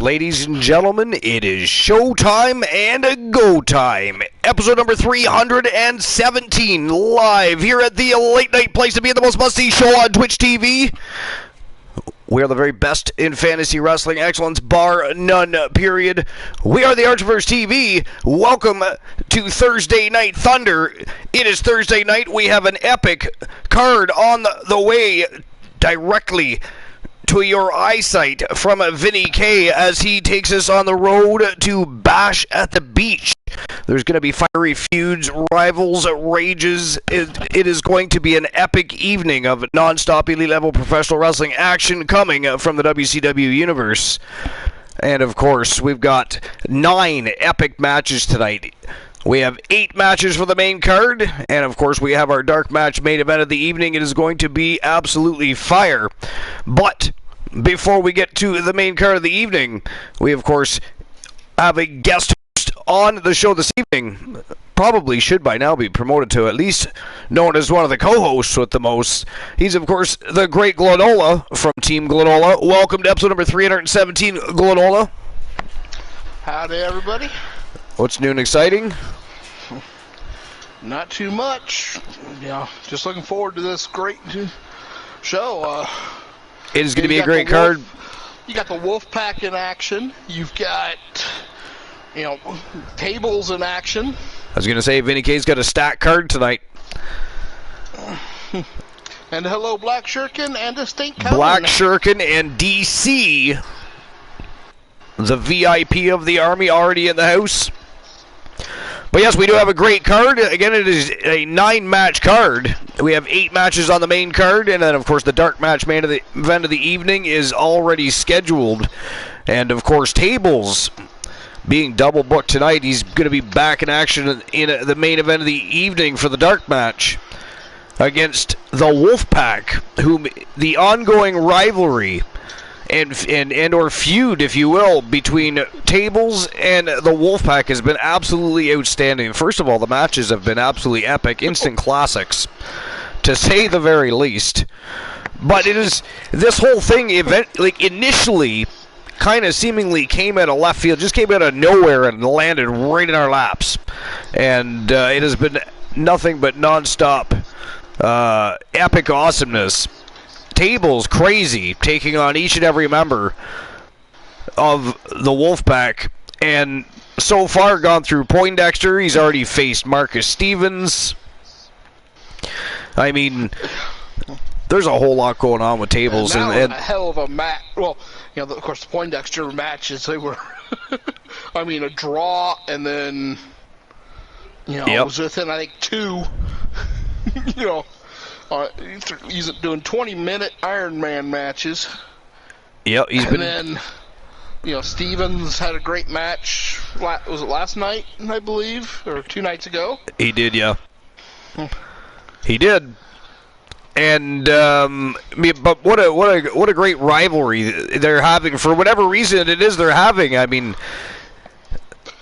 Ladies and gentlemen, it is showtime and go time. Episode number 317, live here at the late night place to be, the most must-see show on Twitch TV. We are the very best in fantasy wrestling excellence, bar none, period. We are the Archverse TV. Welcome to Thursday Night Thunder. It is Thursday night. We have an epic card on the way directly to your eyesight from Vinny K as he takes us on the road to Bash at the Beach. There's going to be fiery feuds, rivals, rages. It is going to be an epic evening of non-stop elite-level professional wrestling action coming from the WCW universe. And, of course, we've got 9 epic matches tonight. We have 8 matches for the main card, and of course we have our dark match main event of the evening. It is going to be absolutely fire. But before we get to the main card of the evening, we of course have a guest host on the show this evening. Probably should by now be promoted to at least known as one of the co-hosts with the most. He's of course the great Glenola from Team Glenola. Welcome to episode number 317, Glenola. Howdy everybody. What's new and exciting? Not too much. Just looking forward to this great show. It is going to be a great card. You got the Wolfpack in action. You've got, tables in action. I was going to say, Vinny K's got a stack card tonight. And hello, Black Shuriken and Distinct Coven. Black Shuriken and DC, the VIP of the Army, already in the house. But yes, we do have a great card. Again, it is a 9-match card. We have 8 matches on the main card, and then, of course, the dark match main event of the evening is already scheduled. And, of course, Tables being double booked tonight. He's going to be back in action in the main event of the evening for the dark match against the Wolfpack, whom the ongoing rivalry and or feud, if you will, between Tables and the Wolfpack has been absolutely outstanding. First of all, the matches have been absolutely epic, instant classics, to say the very least. But it is this whole thing initially kind of seemingly came out of left field, just came out of nowhere and landed right in our laps. And it has been nothing but non-stop epic awesomeness. Tables crazy, taking on each and every member of the Wolfpack, and so far gone through Poindexter. He's already faced Marcus Stevens. I mean, there's a whole lot going on with Tables, and a hell of a match. Well, of course, the Poindexter matches, they were, a draw, and then, it was within, I think, 2, he's doing 20-minute Iron Man matches. Yep, and then, Stevens had a great match. Was it last night, I believe, or 2 nights ago? He did, yeah. He did. And but what a great rivalry they're having for whatever reason it is they're having. I mean,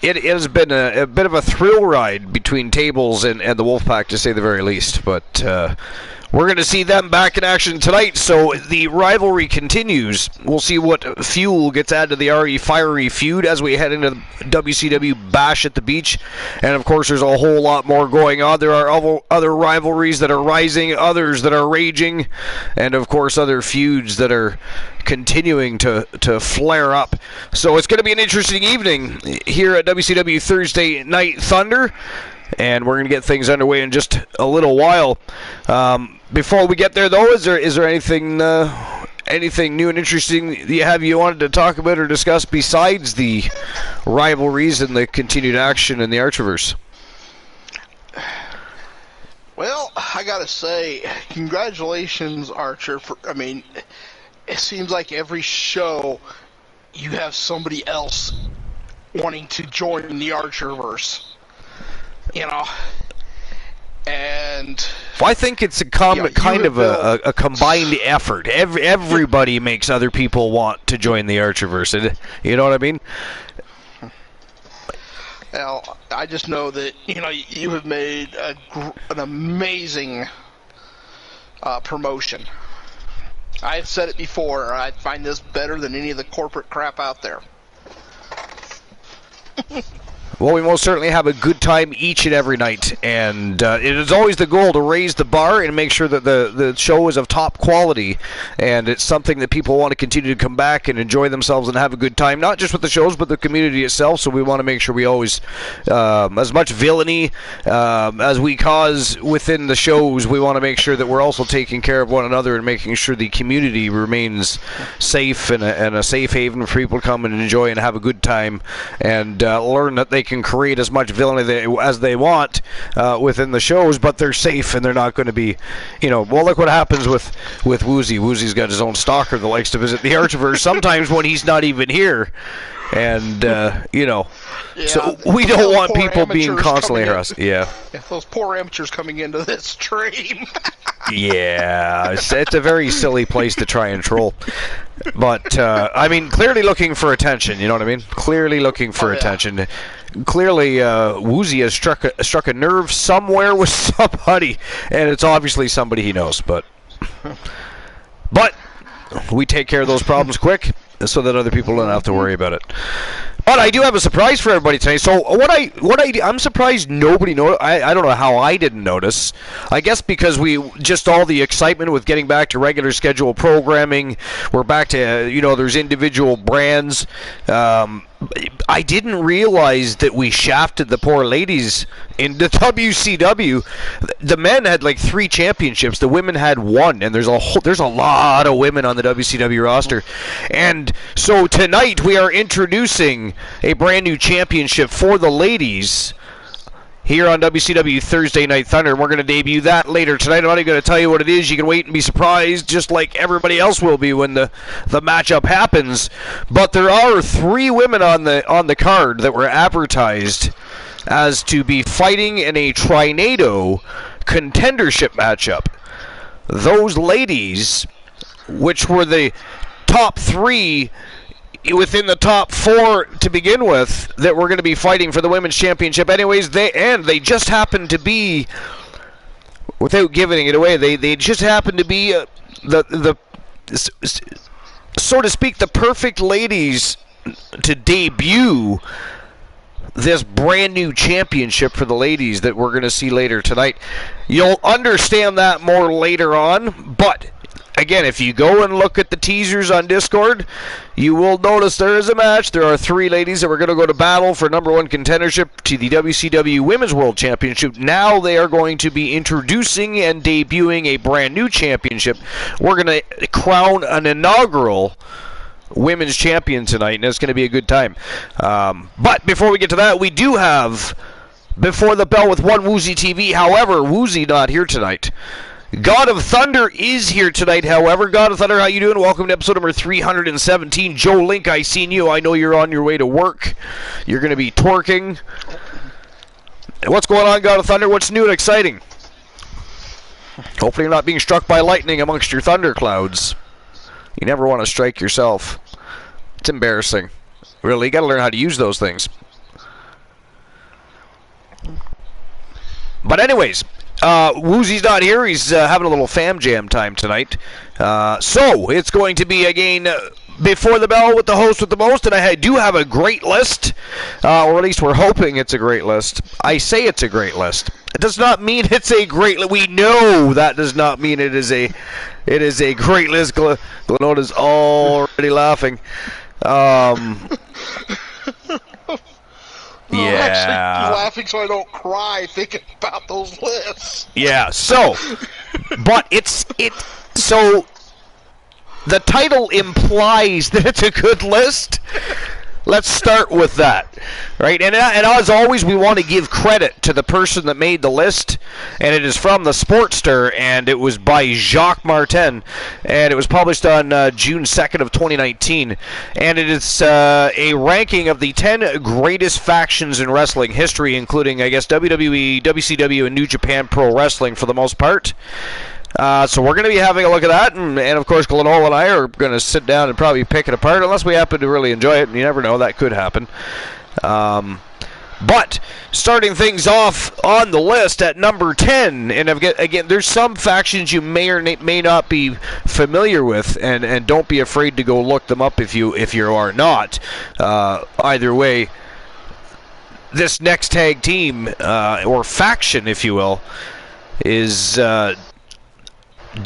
it has been a bit of a thrill ride between Tables and the Wolfpack, to say the very least. But we're going to see them back in action tonight, so the rivalry continues. We'll see what fuel gets added to the already fiery feud as we head into the WCW Bash at the Beach. And, of course, there's a whole lot more going on. There are other rivalries that are rising, others that are raging, and, of course, other feuds that are continuing to flare up. So it's going to be an interesting evening here at WCW Thursday Night Thunder. And we're going to get things underway in just a little while. Before we get there, though, is there anything new and interesting you wanted to talk about or discuss besides the rivalries and the continued action in the Archiverse? Well, I gotta say, congratulations, Archer. It seems like every show you have somebody else wanting to join the Archerverse. And well, I think it's a kind of a combined effort. Everybody makes other people want to join the Archiverse. You know what I mean? Well, I just know that you have made an amazing promotion. I've said it before. I find this better than any of the corporate crap out there. Well, we most certainly have a good time each and every night, and it is always the goal to raise the bar and make sure that the show is of top quality, and it's something that people want to continue to come back and enjoy themselves and have a good time, not just with the shows, but the community itself, so we want to make sure we always, as much villainy as we cause within the shows, we want to make sure that we're also taking care of one another and making sure the community remains safe and a safe haven for people to come and enjoy and have a good time, and learn that they can create as much villainy as they want within the shows, but they're safe and they're not going to be, well, look what happens with Woozy. Woozy's got his own stalker that likes to visit the Archiverse sometimes when he's not even here. And, so we don't want people being constantly harassed. Yeah, those poor amateurs coming into this stream. Yeah, it's a very silly place to try and troll. But, clearly looking for attention, you know what I mean? Clearly looking for attention. Clearly, Woozy has struck a nerve somewhere with somebody, and it's obviously somebody he knows. But we take care of those problems quick, so that other people don't have to worry about it. But I do have a surprise for everybody tonight. So I'm surprised nobody noticed. I don't know how I didn't notice. I guess because all the excitement with getting back to regular schedule programming. We're back to there's individual brands. I didn't realize that we shafted the poor ladies in the WCW. The men had like 3 championships. The women had 1, and there's a lot of women on the WCW roster. And so tonight we are introducing a brand new championship for the ladies here on WCW Thursday Night Thunder. We're going to debut that later tonight. I'm not even going to tell you what it is. You can wait and be surprised, just like everybody else will be when the matchup happens. But there are 3 women on the card that were advertised as to be fighting in a Trinado contendership matchup. Those ladies, which were the top 3 within the top 4 to begin with, that were going to be fighting for the women's championship anyways, they just happened to be, without giving it away, they just happened to be the so to speak, the perfect ladies to debut this brand new championship for the ladies that we're going to see later tonight. You'll understand that more later on, but again, if you go and look at the teasers on Discord, you will notice there is a match. There are 3 ladies that were going to go to battle for number 1 contendership to the WCW Women's World Championship. Now they are going to be introducing and debuting a brand new championship. We're going to crown an inaugural women's champion tonight, and it's going to be a good time. But before we get to that, we do have Before the Bell with one Woozy TV. However, Woozy not here tonight. God of Thunder is here tonight, however. God of Thunder, how you doing? Welcome to episode number 317. Joe Link, I seen you. I know you're on your way to work. You're going to be twerking. What's going on, God of Thunder? What's new and exciting? Hopefully you're not being struck by lightning amongst your thunder clouds. You never want to strike yourself. It's embarrassing. Really, you got to learn how to use those things. But anyways, Woozy's not here. He's having a little fam jam time tonight. So it's going to be, again, Before the Bell with the host with the most. And I do have a great list, or at least we're hoping it's a great list. I say it's a great list. It does not mean it's a great list. We know that does not mean it is a great list. Glenoda's already laughing. I'm actually laughing so I don't cry thinking about those lists. Yeah, so, but so the title implies that it's a good list. Let's start with that, right? And as always, we want to give credit to the person that made the list, and it is from the Sportster, and it was by Jacques Martin, and it was published on June 2nd of 2019, and it is a ranking of the 10 greatest factions in wrestling history, including, I guess, WWE, WCW, and New Japan Pro Wrestling for the most part. So we're going to be having a look at that, and of course, Glenola and I are going to sit down and probably pick it apart, unless we happen to really enjoy it, and you never know, that could happen. But starting things off on the list at number 10, and again, there's some factions you may or may not be familiar with, and don't be afraid to go look them up if you are not. Either way, this next tag team, or faction, if you will, is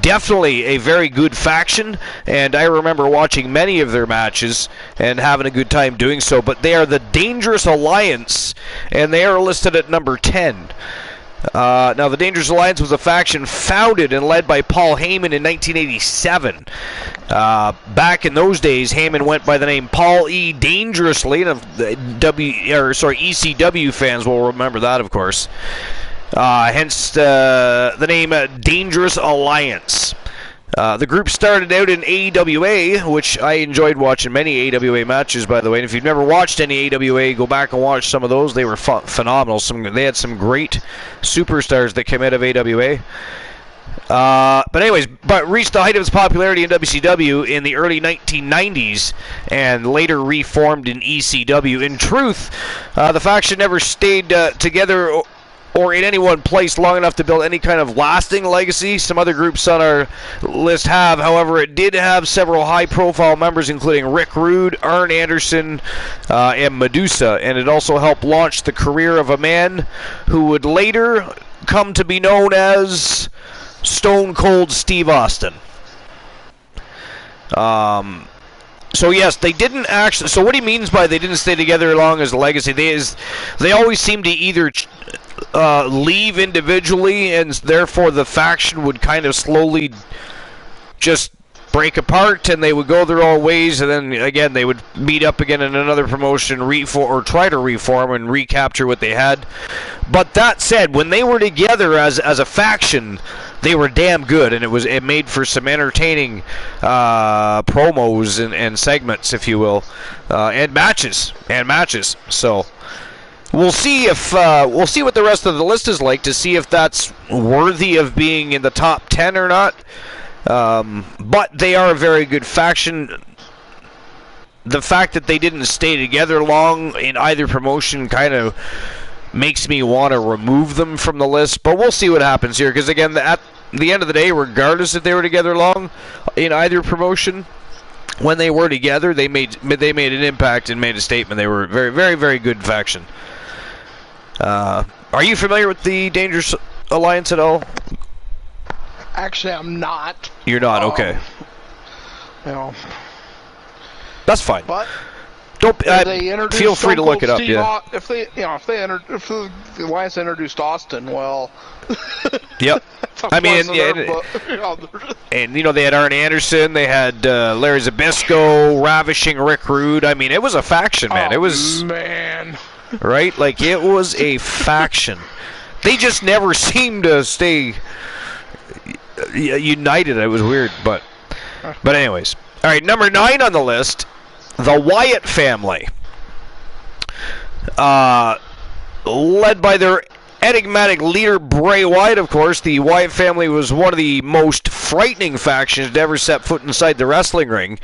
definitely a very good faction, and I remember watching many of their matches and having a good time doing so. But they are the Dangerous Alliance, and they are listed at number 10. Now, the Dangerous Alliance was a faction founded and led by Paul Heyman in 1987. Back in those days, Heyman went by the name Paul E. Dangerously, and ECW fans will remember that, of course. Hence the name Dangerous Alliance. The group started out in AWA, which I enjoyed watching many AWA matches, by the way. And if you've never watched any AWA, go back and watch some of those. They were phenomenal. They had some great superstars that came out of AWA. But reached the height of its popularity in WCW in the early 1990s and later reformed in ECW. In truth, the faction never stayed together or in any one place long enough to build any kind of lasting legacy. Some other groups on our list have. However, it did have several high-profile members, including Rick Rude, Arn Anderson, and Medusa, and it also helped launch the career of a man who would later come to be known as Stone Cold Steve Austin. So yes, they didn't actually. So what he means by they didn't stay together long as a legacy, they always seem to either leave individually, and therefore the faction would kind of slowly just break apart, and they would go their own ways, and then again they would meet up again in another promotion, or try to reform and recapture what they had. But that said, when they were together as a faction, they were damn good, and it made for some entertaining promos and segments, if you will, and matches. So we'll see what the rest of the list is like, to see if that's worthy of being in the top 10 or not. But they are a very good faction. The fact that they didn't stay together long in either promotion kind of makes me want to remove them from the list. But we'll see what happens here, because again, at the end of the day, regardless if they were together long in either promotion, when they were together, they made an impact and made a statement. They were a very, very, very good faction. Are you familiar with the Dangerous Alliance at all? Actually, I'm not. You're not, okay. That's fine. But don't feel free to look it up. Yeah. If the Alliance introduced Austin, well. Yep. I mean, and they had Arn Anderson, they had Larry Zbyszko, ravishing Rick Rude. I mean, it was a faction, man. It was right, like it was a faction. They just never seemed to stay united. It was weird, but anyways. All right, number 9 on the list, the Wyatt family, led by their enigmatic leader Bray Wyatt. Of course, the Wyatt family was one of the most frightening factions to ever set foot inside the wrestling ring.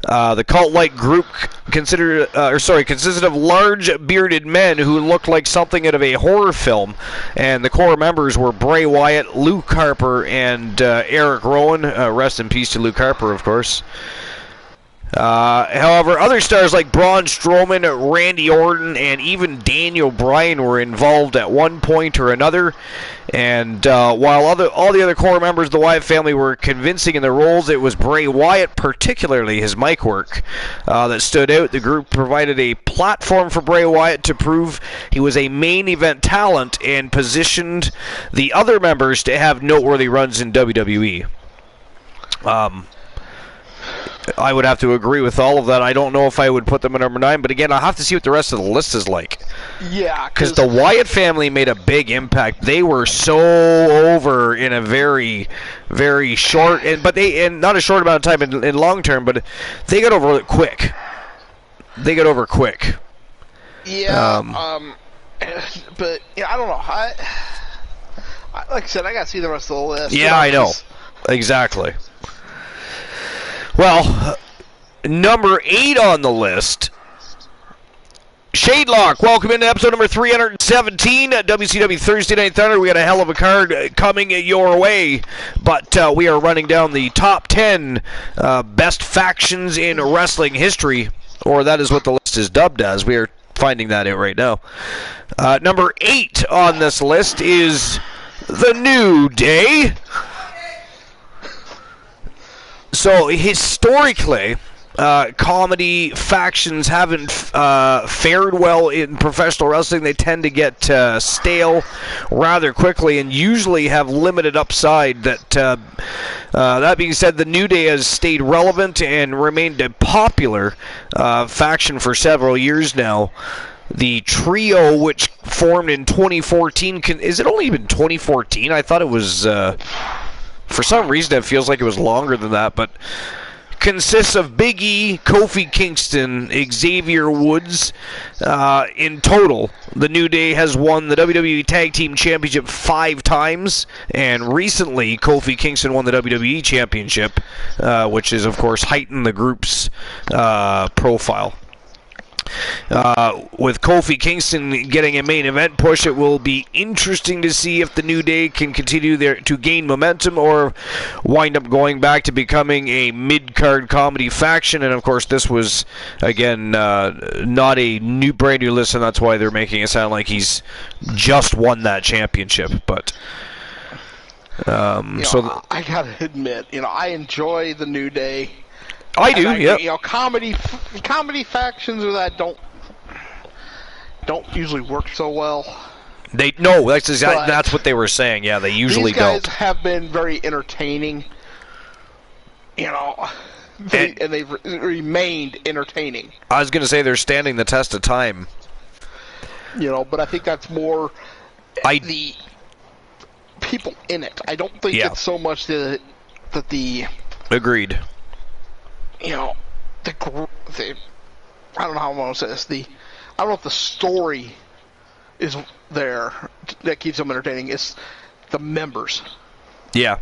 The cult-like group consisted of large bearded men who looked like something out of a horror film, and the core members were Bray Wyatt, Luke Harper, and Eric Rowan. Rest in peace to Luke Harper, of course. However, other stars like Braun Strowman, Randy Orton, and even Daniel Bryan were involved at one point or another. And while all the other core members of the Wyatt family were convincing in their roles, it was Bray Wyatt, particularly his mic work, that stood out. The group provided a platform for Bray Wyatt to prove he was a main event talent and positioned the other members to have noteworthy runs in WWE. I would have to agree with all of that. I don't know if I would put them at number 9, but again, I'll have to see what the rest of the list is like. Yeah, because the Wyatt family made a big impact. They were so over in a very, very short, and not a short amount of time in long term, but they got over it quick. Yeah, but I don't know. Like I said, I got to see the rest of the list. Yeah, I know. Exactly. Well, number 8 on the list, Shadelock. Welcome into episode number 317 at WCW Thursday Night Thunder. We got a hell of a card coming your way, but we are running down the top 10 best factions in wrestling history, or that is what the list is dubbed as. We are finding that out right now. Number 8 on this list is The New Day. So, historically, comedy factions haven't fared well in professional wrestling. They tend to get stale rather quickly and usually have limited upside. That being said, the New Day has stayed relevant and remained a popular faction for several years now. The trio, which formed in 2014, is it only been 2014? I thought it was, for some reason it feels like it was longer than that, but consists of Big E, Kofi Kingston, Xavier Woods. In total, the New Day has won the WWE Tag Team Championship 5 times, and recently Kofi Kingston won the WWE Championship, which is, of course, heightened the group's profile. With Kofi Kingston getting a main event push, it will be interesting to see if the New Day can continue to gain momentum or wind up going back to becoming a mid-card comedy faction. And of course, this was, again, not a brand new list, and that's why they're making it sound like he's just won that championship. But I gotta admit, I enjoy the New Day. I do, yeah. Comedy factions or that don't usually work so well. That's what they were saying. Yeah, they usually don't. These guys have been very entertaining. And they've remained entertaining. I was going to say they're standing the test of time. But I think that's more the people in it. I don't think it's so much that the agreed. I don't know how I'm going to say this. I don't know if the story is there that keeps them entertaining. It's the members. Yeah.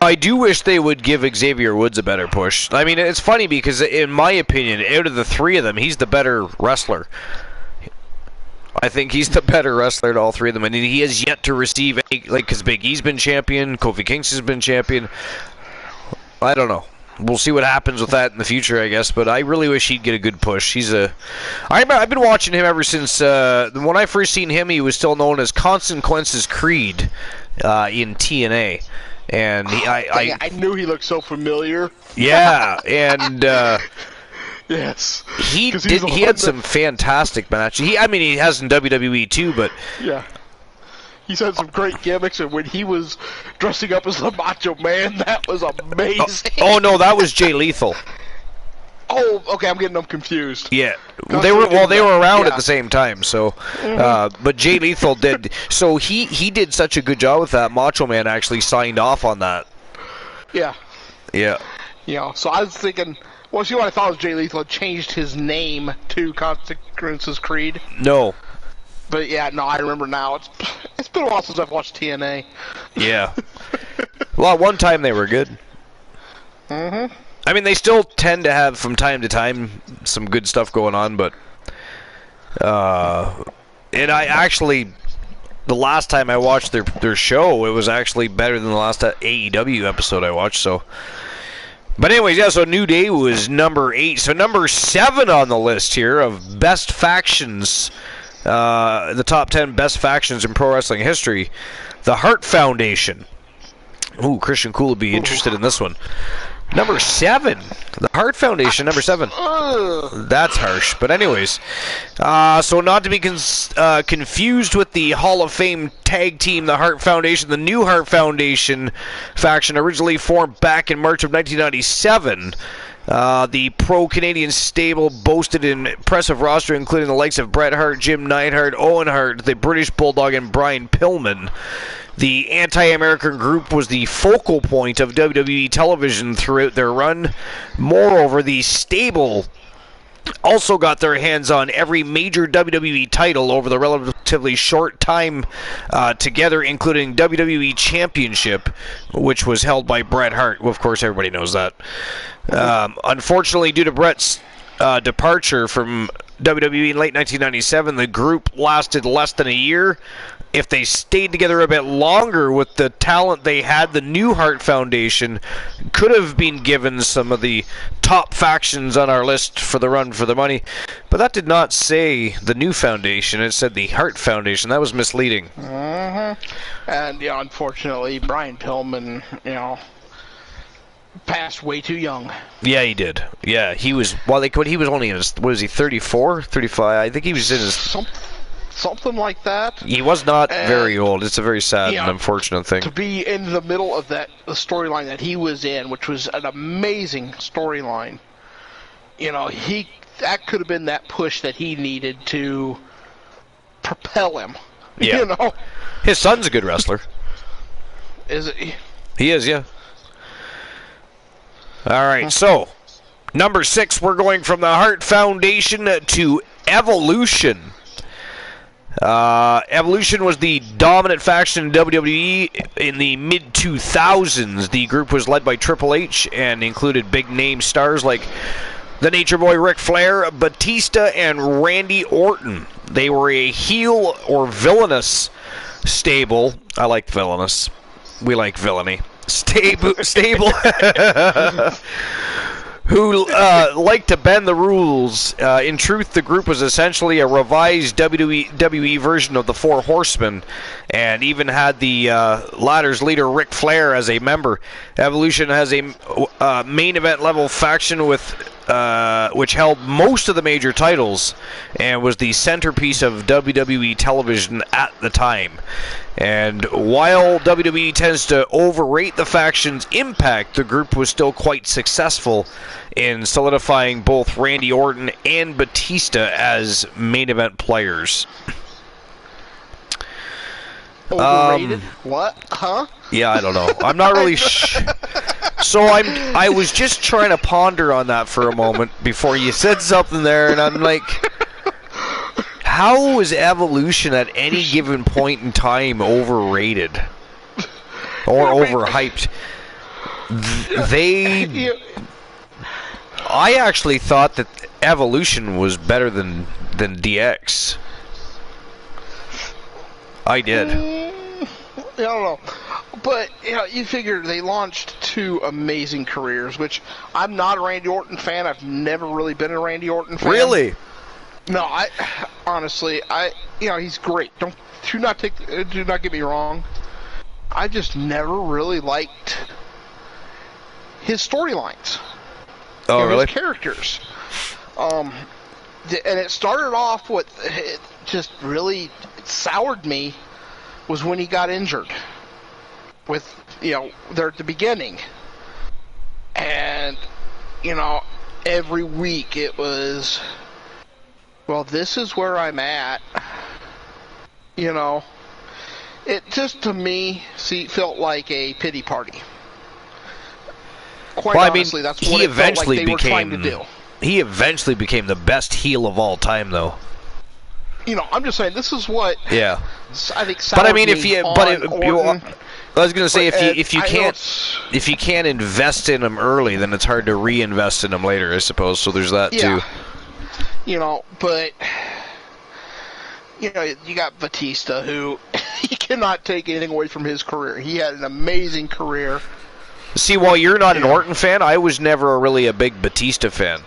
I do wish they would give Xavier Woods a better push. I mean, it's funny because, in my opinion, out of the 3 of them, he's the better wrestler. I think he's the better wrestler to all 3 of them, and he has yet to receive any, because Big E's been champion, Kofi Kingston's been champion. I don't know. We'll see what happens with that in the future, I guess. But I really wish he'd get a good push. I've been watching him ever since when I first seen him. He was still known as Consequences Creed in TNA, and I knew he looked so familiar. Yeah, and yes, he had some fantastic matches. He has in WWE too, but yeah. He's had some great gimmicks, and when he was dressing up as the Macho Man, that was amazing. Oh no, that was Jay Lethal. Oh, okay, I'm getting them confused. Yeah, they were around at the same time. So, but Jay Lethal did. So he did such a good job with that. Macho Man actually signed off on that. Yeah. Yeah. So I was thinking. Well, see what I thought was Jay Lethal had changed his name to Consequences Creed. No. But yeah, no, I remember now. It's been a while since I've watched TNA. Yeah. Well, at one time they were good. Mm-hmm. I mean, they still tend to have, from time to time, some good stuff going on, but... and I actually... The last time I watched their show, it was actually better than the last AEW episode I watched, so... But anyways, yeah, so New Day was number 8. So number 7 on the list here of best factions... the top 10 best factions in pro wrestling history. The Hart Foundation. Ooh, Christian Cool would be interested in this one. Number 7. The Hart Foundation, number 7. That's harsh. But anyways, so not to be confused with the Hall of Fame tag team, the Hart Foundation. The new Hart Foundation faction originally formed back in March of 1997. The pro-Canadian stable boasted an impressive roster, including the likes of Bret Hart, Jim Neidhart, Owen Hart, the British Bulldog, and Brian Pillman. The anti-American group was the focal point of WWE television throughout their run. Moreover, the stable also got their hands on every major WWE title over the relatively short time together, including WWE Championship, which was held by Bret Hart. Well, of course, everybody knows that. Unfortunately, due to Bret's departure from WWE in late 1997. The group lasted less than a year. If they stayed together a bit longer with the talent they had, the New Heart Foundation could have been given some of the top factions on our list for the run for the money. But that did not say the New Foundation. It said the Heart Foundation. That was misleading. And, unfortunately, Brian Pillman, passed way too young. Yeah, he did. Yeah, he was, he was only in his, what is he, 34, 35? I think he was in his... Something like that. He was not very old. It's a very sad and unfortunate thing. To be in the middle of the storyline that he was in, which was an amazing storyline, that could have been that push that he needed to propel him. Yeah. His son's a good wrestler. Is it? He is, yeah. All right, so number 6, we're going from the Heart Foundation to Evolution. Evolution was the dominant faction in WWE in the mid-2000s. The group was led by Triple H and included big-name stars like the Nature Boy Ric Flair, Batista, and Randy Orton. They were a heel or villainous stable. I like villainous. We like villainy. Stable. Who liked to bend the rules. In truth, the group was essentially a revised WWE version of the Four Horsemen, and even had the latter's leader Ric Flair as a member. Evolution has a main event level faction with which held most of the major titles and was the centerpiece of WWE television at the time. And while WWE tends to overrate the faction's impact, the group was still quite successful in solidifying both Randy Orton and Batista as main event players. Overrated? What? Huh? Yeah, I don't know. I'm not really So I was just trying to ponder on that for a moment before you said something there, and I'm like, how is Evolution at any given point in time overrated or overhyped? I actually thought that Evolution was better than DX. I did. I don't know. But, you figure they launched 2 amazing careers, which I'm not a Randy Orton fan. I've never really been a Randy Orton fan. Really? No, honestly, he's great. Do not get me wrong. I just never really liked his storylines. Oh, really? His characters. And it started off with, it just really soured me, was when he got injured. With, there at the beginning. And, every week it was, well, this is where I'm at. It just, to me, felt like a pity party. Quite honestly, that's what it felt like they were trying to do. He eventually became the best heel of all time, though. I'm just saying, this is what I think but I mean, Orton. I was going to say, if you can't invest in him early, then it's hard to reinvest in him later, I suppose. So there's that too. But you got Batista, who you cannot take anything away from his career. He had an amazing career. See, while you're not an Orton fan, I was never really a big Batista fan.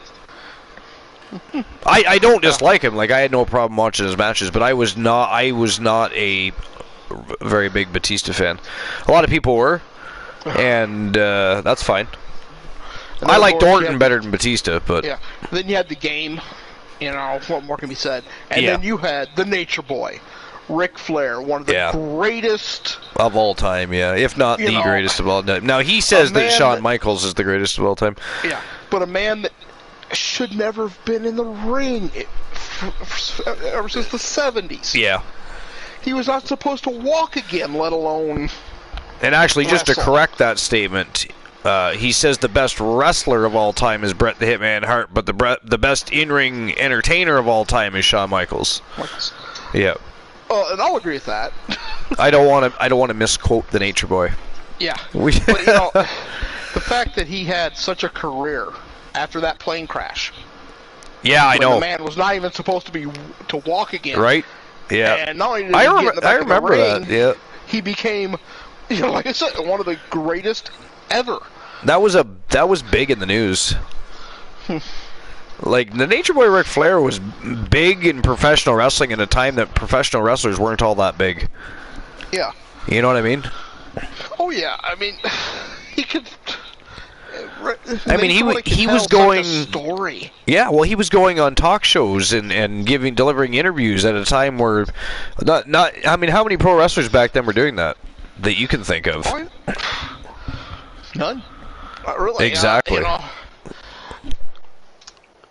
I don't dislike him. Like, I had no problem watching his matches, but I was not a very big Batista fan. A lot of people were, and that's fine. I liked Orton better than Batista, but then you had the game. What more can be said? And then you had the Nature Boy, Ric Flair, one of the greatest of all time. Yeah, if not the greatest of all time. Now he says that Shawn Michaels is the greatest of all time. Yeah, but a man that should never have been in the ring ever since the 70s. Yeah. He was not supposed to walk again, let alone And actually, just to correct that statement, he says the best wrestler of all time is Bret the Hitman Hart, but the best in-ring entertainer of all time is Shawn Michaels. Yeah. And I'll agree with that. I don't want to misquote the Nature Boy. Yeah. But the fact that he had such a career after that plane crash. Yeah, I know. The man was not even supposed to walk again. Right? Yeah. And not only did he get in the back of the ring, that. Yeah. he became, like I said, one of the greatest ever. That was big in the news. Like, the Nature Boy Ric Flair was big in professional wrestling in a time that professional wrestlers weren't all that big. Yeah. You know what I mean? Oh yeah. I mean, he could. I mean, he was going. Story. Yeah, well, he was going on talk shows and delivering interviews at a time where not. I mean, how many pro wrestlers back then were doing that you can think of? None. Not really. Exactly.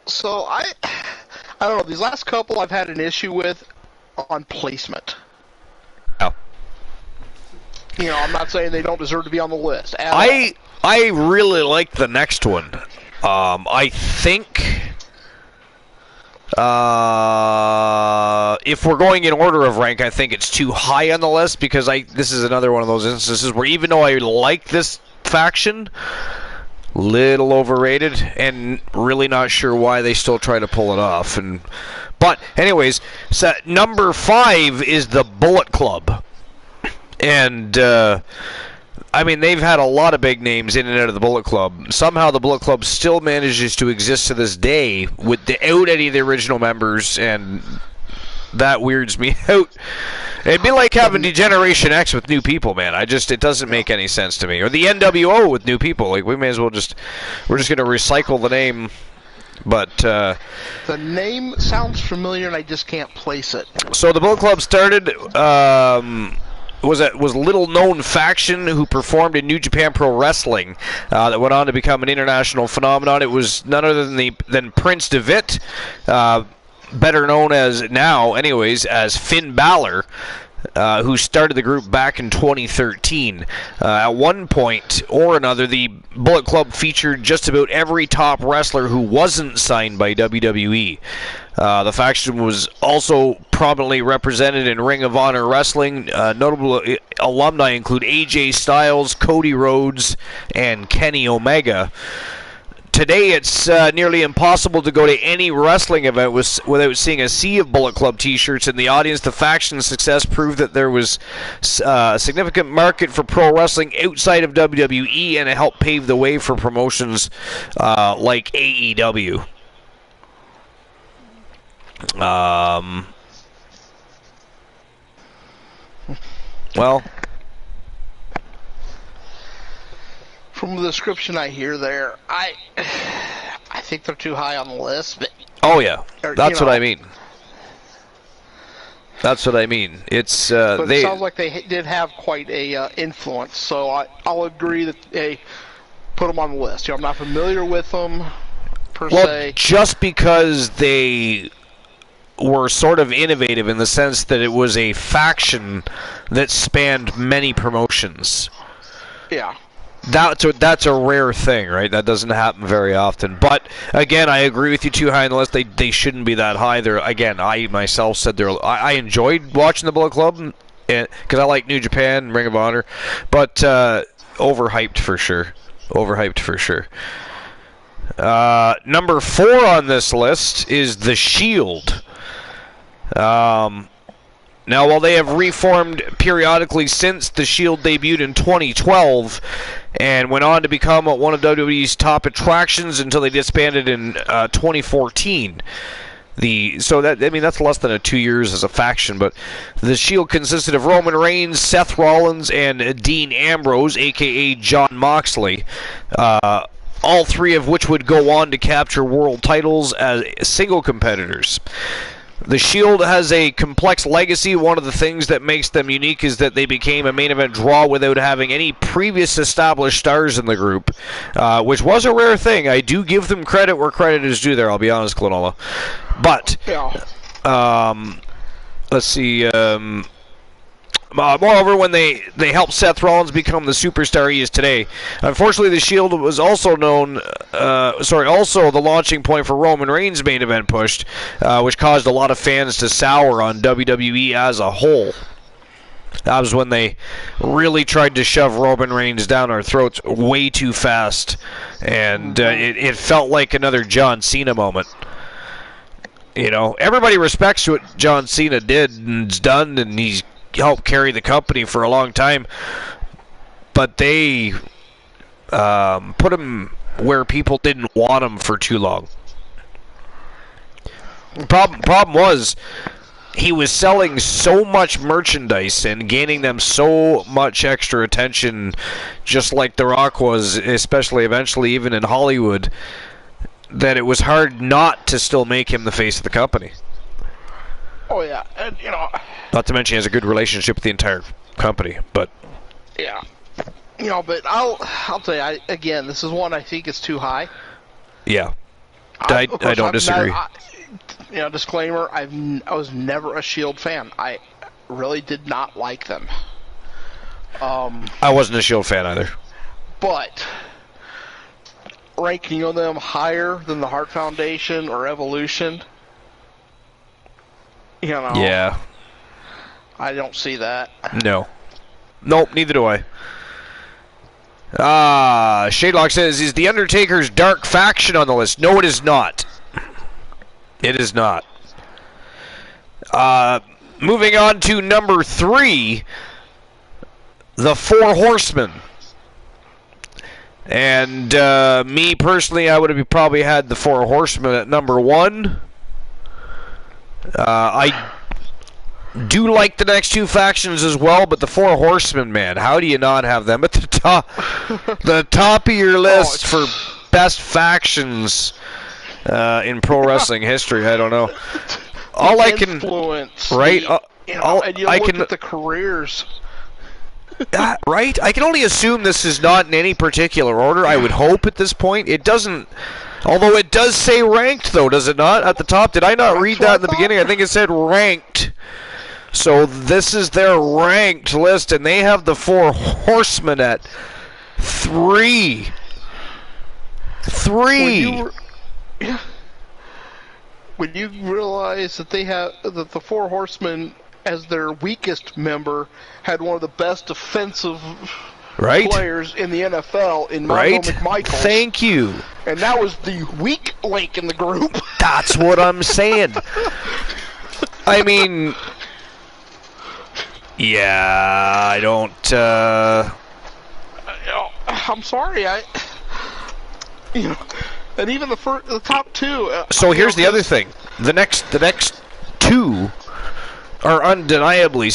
So I don't know. These last couple I've had an issue with on placement. Oh. I'm not saying they don't deserve to be on the list. I really like the next one. I think if we're going in order of rank, I think it's too high on the list because this is another one of those instances where even though I like this faction, little overrated and really not sure why they still try to pull it off. But anyways, so number 5 is the Bullet Club. And I mean, they've had a lot of big names in and out of the Bullet Club. Somehow the Bullet Club still manages to exist to this day without any of the original members, and that weirds me out. It'd be like having Degeneration X with new people, man. It doesn't make any sense to me. Or the NWO with new people. Like, we may as well we're just going to recycle the name. But the name sounds familiar, and I just can't place it. So the Bullet Club started. Was a little-known faction who performed in New Japan Pro Wrestling that went on to become an international phenomenon. It was none other than Prince DeVitt, better known as Finn Balor, who started the group back in 2013. At one point or another, the Bullet Club featured just about every top wrestler who wasn't signed by WWE. The faction was also prominently represented in Ring of Honor Wrestling. Notable alumni include AJ Styles, Cody Rhodes, and Kenny Omega. Today, it's nearly impossible to go to any wrestling event without seeing a sea of Bullet Club t-shirts in the audience. The faction's success proved that there was a significant market for pro wrestling outside of WWE, and it helped pave the way for promotions like AEW. Well, from the description I hear there, I think they're too high on the list. But that's what I mean. That's what I mean. It's but it sounds like they did have quite a influence, so I'll agree that they put them on the list. I'm not familiar with them per se. Just because they were sort of innovative in the sense that it was a faction that spanned many promotions. Yeah. That's a rare thing, right? That doesn't happen very often. But again, I agree with you. Too high on the list. They shouldn't be that high. I myself said I enjoyed watching the Bullet Club because I like New Japan, Ring of Honor, but overhyped for sure. Number 4 on this list is the Shield. Now, while they have reformed periodically since, the Shield debuted in 2012 and went on to become one of WWE's top attractions until they disbanded in 2014. That's less than 2 years as a faction, but the Shield consisted of Roman Reigns, Seth Rollins, and Dean Ambrose, a.k.a. Jon Moxley. All 3 of which would go on to capture world titles as single competitors. The Shield has a complex legacy. One of the things that makes them unique is that they became a main event draw without having any previous established stars in the group, which was a rare thing. I do give them credit where credit is due there, I'll be honest, Klonola. But, let's see, moreover, when they helped Seth Rollins become the superstar he is today. Unfortunately, the Shield was also also the launching point for Roman Reigns' main event push, which caused a lot of fans to sour on WWE as a whole. That was when they really tried to shove Roman Reigns down our throats way too fast, and it felt like another John Cena moment. You know, everybody respects what John Cena did and's done, and he's helped carry the company for a long time. But they put him where people didn't want him for too long. Problem was, he was selling so much merchandise and gaining them so much extra attention, just like The Rock was, especially eventually even in Hollywood, that it was hard not to still make him the face of the company. Oh yeah, and Not to mention he has a good relationship with the entire company, but yeah, but I'll tell you again. This is one I think is too high. Yeah, I don't disagree. Disclaimer: I was never a Shield fan. I really did not like them. I wasn't a Shield fan either. But ranking them higher than the Hart Foundation or Evolution, Yeah. I don't see that. No. Nope, neither do I. Shadelock says, is The Undertaker's Dark Faction on the list? No, it is not. It is not. Moving on to number 3, the Four Horsemen. And me personally, I would have probably had the Four Horsemen at number 1. I do like the next 2 factions as well, but the Four Horsemen, man, how do you not have them at the top? The top of your list for best factions in pro wrestling history. I don't know. All I can, right? And you look at the careers. Right? I can only assume this is not in any particular order. I would hope at this point. It doesn't. Although it does say ranked, though, does it not? At the top? Did I not read that in the beginning? I think it said ranked. So this is their ranked list, and they have the Four Horsemen at 3. 3. When you realize that that the Four Horsemen, as their weakest member, had one of the best defensive players in the NFL in Mongo McMichaels. Thank you. And that was the weak link in the group. That's what I'm saying. I mean, yeah, I don't. I'm sorry, and even the top 2. So here's the other thing: the next 2 are undeniably,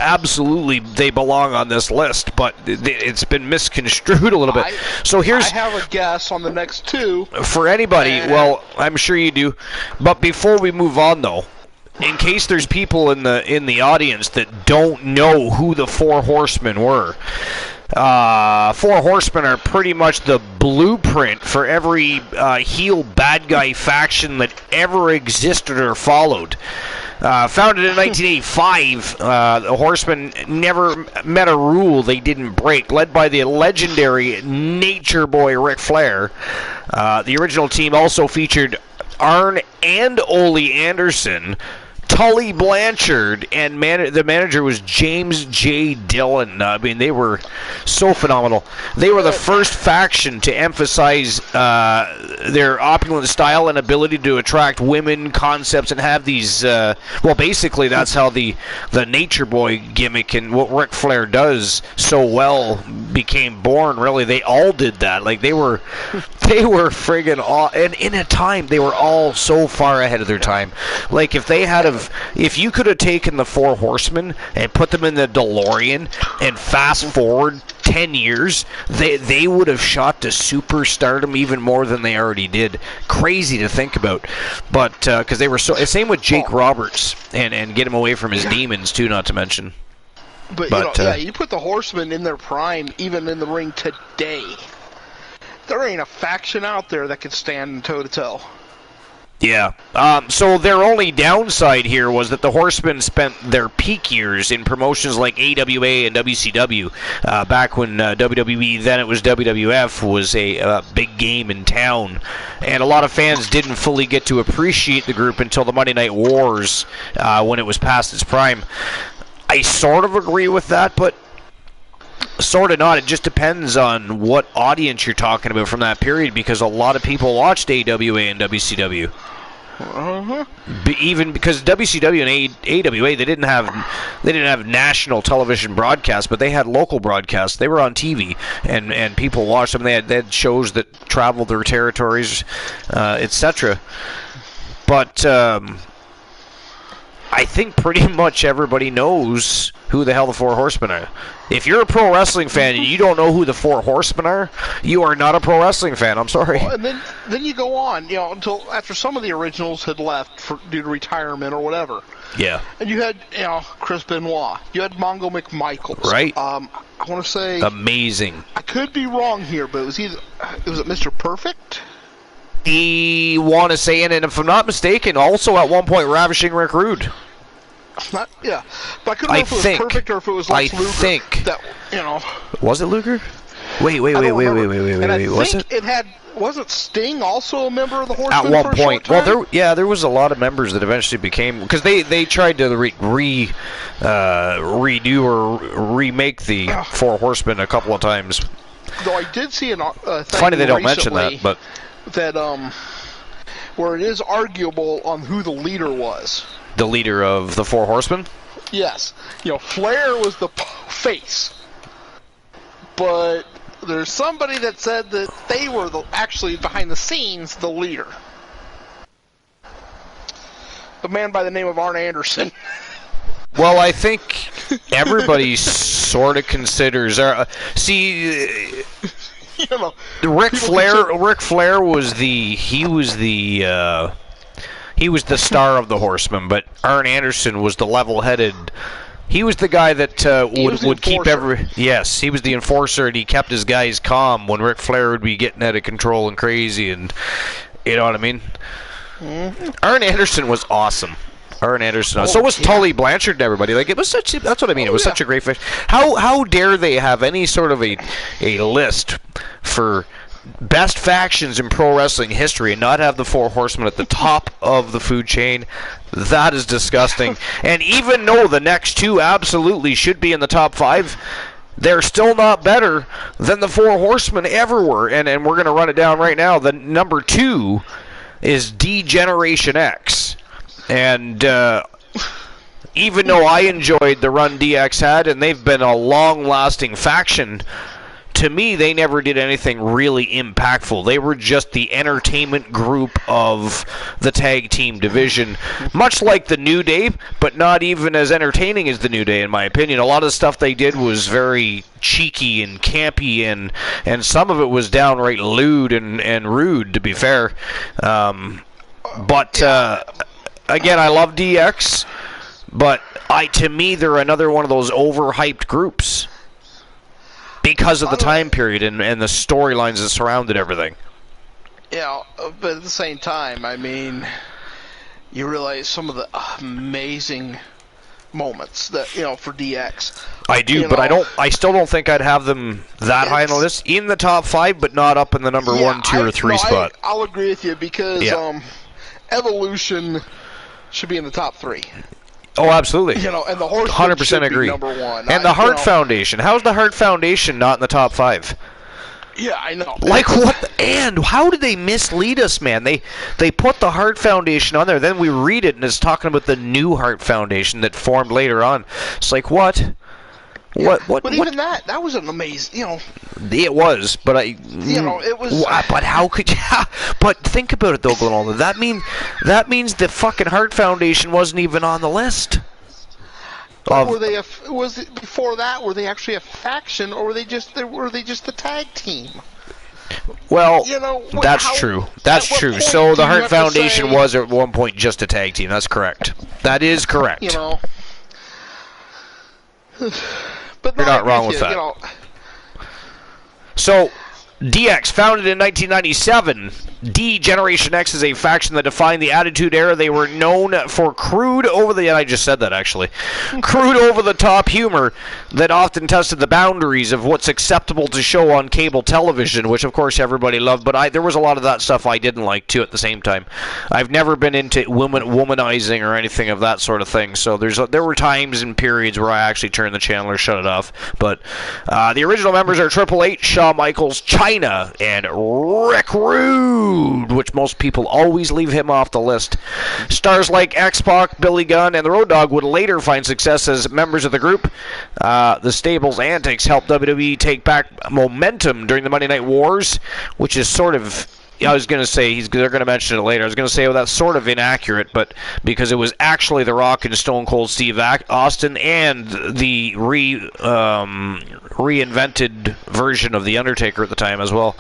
absolutely, they belong on this list, but it's been misconstrued a little bit. So I have a guess on the next 2. For anybody, well, I'm sure you do. But before we move on, though, in case there's people in the audience that don't know who the Four Horsemen were, Four Horsemen are pretty much the blueprint for every heel bad guy faction that ever existed or followed. Founded in 1985, the Horsemen never met a rule they didn't break. Led by the legendary Nature Boy Ric Flair, the original team also featured Arn and Ole Anderson, Tully Blanchard, and the manager was James J. Dillon. I mean, they were so phenomenal. They were the first faction to emphasize their opulent style and ability to attract women concepts and have these. Well, basically, that's how the Nature Boy gimmick and what Ric Flair does so well became born. Really, they all did that. Like they were friggin' all, and in a time they were all so far ahead of their time. Like if you could have taken the Four Horsemen and put them in the DeLorean and fast forward 10 years, they would have shot to superstardom even more than they already did. Crazy to think about, but because they were so. Same with Jake Roberts and get him away from his demons too, not to mention. But you put the Horsemen in their prime, even in the ring today. There ain't a faction out there that can stand toe to toe. Yeah. So their only downside here was that the Horsemen spent their peak years in promotions like AWA and WCW, back when WWE, then it was WWF, was a big game in town. And a lot of fans didn't fully get to appreciate the group until the Monday Night Wars, when it was past its prime. I sort of agree with that, but sort of not. It just depends on what audience you're talking about from that period, because a lot of people watched AWA and WCW. Even because WCW and AWA, they didn't have national television broadcasts, but they had local broadcasts. They were on TV, and people watched them. They had shows that traveled their territories, etc. But I think pretty much everybody knows who the hell the Four Horsemen are. If you're a pro wrestling fan and you don't know who the Four Horsemen are, you are not a pro wrestling fan. I'm sorry. Well, and then you go on, until after some of the originals had left due to retirement or whatever. Yeah. And you had, Chris Benoit. You had Mongo McMichaels. Right. I want to say... Amazing. I could be wrong here, but was it Mr. Perfect? I want to say, and if I'm not mistaken, also at one point Ravishing Rick Rude. But I couldn't know if it was Perfect or if it was Lex Luger. I think that, Was it Luger? Wait. Was it? Wasn't Sting also a member of the Horsemen at one for point? A short time? Well, there was a lot of members that eventually became, because they tried to redo or remake the Four Horsemen a couple of times. Though I did see thing funny they don't mention that, but that where it is arguable on who the leader was. The leader of the Four Horsemen? Yes. Flair was the face. But there's somebody that said that they were actually behind the scenes the leader. A man by the name of Arn Anderson. Well, I think everybody sort of considers. Ric Flair was he was the star of the Horsemen, but Arn Anderson was the level-headed. He was the guy that would keep every. Yes, he was the enforcer, and he kept his guys calm when Ric Flair would be getting out of control and crazy, and you know what I mean. Mm-hmm. Arn Anderson was awesome. Arn Anderson. So was Tully Blanchard and everybody. Like, it was such. That's what I mean. It was such a great fish. How dare they have any sort of a list for best factions in pro wrestling history and not have the Four Horsemen at the top of the food chain? That is disgusting. And even though the next two absolutely should be in the top 5, they're still not better than the Four Horsemen ever were. And we're going to run it down right now. The number 2 is D-Generation X. And even though I enjoyed the run DX had, and they've been a long-lasting faction, to me, they never did anything really impactful. They were just the entertainment group of the tag team division, much like the New Day, but not even as entertaining as the New Day, in my opinion. A lot of the stuff they did was very cheeky and campy, and some of it was downright lewd and rude, to be fair. Again, I love DX, but to me, they're another one of those overhyped groups because of the time period and the storylines that surrounded everything. Yeah, but at the same time, I mean, you realize some of the amazing moments that for DX. I do, but I still don't think I'd have them that high on the list. In the top 5, but not up in the number 1, 2, or 3 spot. I'll agree with you because Evolution should be in the top 3. Oh, absolutely. And the Horsemen 100% agree. Number 1. And the Hart Foundation. How's the Hart Foundation not in the top 5? Yeah, I know. Like what? And how did they mislead us, man? They put the Hart Foundation on there. Then we read it, and it's talking about the new Hart Foundation that formed later on. It's like, what? Yeah, but even that was an amazing, It was, but it was. But how could you? But think about it though, Glenolda. That means the fucking Hart Foundation wasn't even on the list. Was it before that? Were they actually a faction, or were they just the tag team? Well, that's true. That's true. So the Hart Foundation was at one point just a tag team. That's correct. That is correct. But you're not wrong with that. So, DX, founded in 1997, D-Generation X is a faction that defined the Attitude Era. They were known for crude I just said that, actually. Crude over-the-top humor that often tested the boundaries of what's acceptable to show on cable television, which, of course, everybody loved. But there was a lot of that stuff I didn't like, too, at the same time. I've never been into womanizing or anything of that sort of thing. So there were times and periods where I actually turned the channel or shut it off. But the original members are Triple H, Shawn Michaels, Chyna, and Rick Rude, which most people always leave him off the list. Stars like X-Pac, Billy Gunn, and the Road Dogg would later find success as members of the group. The stable's antics helped WWE take back momentum during the Monday Night Wars, which is sort of... I was going to say, they're going to mention it later. I was going to say, well, that's sort of inaccurate, but because it was actually The Rock and Stone Cold Steve Austin and the reinvented version of The Undertaker at the time as well.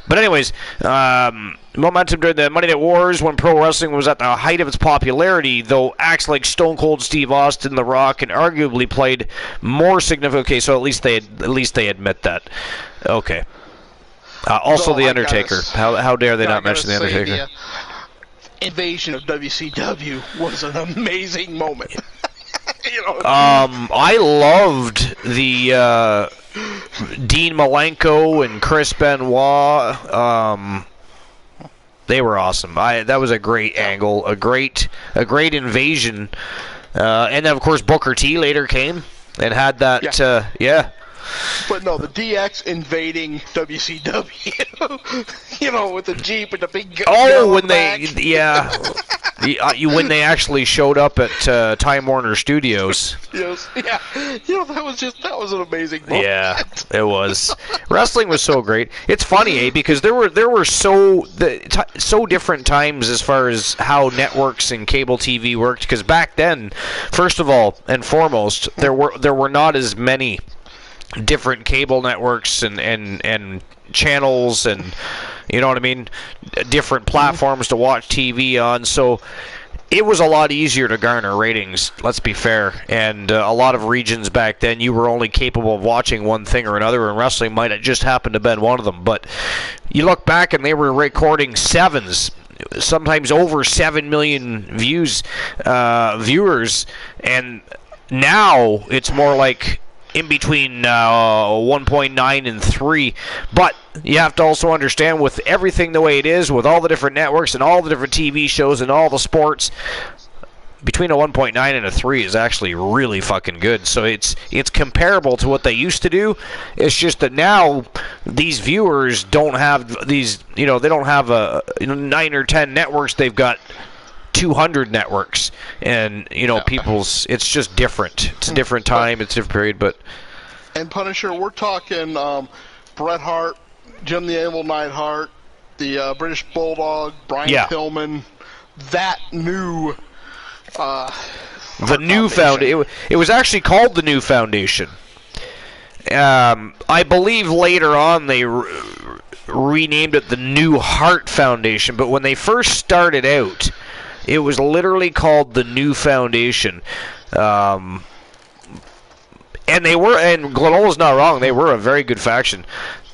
But anyways, momentum during the Monday Night Wars when pro wrestling was at the height of its popularity, though acts like Stone Cold Steve Austin, The Rock, and arguably played more significant... Okay, so at least they admit that. Okay. Also, The Undertaker. How dare they not mention The Undertaker? The invasion of WCW was an amazing moment. I loved the Dean Malenko and Chris Benoit. They were awesome. That was a great angle, a great invasion. And then, of course, Booker T later came and had that. Yeah. But no, the DX invading WCW, with the Jeep and the big gun. Oh, when when they actually showed up at Time Warner Studios. Yes, yeah. That was an amazing moment. Yeah, it was. Wrestling was so great. It's funny, because there were so different times as far as how networks and cable TV worked. Because back then, first of all and foremost, there were not as many different cable networks and channels and different platforms to watch TV on, so it was a lot easier to garner ratings, let's be fair. And a lot of regions back then, you were only capable of watching one thing or another, and wrestling might have just happened to have been one of them. But you look back and they were recording sevens, sometimes over 7 million viewers, and now it's more like in between 1.9 and 3. But you have to also understand, with everything the way it is, with all the different networks and all the different TV shows and all the sports, between a 1.9 and a 3 is actually really fucking good. So it's comparable to what they used to do. It's just that now these viewers don't have these, they don't have 9 or 10 networks. They've got 200 networks, and it's just different. It's a different time, it's a different period. But and Punisher, we're talking Bret Hart, Jim the Anvil Neidhart, the British Bulldog, Brian Pillman, that new the new foundation. It was actually called the New Foundation. I believe later on they renamed it the New Heart Foundation, but when they first started out, it was literally called the New Foundation. And Glenola's not wrong, they were a very good faction.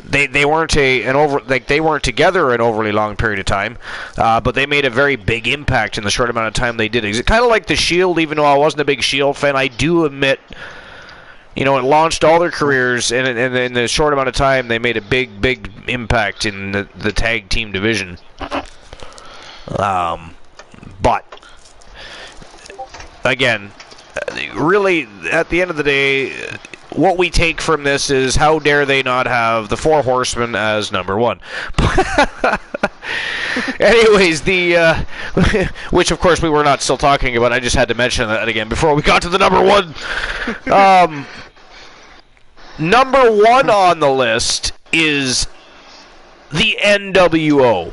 They weren't they weren't together an overly long period of time, but they made a very big impact in the short amount of time they did. It's kind of like the Shield. Even though I wasn't a big Shield fan, I do admit, it launched all their careers, and in the short amount of time, they made a big impact in the tag team division. But again, really, at the end of the day, what we take from this is, how dare they not have the Four Horsemen as number one? Anyways, which of course we were not still talking about. I just had to mention that again before we got to the number one. Number one on the list is the NWO.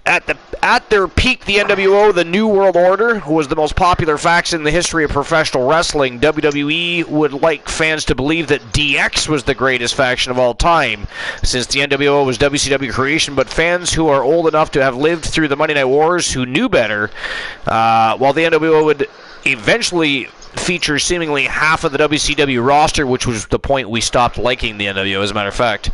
At their peak, the NWO, the New World Order, was the most popular faction in the history of professional wrestling. WWE would like fans to believe that DX was the greatest faction of all time, since the NWO was WCW creation, but fans who are old enough to have lived through the Monday Night Wars who knew better, while the NWO would eventually feature seemingly half of the WCW roster, which was the point we stopped liking the NWO, as a matter of fact.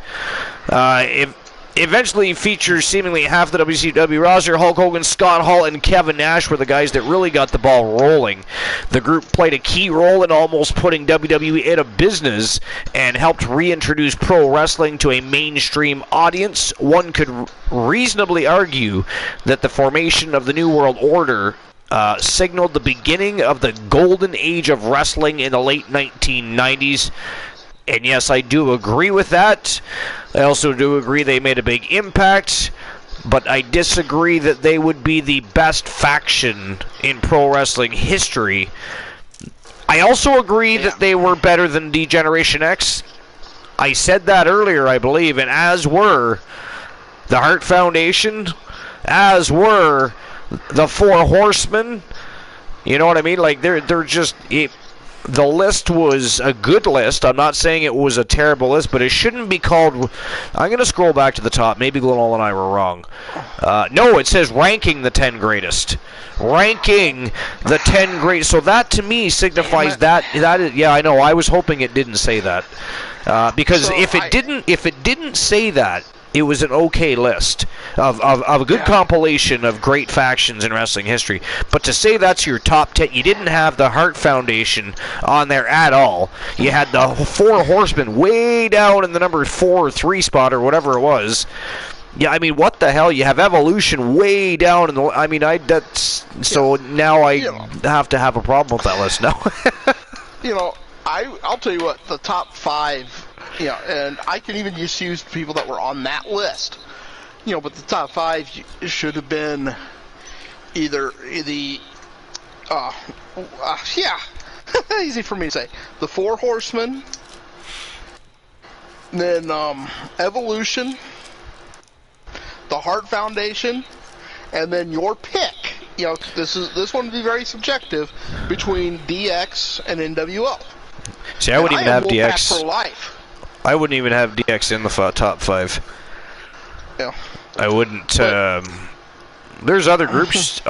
Eventually features seemingly half the WCW roster. Hulk Hogan, Scott Hall, and Kevin Nash were the guys that really got the ball rolling. The group played a key role in almost putting WWE out of business and helped reintroduce pro wrestling to a mainstream audience. One could reasonably argue that the formation of the New World Order signaled the beginning of the golden age of wrestling in the late 1990s. And yes, I do agree with that. I also do agree they made a big impact, but I disagree that they would be the best faction in pro wrestling history. I also agree that they were better than D-Generation X. I said that earlier, I believe, and as were the Hart Foundation, as were the Four Horsemen. You know what I mean? Like, they're just... The list was a good list. I'm not saying it was a terrible list, but it shouldn't be called... I'm going to scroll back to the top. Maybe Glenol and I were wrong. No, it says ranking the 10 greatest. Ranking the 10 greatest. So that, to me, signifies that is, yeah, I know. I was hoping it didn't say that. Because so if it didn't say that, it was an okay list of a good compilation of great factions in wrestling history. But to say that's your top 10, you didn't have the Hart Foundation on there at all. You had the Four Horsemen way down in the number 4 or 3 spot or whatever it was. Yeah, I mean, what the hell? You have Evolution way down in the... I mean, so now I have to have a problem with that list now. I'll tell you what, the top 5... and I can even just use people that were on that list. But the top 5 should have been either the, easy for me to say, the Four Horsemen, then Evolution, the Hart Foundation, and then your pick. This one would be very subjective between DX and NWO. See, I wouldn't even have DX for life. I wouldn't even have DX in the top 5. Yeah. I wouldn't. There's other groups.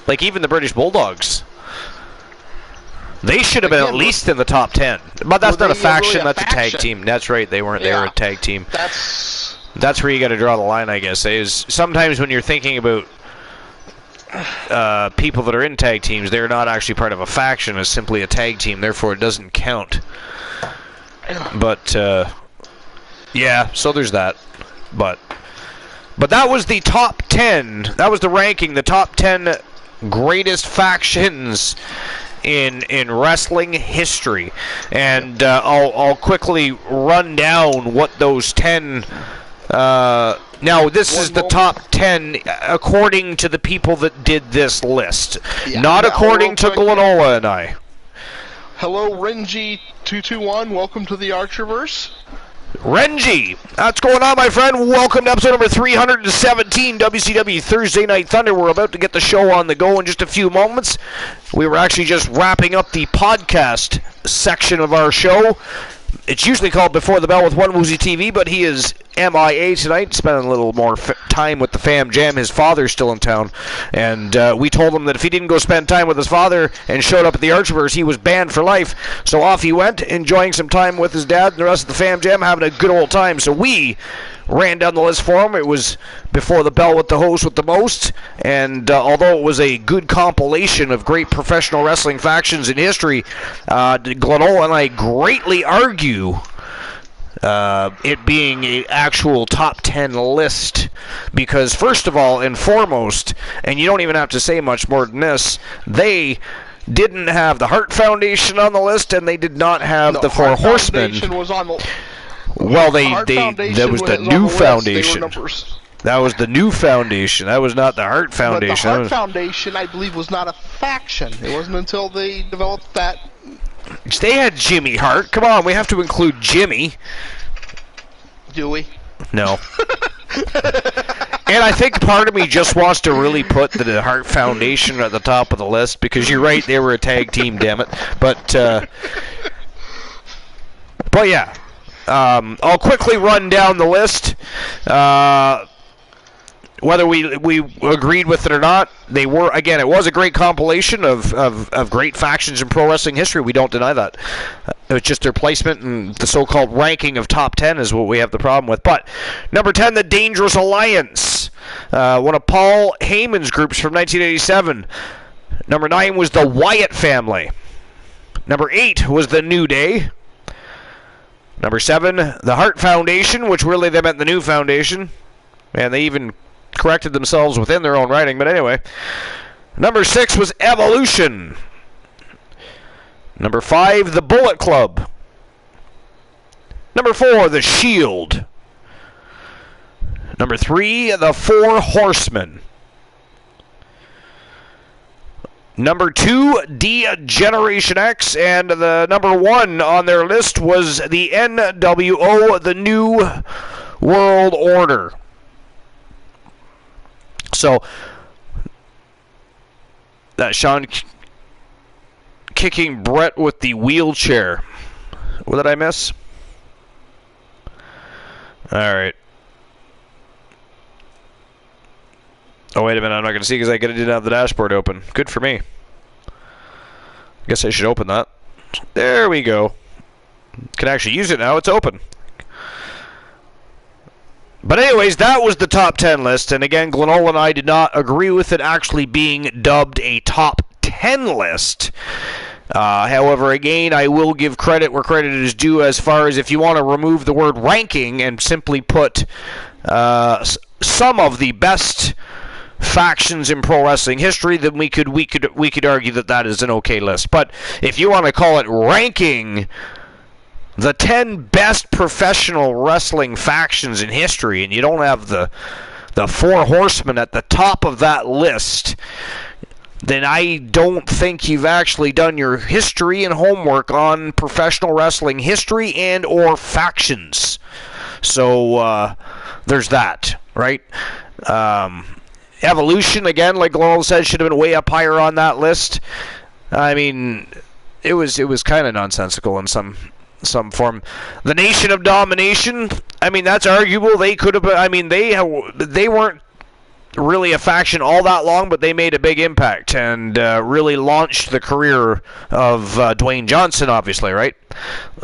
Like even the British Bulldogs. They should have been at least in the top 10. But that's not a faction. That's a tag team. That's right. They weren't. They were a tag team. That's where you got to draw the line, I guess. Is sometimes when you're thinking about people that are in tag teams, they're not actually part of a faction. It's simply a tag team, therefore it doesn't count. But yeah, so there's that. But that was the top 10. That was the ranking, the top 10 greatest factions in wrestling history. And I'll quickly run down what those 10 now, this is the top 10 according to the people that did this list. Not according to Glenola and I. Hello, Renji221. Welcome to the Archerverse. Renji, what's going on, my friend? Welcome to episode number 317, WCW Thursday Night Thunder. We're about to get the show on the go in just a few moments. We were actually just wrapping up the podcast section of our show. It's usually called Before the Bell with One Woozy TV, but he is MIA tonight, spending a little more time with the Fam Jam. His father's still in town, and we told him that if he didn't go spend time with his father and showed up at the Archerverse, he was banned for life. So off he went, enjoying some time with his dad and the rest of the Fam Jam, having a good old time. So we ran down the list for him. It was Before the Bell with the host with the most, and although it was a good compilation of great professional wrestling factions in history, Glenola and I greatly argue it being an actual top 10 list, because first of all and foremost, and you don't even have to say much more than this, they didn't have the Hart Foundation on the list, and they did not have the Four Horsemen. Was on the Well, that was the new foundation. That was the new foundation. That was not the Hart Foundation. But the Hart Foundation, I believe, was not a faction. It wasn't until they developed that. They had Jimmy Hart. Come on, we have to include Jimmy. Do we? No. And I think part of me just wants to really put the Hart Foundation at the top of the list, because you're right, they were a tag team, damn it. But yeah. I'll quickly run down the list. Whether we agreed with it or not, they were, again, it was a great compilation of great factions in pro wrestling history. We don't deny that. It was just their placement and the so-called ranking of top 10 is what we have the problem with. But number 10, the Dangerous Alliance, one of Paul Heyman's groups from 1987. Number 9 was the Wyatt family. Number 8 was the New Day. Number 7, the Hart Foundation, which really they meant the New Foundation. And they even corrected themselves within their own writing, but anyway. Number 6 was Evolution. Number 5, the Bullet Club. Number 4, the Shield. Number 3, the Four Horsemen. Number 2, D-Generation X, and the number 1 on their list was the NWO, the New World Order. So, that Sean kicking Brett with the wheelchair. What did I miss? Alright. Oh, wait a minute. I'm not going to see because I didn't have the dashboard open. Good for me. I guess I should open that. There we go. Can actually use it now. It's open. But anyways, that was the top 10 list. And again, Glenola and I did not agree with it actually being dubbed a top 10 list. However, again, I will give credit where credit is due as far as if you want to remove the word ranking and simply put some of the best factions in pro wrestling history, then we could argue that that is an okay list. But if you want to call it ranking the 10 best professional wrestling factions in history, and you don't have the Four Horsemen at the top of that list, then I don't think you've actually done your history and homework on professional wrestling history and or factions. So there's that, right? Evolution, again, like Laurel said, should have been way up higher on that list. I mean, it was kind of nonsensical in some form. The Nation of Domination, I mean, that's arguable. They could have. I mean, they weren't really a faction all that long, but they made a big impact and really launched the career of Dwayne Johnson, obviously, right?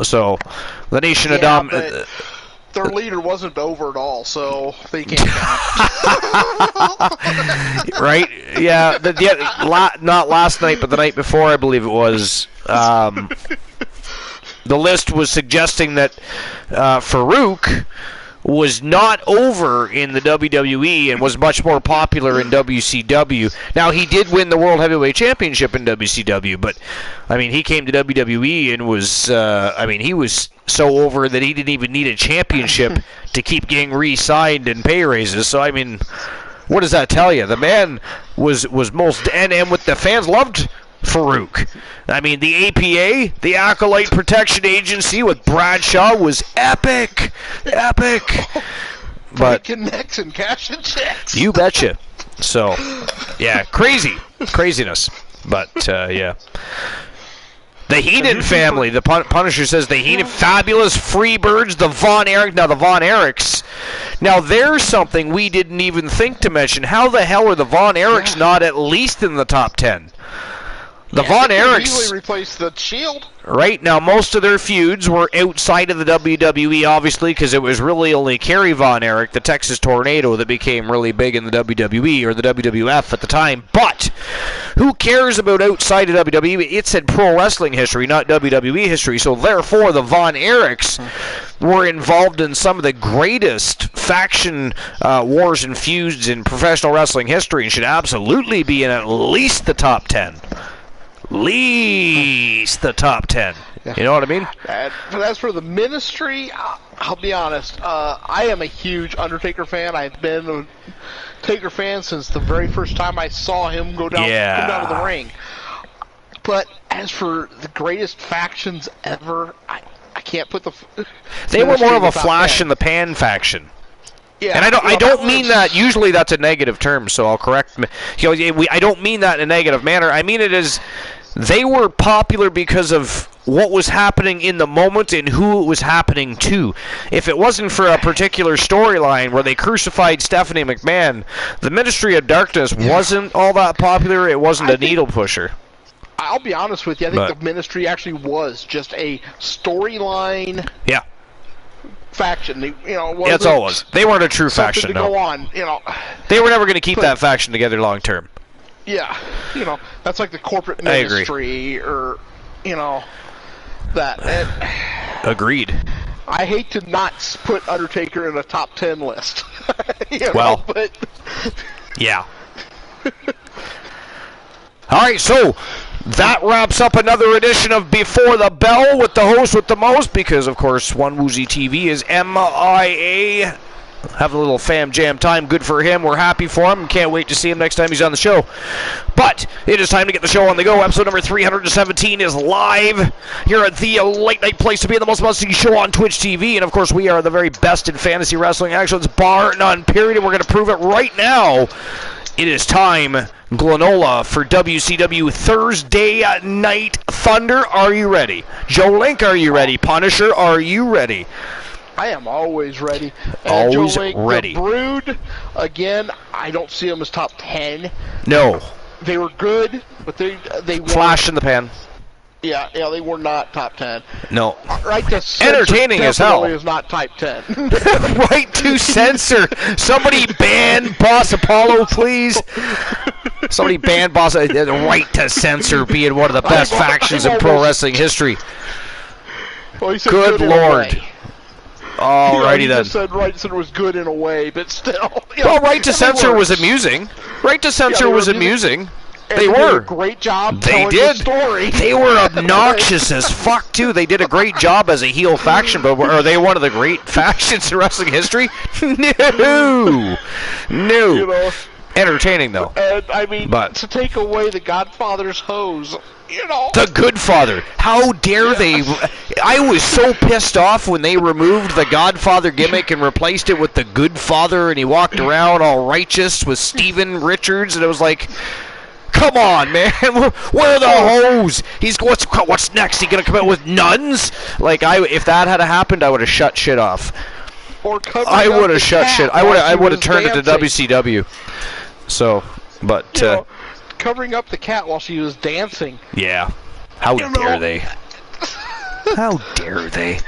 So, the Nation of Domination. Their leader wasn't over at all, so they can't count. Right? Yeah. Not last night, but the night before, I believe it was. The list was suggesting that Farouk was not over in the WWE and was much more popular in WCW. Now, he did win the World Heavyweight Championship in WCW, but, I mean, he came to WWE and was, he was so over that he didn't even need a championship to keep getting re-signed and pay raises. So, I mean, what does that tell you? The man was most, and with the fans loved Farouk. I mean, the APA, the Acolyte Protection Agency with Bradshaw was epic. But connects and cashing checks. You betcha. So, yeah, craziness. But yeah, the Heenan family. The Punisher says the Heenan fabulous Freebirds, the Von Erich. Now the Von Erichs. Now there's something we didn't even think to mention. How the hell are the Von Erichs not at least in the top 10? The Von Erichs easily replaced the Shield. Right now, most of their feuds were outside of the WWE, obviously, because it was really only Kerry Von Erich, the Texas Tornado, that became really big in the WWE or the WWF at the time. But who cares about outside of WWE? It said pro wrestling history, not WWE history. So therefore, the Von Erichs were involved in some of the greatest faction wars and feuds in professional wrestling history, and should absolutely be in at least the top 10. Least the top 10. You know what I mean? But as for the Ministry, I'll be honest. I am a huge Undertaker fan. I've been a Taker fan since the very first time I saw him come down to the ring. But as for the greatest factions ever, I can't put the. They were more of a flash in the pan faction. Yeah, and I don't mean that. Usually that's a negative term, so I'll correct me. I don't mean that in a negative manner. I mean it as they were popular because of what was happening in the moment and who it was happening to. If it wasn't for a particular storyline where they crucified Stephanie McMahon, the Ministry of Darkness wasn't all that popular. It wasn't a needle pusher. I'll be honest with you. I think the Ministry actually was just a storyline. Yeah. Faction, that's all it was. They weren't a true faction. Go on, They were never going to keep that faction together long term. Yeah, that's like the corporate ministry, or that. Agreed. I hate to not put Undertaker in a top 10 list. But yeah. All right, so That wraps up another edition of Before the Bell with the host with the most, because, of course, One Woozy TV is MIA. Having a little fam jam time. Good for him. We're happy for him. Can't wait to see him next time he's on the show. But it is time to get the show on the go. Episode number 317 is live here at the late night place to be, the most must-see show on Twitch TV. And, of course, we are the very best in fantasy wrestling actions, bar none, period. And we're going to prove it right now. It is time, Glenola, for WCW Thursday Night Thunder. Are you ready? Joe Link, are you ready? Punisher, are you ready? I am always ready. Always Joe Link, ready. The Brood, again, I don't see them as top 10. No. They were good, but they Flash in the pan. Yeah, they were not top 10. No. Right to censor Entertaining as hell. is not type 10. Right to censor. Somebody ban Boss Apollo, please. Somebody ban Boss. Right to censor being one of the best factions in pro wrestling history. Well, he said Good Lord. Alrighty then. Just said right to censor was good in a way, but still. Well, right to censor was amusing. Right to censor was amusing. They did were. a great job They telling did. the story. They were obnoxious as fuck, too. They did a great job as a heel faction, but are they one of the great factions in wrestling history? No. No. You know, entertaining, though. and I mean, But to take away the Godfather's hose, you know. The Good Father. How dare they? I was so pissed off when they removed the Godfather gimmick and replaced it with the Good Father, and he walked around all righteous with Steven Richards, and it was like, come on, man. Where are the hoes? What's next? He gonna come out with nuns? Like, if that had happened, I would have shut shit off. I would have shut shit. I would have turned it to WCW. So, but you know, covering up the cat while she was dancing. Yeah. How dare they? How dare they?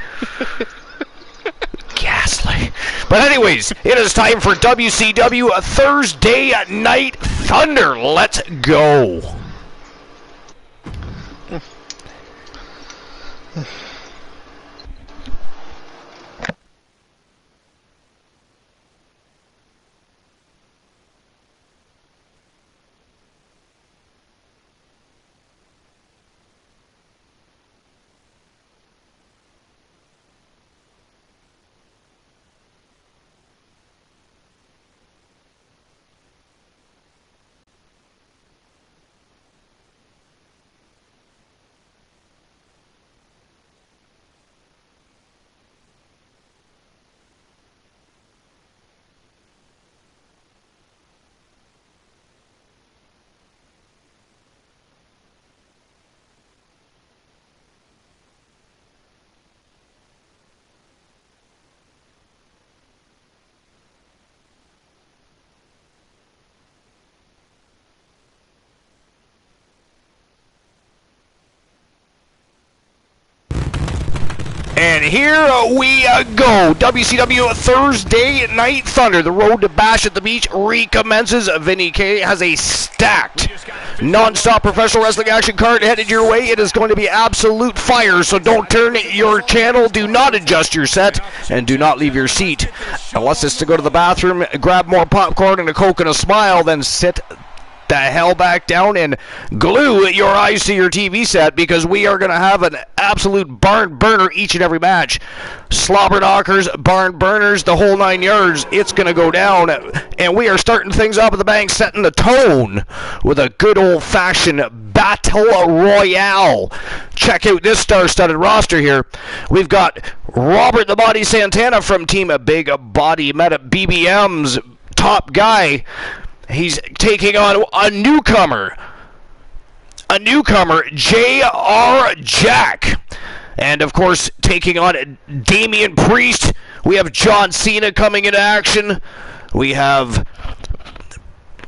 Ghastly. But anyways, it is time for WCW Thursday Night Thunder. Let's go. And here we go. WCW Thursday Night Thunder. The road to Bash at the Beach recommences. Vinny K has a stacked, non-stop professional wrestling action card headed your way. It is going to be absolute fire, so don't turn your channel. Do not adjust your set, and do not leave your seat. Unless it's to go to the bathroom, grab more popcorn and a Coke and a smile, then sit the hell back down and glue your eyes to your TV set, because we are going to have an absolute barn burner each and every match. Slobber knockers, barn burners, the whole 9 yards. It's going to go down, and we are starting things off at the bank, setting the tone with a good old-fashioned battle royale. Check out this star-studded roster here. We've got Robert the Body Santana from Team Big Body Meta BBM's top guy. He's taking on a newcomer, J.R. Jack. And, of course, taking on Damian Priest. We have John Cena coming into action. We have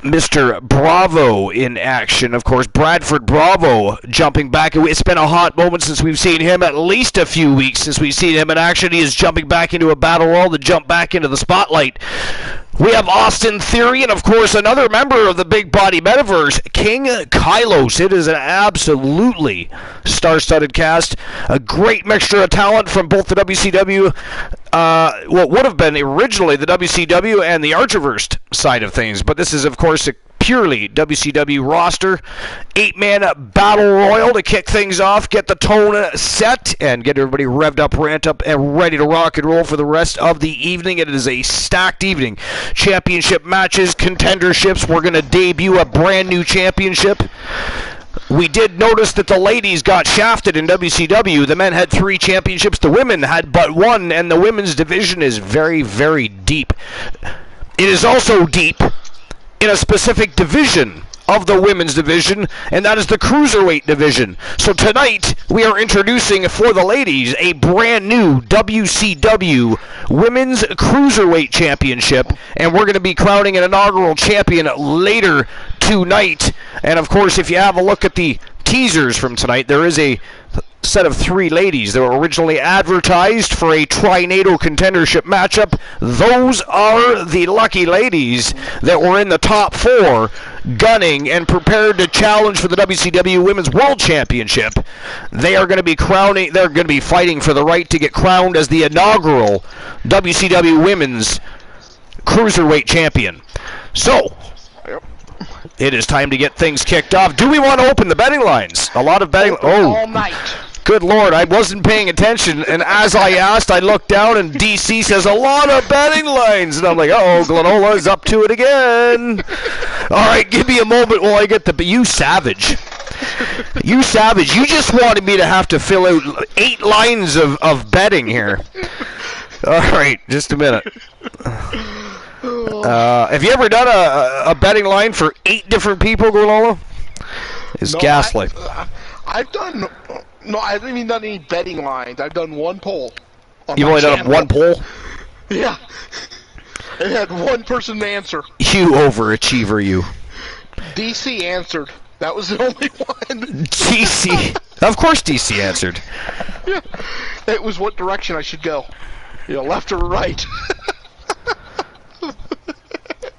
Mr. Bravo in action. Of course, Bradford Bravo jumping back. It's been a hot moment since we've seen him, at least a few weeks since we've seen him in action. He is jumping back into a battle royal to jump back into the spotlight. We have Austin Theory, and of course another member of the Big Body Metaverse, King Kylos. It is an absolutely star-studded cast. A great mixture of talent from both the WCW, what would have been originally the WCW and the Archerverse side of things. But this is, of course, a purely WCW roster. 8-man battle royal to kick things off, get the tone set, and get everybody revved up, ramped up, and ready to rock and roll for the rest of the evening. It is a stacked evening. Championship matches, contenderships. We're going to debut a brand new championship. We did notice that the ladies got shafted in WCW. The men had 3 championships. The women had but 1, and the women's division is very, very deep. It is also deep in a specific division of the women's division, and that is the cruiserweight division. So tonight, we are introducing for the ladies a brand new WCW Women's Cruiserweight Championship, and we're going to be crowning an inaugural champion later tonight. And of course, if you have a look at the teasers from tonight, there is a set of 3 ladies that were originally advertised for a Trinado contendership matchup. Those are the lucky ladies that were in the top 4, gunning and prepared to challenge for the WCW Women's World Championship. They are going to be crowning, they're going to be fighting for the right to get crowned as the inaugural WCW Women's Cruiserweight Champion. So, it is time to get things kicked off. Do we want to open the betting lines? A lot of betting. All night. Good Lord, I wasn't paying attention, and as I asked, I looked down, and DC says, a lot of betting lines, and I'm like, uh-oh, Glenola's up to it again. All right, give me a moment while I get the... You savage. You savage. You just wanted me to have to fill out 8 lines of betting here. All right, just a minute. Have you ever done a betting line for 8 different people, Glenola? It's ghastly. I've done... No, I haven't even done any betting lines. I've done 1 poll. You've only done 1 poll? Yeah. I had 1 person to answer. You overachiever, you. DC answered. That was the only one. DC. Of course DC answered. Yeah. It was what direction I should go. Left or right.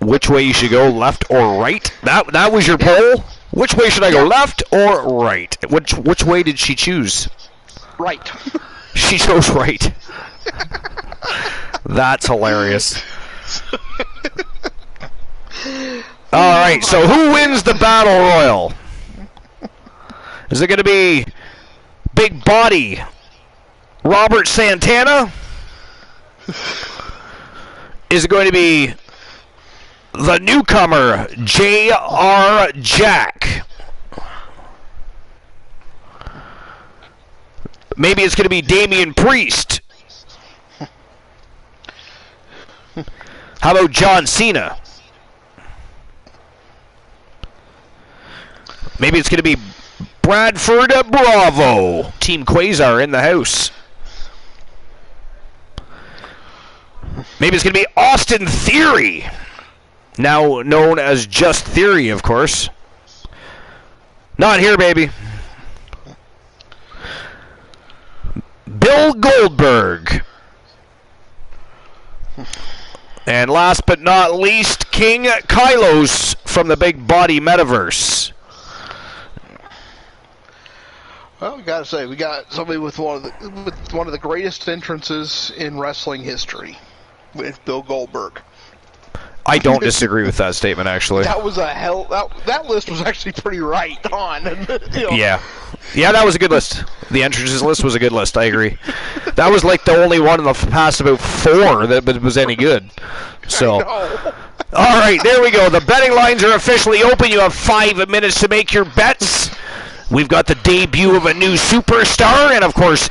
Which way you should go, left or right? That was your poll? Which way should I go, left or right? Which way did she choose? Right. She chose right. That's hilarious. All right, so who wins the Battle Royal? Is it going to be Big Body Robert Santana? Is it going to be the newcomer, J.R. Jack? Maybe it's going to be Damian Priest. How about John Cena? Maybe it's going to be Bradford Bravo. Team Quasar in the house. Maybe it's going to be Austin Theory. Now known as Just Theory, of course. Not here, baby. Bill Goldberg. And last but not least, King Kylos from the Big Body Metaverse. Well, we gotta say, we got somebody with one of the greatest entrances in wrestling history, with Bill Goldberg. I don't disagree with that statement, actually. That was that list was actually pretty right on. Yeah, that was a good list. The entrances list was a good list. I agree. That was like the only one in the past about 4 that was any good. So, all right, there we go. The betting lines are officially open. You have 5 minutes to make your bets. We've got the debut of a new superstar, and of course,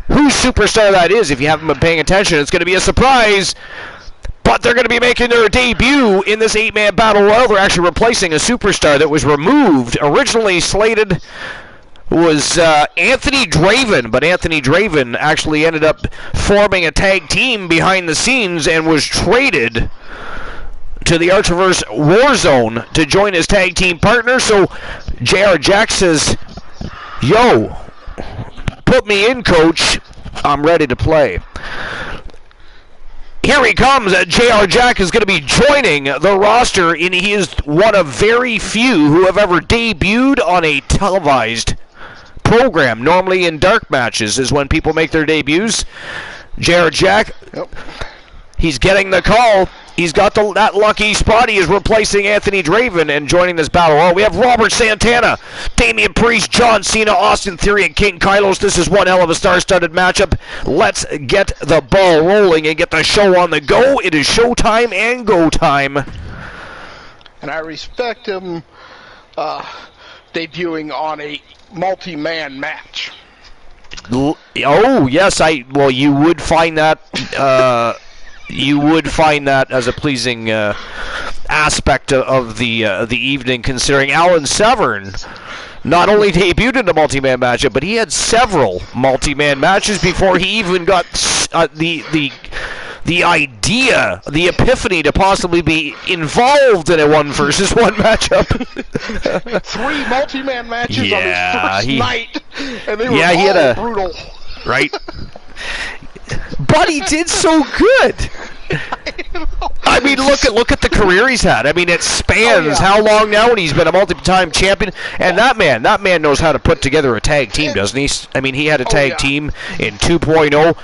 whose superstar that is, if you haven't been paying attention, it's going to be a surprise. But they're going to be making their debut in this 8-man battle royal. They're actually replacing a superstar that was removed. Originally slated was Anthony Draven, but Anthony Draven actually ended up forming a tag team behind the scenes and was traded to the Archiverse Warzone to join his tag team partner. So JR Jack says, yo, put me in, coach. I'm ready to play. Here he comes. JR Jack is going to be joining the roster, and he is one of very few who have ever debuted on a televised program. Normally in dark matches is when people make their debuts. JR Jack, he's getting the call. He's got that lucky spot. He is replacing Anthony Draven and joining this battle. Oh, we have Robert Santana, Damian Priest, John Cena, Austin Theory, and King Kylos. This is one hell of a star-studded matchup. Let's get the ball rolling and get the show on the go. It is showtime and go time. And I respect him debuting on a multi-man match. Oh, yes, you would find that... You would find that as a pleasing aspect of the evening, considering Alan Severn not only debuted in a multi-man matchup, but he had several multi-man matches before he even got the idea, the epiphany to possibly be involved in a 1-versus-1 matchup. 3 multi-man matches on his first night, and they were all brutal. Right? But he did so good. I mean, look at the career he's had. I mean, it spans how long now, and he's been a multi-time champion. And that man knows how to put together a tag team, doesn't he? I mean, he had a tag team in 2.0.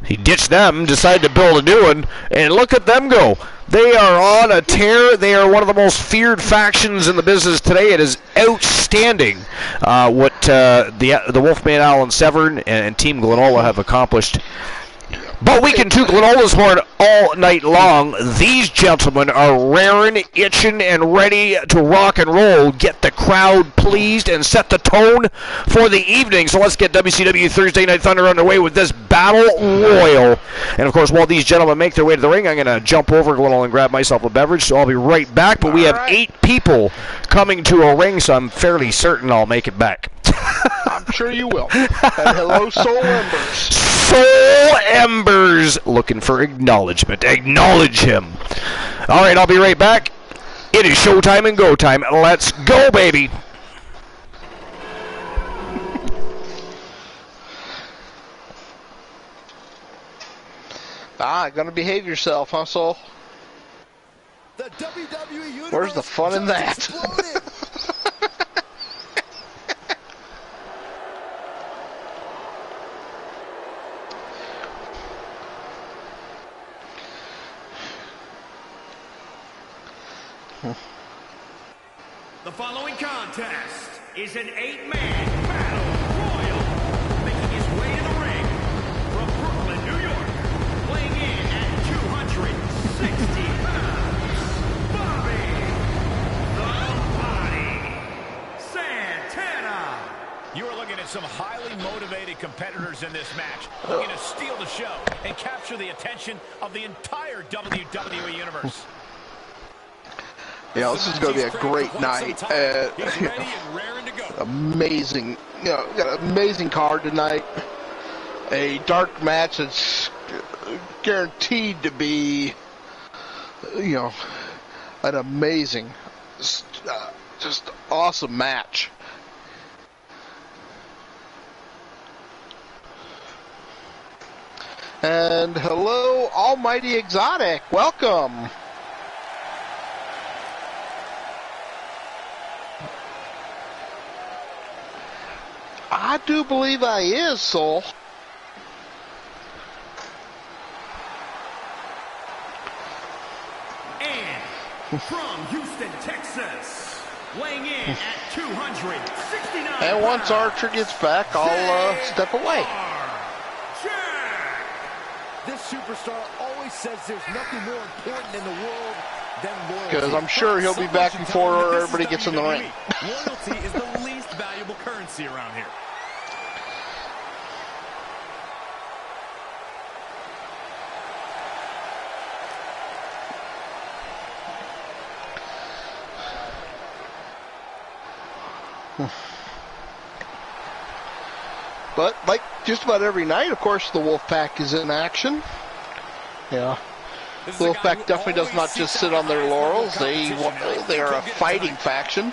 He ditched them, decided to build a new one, and look at them go. They are on a tear. They are one of the most feared factions in the business today. It is outstanding what the Wolfman Alan Severn and Team Glenola have accomplished. But we can toot Glenola's horn all night long. These gentlemen are raring, itching, and ready to rock and roll, get the crowd pleased, and set the tone for the evening. So let's get WCW Thursday Night Thunder underway with this Battle Royal. And, of course, while these gentlemen make their way to the ring, I'm going to jump over Glenola and grab myself a beverage, so I'll be right back. But we have 8 people coming to a ring, so I'm fairly certain I'll make it back. I'm sure you will. And hello, Soul Embers. Soul Embers looking for acknowledgement. Acknowledge him. All right, I'll be right back. It is showtime and go time. Let's go, baby. Gonna behave yourself, huh, Soul? The WWE Universe. Where's the fun in that? The following contest is an 8-man battle royal. Making his way to the ring from Brooklyn, New York, weighing in at 260 pounds, Bobby the Body Santana. You are looking at some highly motivated competitors in this match, looking to steal the show and capture the attention of the entire WWE Universe. Yeah, this is going to be a great night. Amazing, got an amazing card tonight. A dark match that's guaranteed to be, an amazing, just awesome match. And hello, Almighty Exotic. Welcome. I do believe I is, Soul. And from Houston, Texas, weighing in at 269 And once Archer gets back, I'll step away. This superstar always says there's nothing more important in the world than loyalty. Because I'm sure he'll be back before everybody gets in the ring. Loyalty is the least valuable currency around here. But like just about every night, of course, the Wolfpack is in action. Yeah, the Wolfpack definitely does not just sit on their laurels. They are a fighting faction.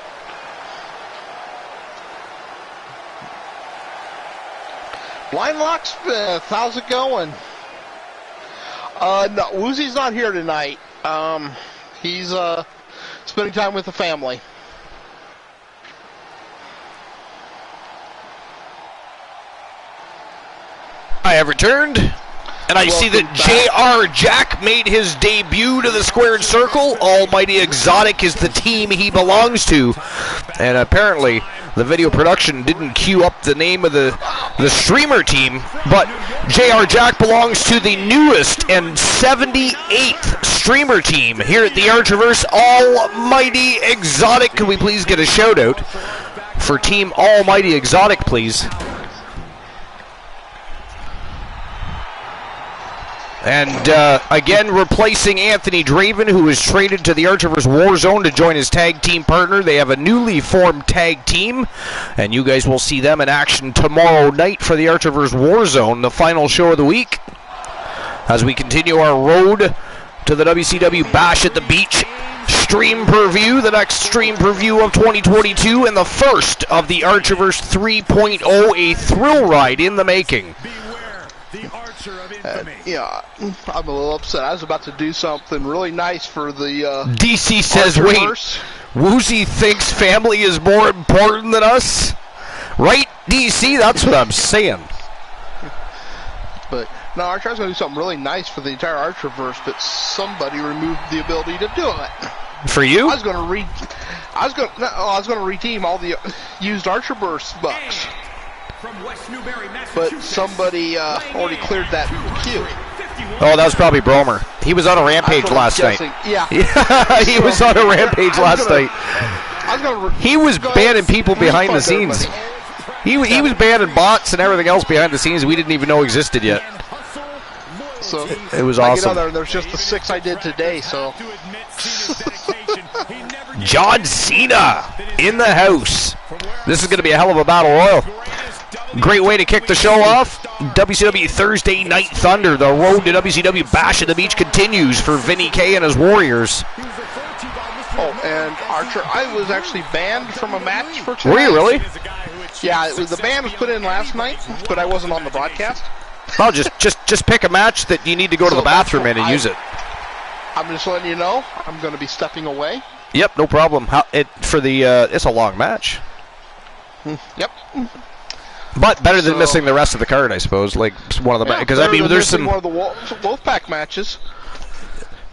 Blind Locksmith, how's it going? No, Woozy's not here tonight. He's spending time with the family. I have returned. And I see that J.R. Jack made his debut to the squared circle. Almighty Exotic is the team he belongs to. And apparently, the video production didn't cue up the name of the streamer team. But J.R. Jack belongs to the newest and 78th streamer team here at the Archerverse. Almighty Exotic. Can we please get a shout out for Team Almighty Exotic, please? And again, replacing Anthony Draven, who was traded to the Archerverse Warzone to join his tag team partner. They have a newly formed tag team, and you guys will see them in action tomorrow night for the Archerverse Warzone, the final show of the week, as we continue our road to the WCW Bash at the Beach stream preview, the next stream preview of 2022, and the first of the Archerverse 3.0, a thrill ride in the making. Yeah, I'm a little upset. I was about to do something really nice for the DC says, Archerverse. wait, Woozy thinks family is more important than us? Right, DC? That's what I'm saying. But, no, Archer, I was going to do something really nice for the entire Archerverse, but somebody removed the ability to do it. For you? I was going to redeem all the used Archerverse bucks. From West Newbury, But somebody already cleared that queue. Oh, that was probably Bromer. He was on a rampage last night. Yeah. He was on a rampage last night. He was banning people behind the scenes. He was banning bots and everything else behind the scenes we didn't even know existed yet. So it was awesome. There's just the 6 I did today, so. John Cena in the house. This is going to be a hell of a battle royal. Great way to kick the show off. WCW Thursday Night Thunder. The road to WCW Bash at the Beach continues for Vinny K and his Warriors. Oh, and Archer, I was actually banned from a match for tonight. Were you really? Yeah, the ban was put in last night, but I wasn't on the broadcast. Oh, just pick a match that you need to go to the bathroom in and use it. I'm just letting you know, I'm going to be stepping away. Yep, no problem. It's a long match. Yep. But better than missing the rest of the card, I suppose. Like one of the because there's some one of the Wolfpack matches.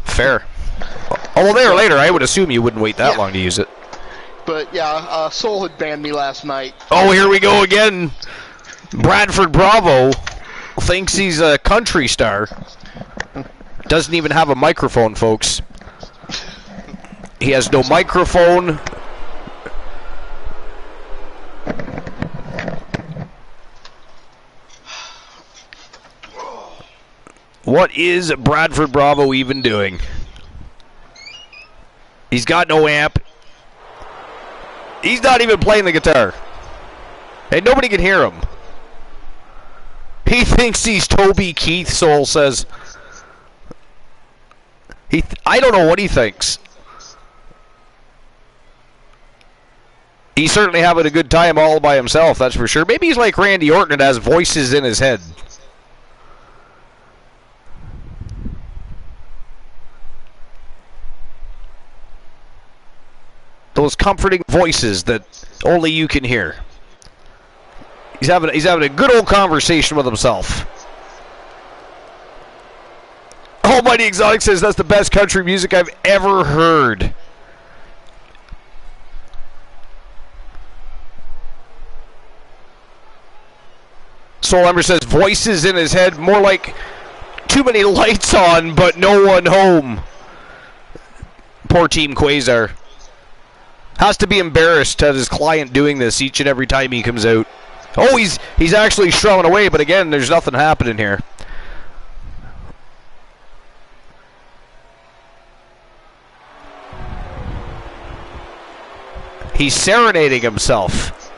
Fair. Although they were later, I would assume you wouldn't wait that long to use it. But yeah, Soul had banned me last night. Oh, here we go again. Bradford Bravo thinks he's a country star. Doesn't even have a microphone, folks. He has no microphone. What is Bradford Bravo even doing? He's got no amp. He's not even playing the guitar. And nobody can hear him. He thinks he's Toby Keith, Soul says. I don't know what he thinks. He's certainly having a good time all by himself, that's for sure. Maybe he's like Randy Orton and has voices in his head. Those comforting voices that only you can hear. He's having a good old conversation with himself. Almighty Exotic says that's the best country music I've ever heard. Soul Ember says voices in his head, more like too many lights on but no one home. Poor Team Quasar. Has to be embarrassed at his client doing this each and every time he comes out. Oh, he's actually strumming away, but again, there's nothing happening here. He's serenading himself.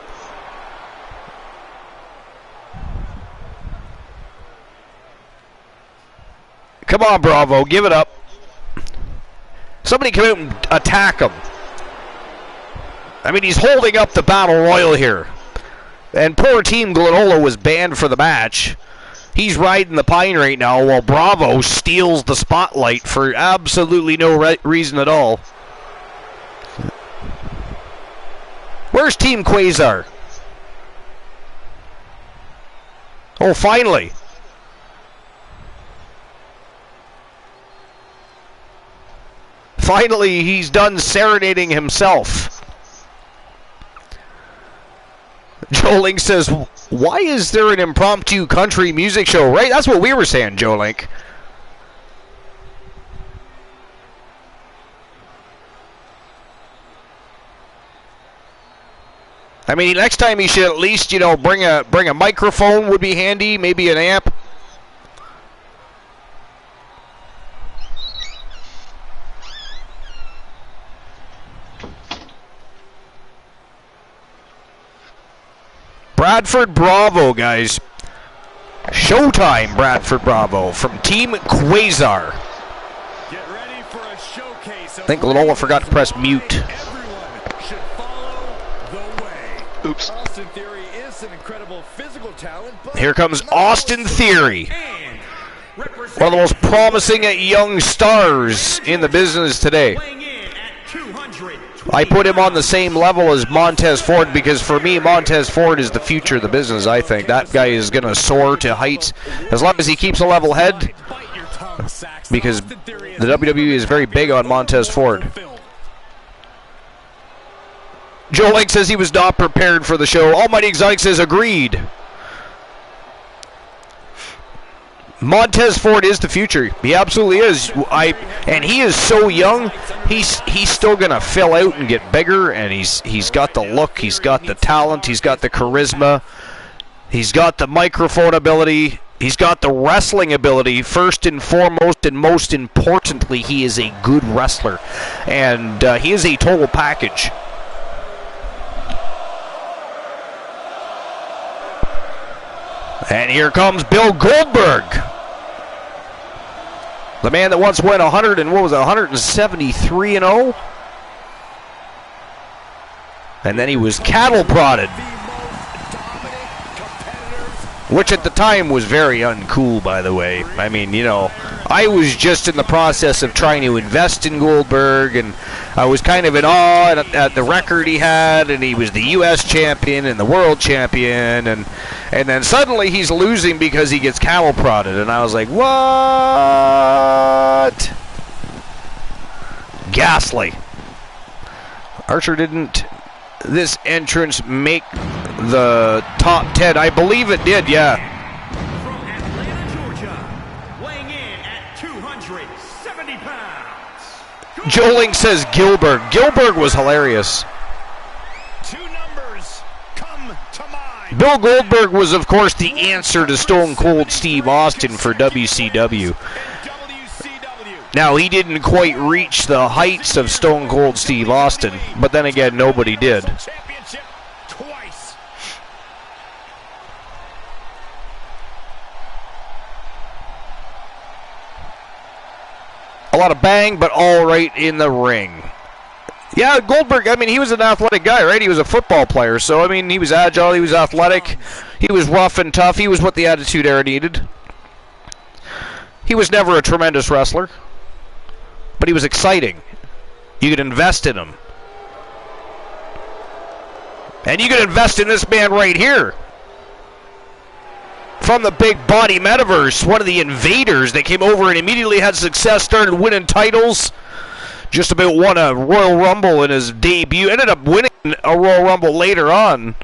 Come on, Bravo, give it up. Somebody come out and attack him. I mean, he's holding up the Battle Royal here. And poor Team Glenola was banned for the match. He's riding the pine right now while Bravo steals the spotlight for absolutely no reason at all. Where's Team Quasar? Oh, finally. Finally, he's done serenading himself. Joe Link says, why is there an impromptu country music show? Right? That's what we were saying, Joe Link. I mean, next time he should at least, you know, bring a microphone would be handy, maybe an amp. Bradford Bravo, guys. Showtime, Bradford Bravo from Team Quasar. Get ready for a showcase. I think Lanola forgot to press mute. Everyone should follow the way. Oops. Austin Theory is an incredible physical talent, but Here comes Austin Theory. One of the most promising young stars in the business today. I put him on the same level as Montez Ford because for me, Montez Ford is the future of the business, I think. That guy is going to soar to heights as long as he keeps a level head, because the WWE is very big on Montez Ford. Joe Link says he was not prepared for the show. Almighty Exotic says agreed. Montez Ford is the future. He absolutely is. And he is so young. He's still gonna fill out and get bigger. And he's got the look. He's got the talent. He's got the charisma. He's got the microphone ability. He's got the wrestling ability. First and foremost, and most importantly, he is a good wrestler. And he is a total package. And here comes Bill Goldberg, the man that once went 173-0, and then he was cattle prodded, which at the time was very uncool, by the way. I mean, you know, I was just in the process of trying to invest in Goldberg, and I was kind of in awe at the record he had, and he was the U.S. champion and the world champion, and then suddenly he's losing because he gets cattle prodded, and I was like, what? Ghastly. Archer didn't this entrance make the top 10? I believe it did, yeah. From Atlanta, Georgia, weighing in at 270 pounds. Joe Link says Gilbert. Gilbert was hilarious. Two numbers come to mind. Bill Goldberg was, of course, the answer to Stone Cold Steve Austin for WCW. Now, he didn't quite reach the heights of Stone Cold Steve Austin, but then again, nobody did. Championship twice. A lot of bang, but all right in the ring. Yeah, Goldberg, I mean, he was an athletic guy, right? He was a football player, so, I mean, he was agile, he was athletic, he was rough and tough, he was what the Attitude Era needed. He was never a tremendous wrestler, but he was exciting. You could invest in him. And you could invest in this man right here. From the big body metaverse, one of the invaders that came over and immediately had success, started winning titles. Just about won a Royal Rumble in his debut. Ended up winning a Royal Rumble later on.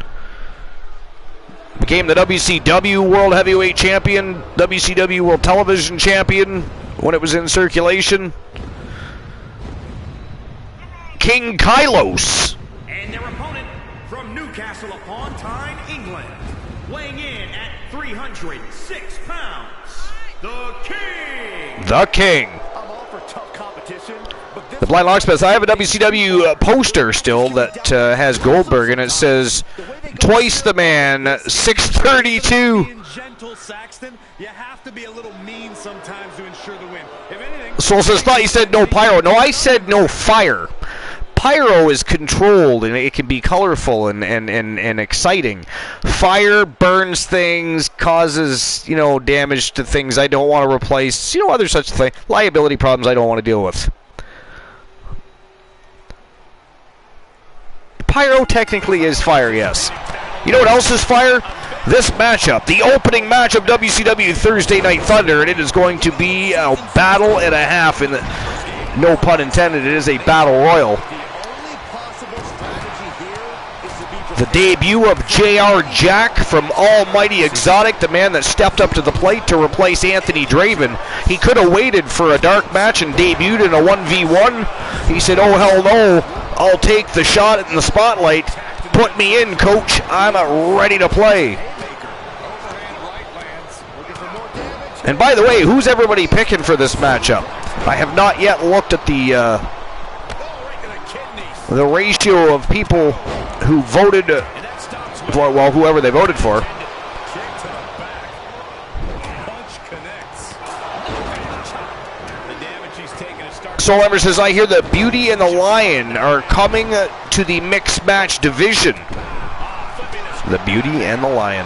Became the WCW World Heavyweight Champion, WCW World Television Champion when it was in circulation. King Kylos. And their opponent from Newcastle upon Tyne, England, weighing in at 306 pounds, the King. The King. I'm all for tough competition, but this The Blind Locksmith. I have a WCW poster still that has Goldberg, and it says, twice the man, 632. being gentle, Saxton, you have to be a little mean sometimes to ensure the win. If anything, Soul says, thought you said no pyro. No, I said no fire. Pyro is controlled, and it can be colorful and exciting. Fire burns things, causes, you know, damage to things I don't want to replace. You know, other such things. Liability problems I don't want to deal with. Pyro technically is fire, yes. You know what else is fire? This matchup, the opening match of WCW Thursday Night Thunder, and it is going to be a battle and a half in the No pun intended, it is a battle royal. The debut of J.R. Jack from Almighty Exotic, the man that stepped up to the plate to replace Anthony Draven. He could have waited for a dark match and debuted in a 1v1. He said, oh hell no, I'll take the shot in the spotlight. Put me in, coach. I'm ready to play. And by the way, who's everybody picking for this matchup? I have not yet looked at the ratio of people who voted, well, whoever they voted for. Soul Ember says, I hear the Beauty and the Lion are coming to the mixed match division. The Beauty and the Lion.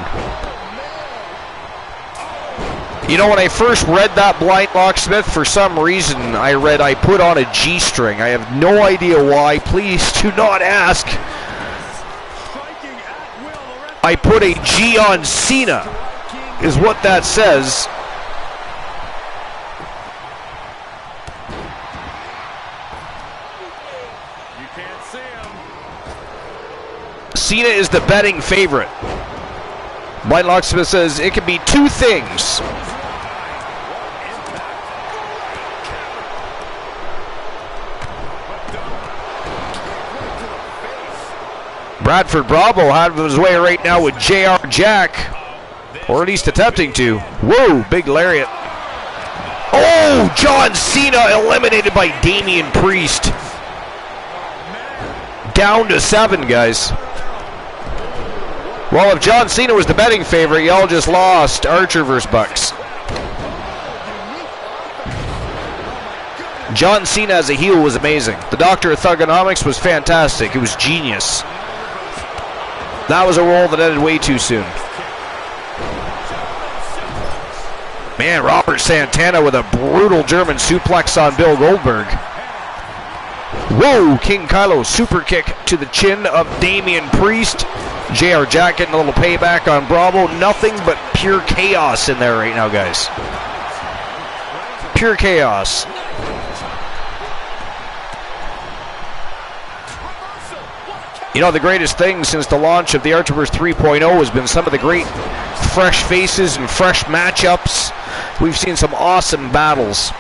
You know, when I first read that Blind Locksmith, for some reason I put on a G-string. I have no idea why. Please do not ask. I put a G on Cena, is what that says. Cena is the betting favorite. Blind Locksmith says it can be two things. Bradford Bravo had his way right now with J.R. Jack, or at least attempting to. Whoa, big lariat. Oh, John Cena eliminated by Damian Priest. Down to 7, guys. Well, if John Cena was the betting favorite, y'all just lost Archer versus Bucks. John Cena as a heel was amazing. The Doctor of Thugonomics was fantastic. It was genius. That was a role that ended way too soon. Man, Robert Santana with a brutal German suplex on Bill Goldberg. Whoa, King Kylo super kick to the chin of Damian Priest. J.R. Jack getting a little payback on Bravo. Nothing but pure chaos in there right now, guys. Pure chaos. You know, the greatest thing since the launch of the Archerverse 3.0 has been some of the great fresh faces and fresh matchups. We've seen some awesome battles.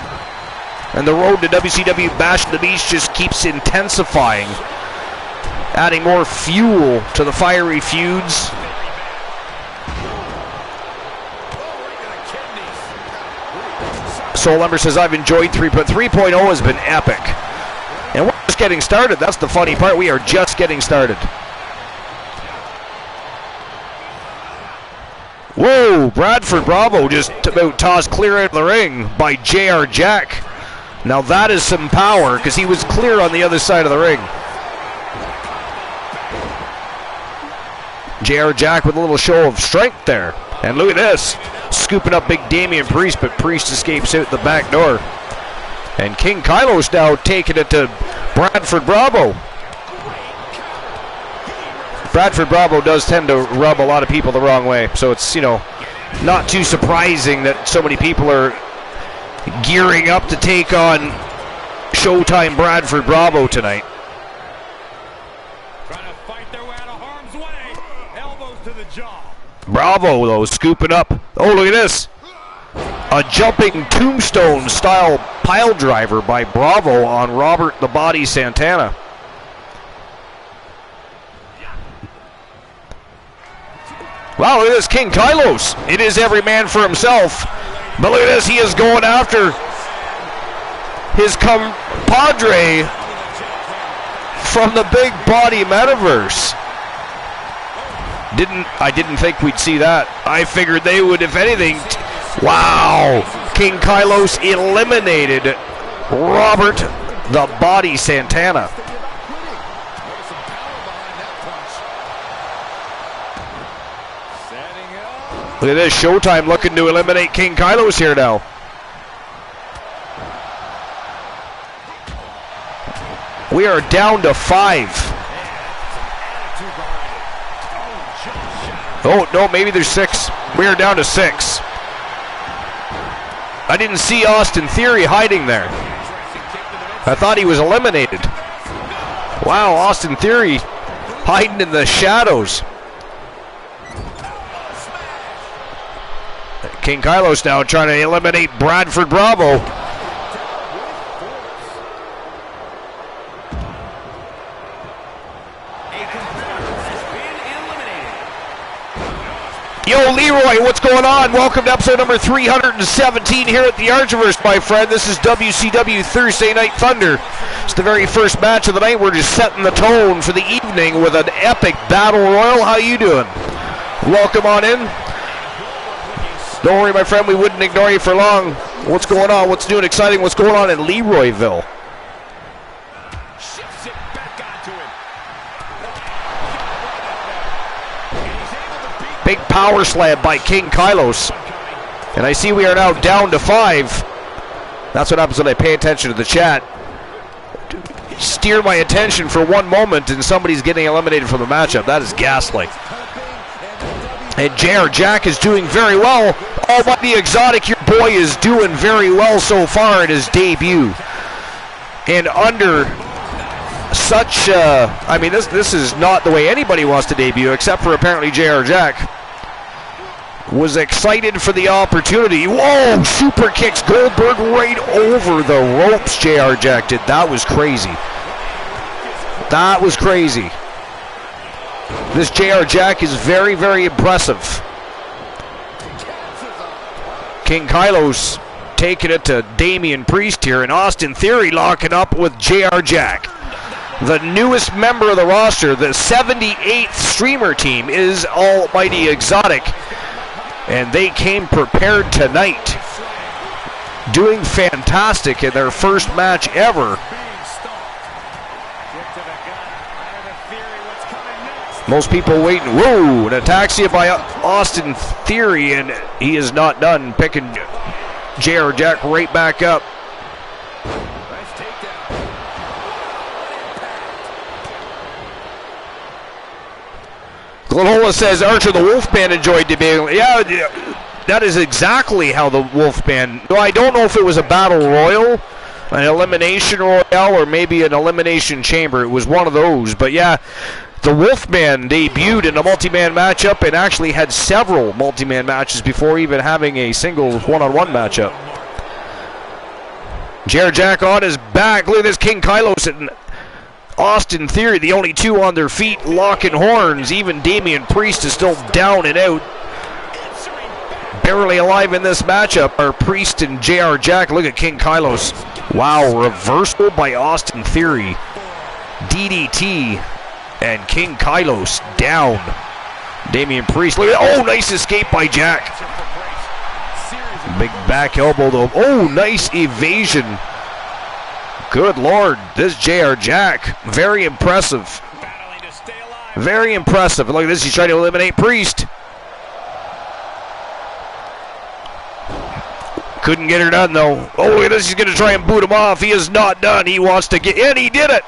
And the road to WCW Bash at the Beach just keeps intensifying, adding more fuel to the fiery feuds. Soul Ember says, I've enjoyed 3.0 has been epic. And we're just getting started. That's the funny part. We are just getting started. Whoa, Bradford Bravo just about tossed clear out of the ring by J.R. Jack. Now that is some power, because he was clear on the other side of the ring. J.R. Jack with a little show of strength there. And look at this. Scooping up big Damian Priest, but Priest escapes out the back door. And King Kylo's now taking it to Bradford Bravo. Bradford Bravo does tend to rub a lot of people the wrong way. So it's, you know, not too surprising that so many people are gearing up to take on Showtime Bradford Bravo tonight. Trying to fight their way out of harm's way. Elbows to the jaw. Bravo, though, scooping up. Oh, look at this. A jumping tombstone style pile driver by Bravo on Robert the Body Santana. Wow, look at this, King Kylos. It is every man for himself. But look at this, he is going after his compadre from the Big Body Metaverse. I didn't think we'd see that. I figured they would, if anything. Wow, King Kylos eliminated Robert the Body Santana. Look at this, Showtime looking to eliminate King Kylos here now. We are down to 5. Oh, no, maybe there's 6. We are down to 6. I didn't see Austin Theory hiding there. I thought he was eliminated. Wow, Austin Theory hiding in the shadows. King Kylos now trying to eliminate Bradford Bravo. Yo, Leroy, what's going on? Welcome to episode number 317 here at the Archiverse, my friend. This is WCW Thursday Night Thunder. It's the very first match of the night. We're just setting the tone for the evening with an epic battle royal. How you doing? Welcome on in. Don't worry, my friend, we wouldn't ignore you for long. What's going on? What's new and exciting? What's going on in Leroyville? Big power slam by King Kylos. And I see we are now down to 5. That's what happens when I pay attention to the chat. Steer my attention for one moment and somebody's getting eliminated from the matchup. That is ghastly. And JR Jack is doing very well. Almighty Exotic, your boy is doing very well so far in his debut. And under such, I mean, this is not the way anybody wants to debut, except for apparently JR Jack. Was excited for the opportunity. Whoa, super kicks Goldberg right over the ropes. JR Jack did. That was crazy. That was crazy. This JR Jack is very, very impressive. King Kylos taking it to Damian Priest here, and Austin Theory locking up with JR Jack. The newest member of the roster, the 78th streamer team, is Almighty Exotic. And they came prepared tonight, doing fantastic in their first match ever. Most people waiting. Whoa, an ataxia by Austin Theory, and he is not done, picking JR Jack right back up. Glenola says Archer the Wolfman enjoyed debating. Yeah, that is exactly how the Wolfman. No, I don't know if it was a battle royal, an elimination royale, or maybe an elimination chamber. It was one of those. But yeah, the Wolfman debuted in a multi-man matchup and actually had several multi-man matches before even having a single one-on-one matchup. JR Jack on his back. Look at this, King Kylos and Austin Theory, the only two on their feet, locking horns. Even Damian Priest is still down and out. Barely alive in this matchup are Priest and JR Jack. Look at King Kylos. Wow, reversal by Austin Theory. DDT and King Kylos down. Damian Priest, look at, oh, nice escape by Jack. Big back elbow though. Oh, nice evasion. Good Lord, this JR Jack, very impressive. Very impressive. Look at this, he's trying to eliminate Priest. Couldn't get her done though. Oh, look at this, he's going to try and boot him off. He is not done. He wants to get in. He did it.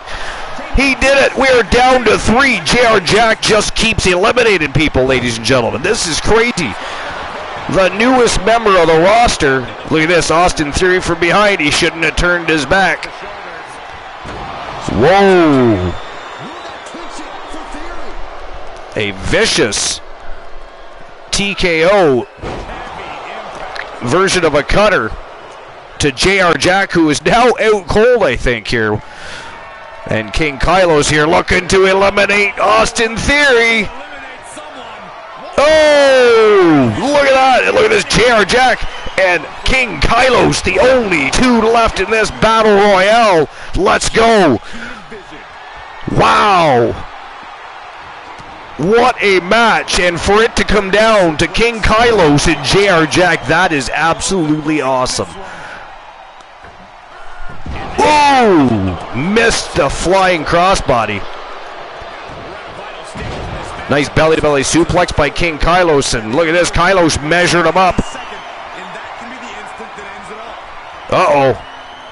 He did it. We are down to 3. JR Jack just keeps eliminating people, ladies and gentlemen. This is crazy. The newest member of the roster. Look at this, Austin Theory from behind. He shouldn't have turned his back. Whoa. A vicious TKO version of a cutter to JR Jack, who is now out cold, I think, here. And King Kylos here looking to eliminate Austin Theory. Oh, look at that. Look at this, JR Jack and King Kylos, the only two left in this battle royale. Let's go. Wow. What a match. And for it to come down to King Kylos and JR Jack, that is absolutely awesome. Oh, missed the flying crossbody. Nice belly-to-belly suplex by King Kylos, and look at this, Kylos measured him up. Uh-oh.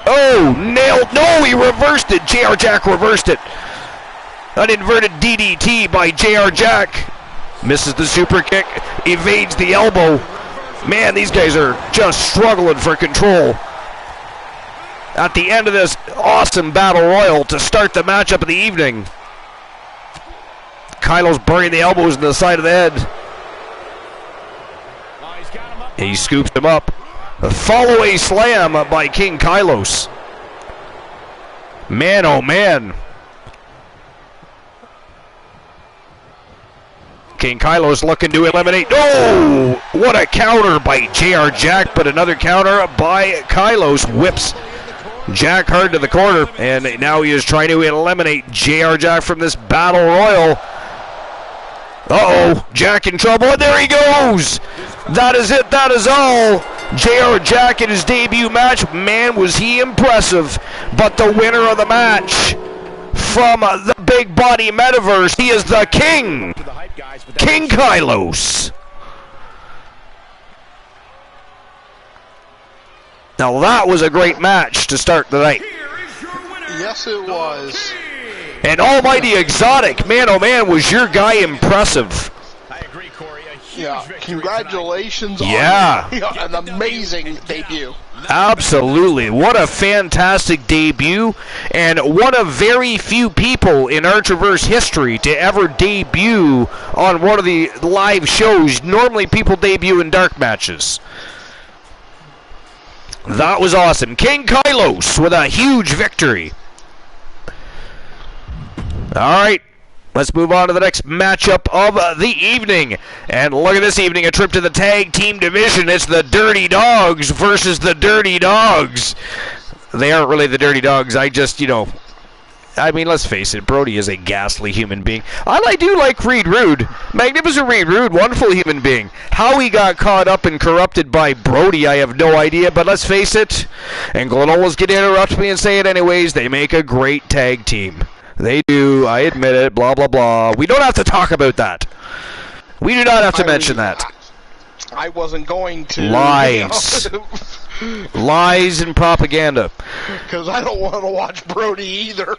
Oh, nailed. No, he reversed it. JR Jack reversed it. An inverted DDT by JR Jack. Misses the super kick, evades the elbow. Man, these guys are just struggling for control. at the end of this awesome battle royal to start the matchup of the evening. Kylo's burning the elbows into the side of the head. He scoops him up. A follow-away slam by King Kylos. Man, oh man. King Kylos looking to eliminate. Oh, what a counter by JR Jack, but another counter by Kylos. Whips Jack hard to the corner, and now he is trying to eliminate JR Jack from this battle royal. Uh-oh, Jack in trouble, and there he goes. That is it, that is all. JR Jack in his debut match, man, was he impressive. But the winner of the match from the Big Body Metaverse, he is the King. King Kylos. Now that was a great match to start the night. Yes, it was. And Almighty Exotic, man oh man, was your guy impressive. I agree, Corey. A huge Yeah, victory congratulations Yeah. on an amazing debut. Absolutely. What a fantastic debut, and one of very few people in Archerverse history to ever debut on one of the live shows. Normally people debut in dark matches. That was awesome. King Kylos with a huge victory. All right, let's move on to the next matchup of the evening. And look at this evening, a trip to the tag team division. It's the Dirty Dogs versus the Dirty Dogs. They aren't really the Dirty Dogs. I mean, let's face it, Brody is a ghastly human being. I do like Reed Rude. Magnificent Reed Rude, wonderful human being. How he got caught up and corrupted by Brody, I have no idea, but let's face it, and Glenn always get to interrupt me and say it anyways, they make a great tag team. They do, I admit it, blah, blah, blah. We don't have to talk about that. We do not have to mention that. I wasn't going to. Lies. Lies and propaganda. Because I don't want to watch Brody either.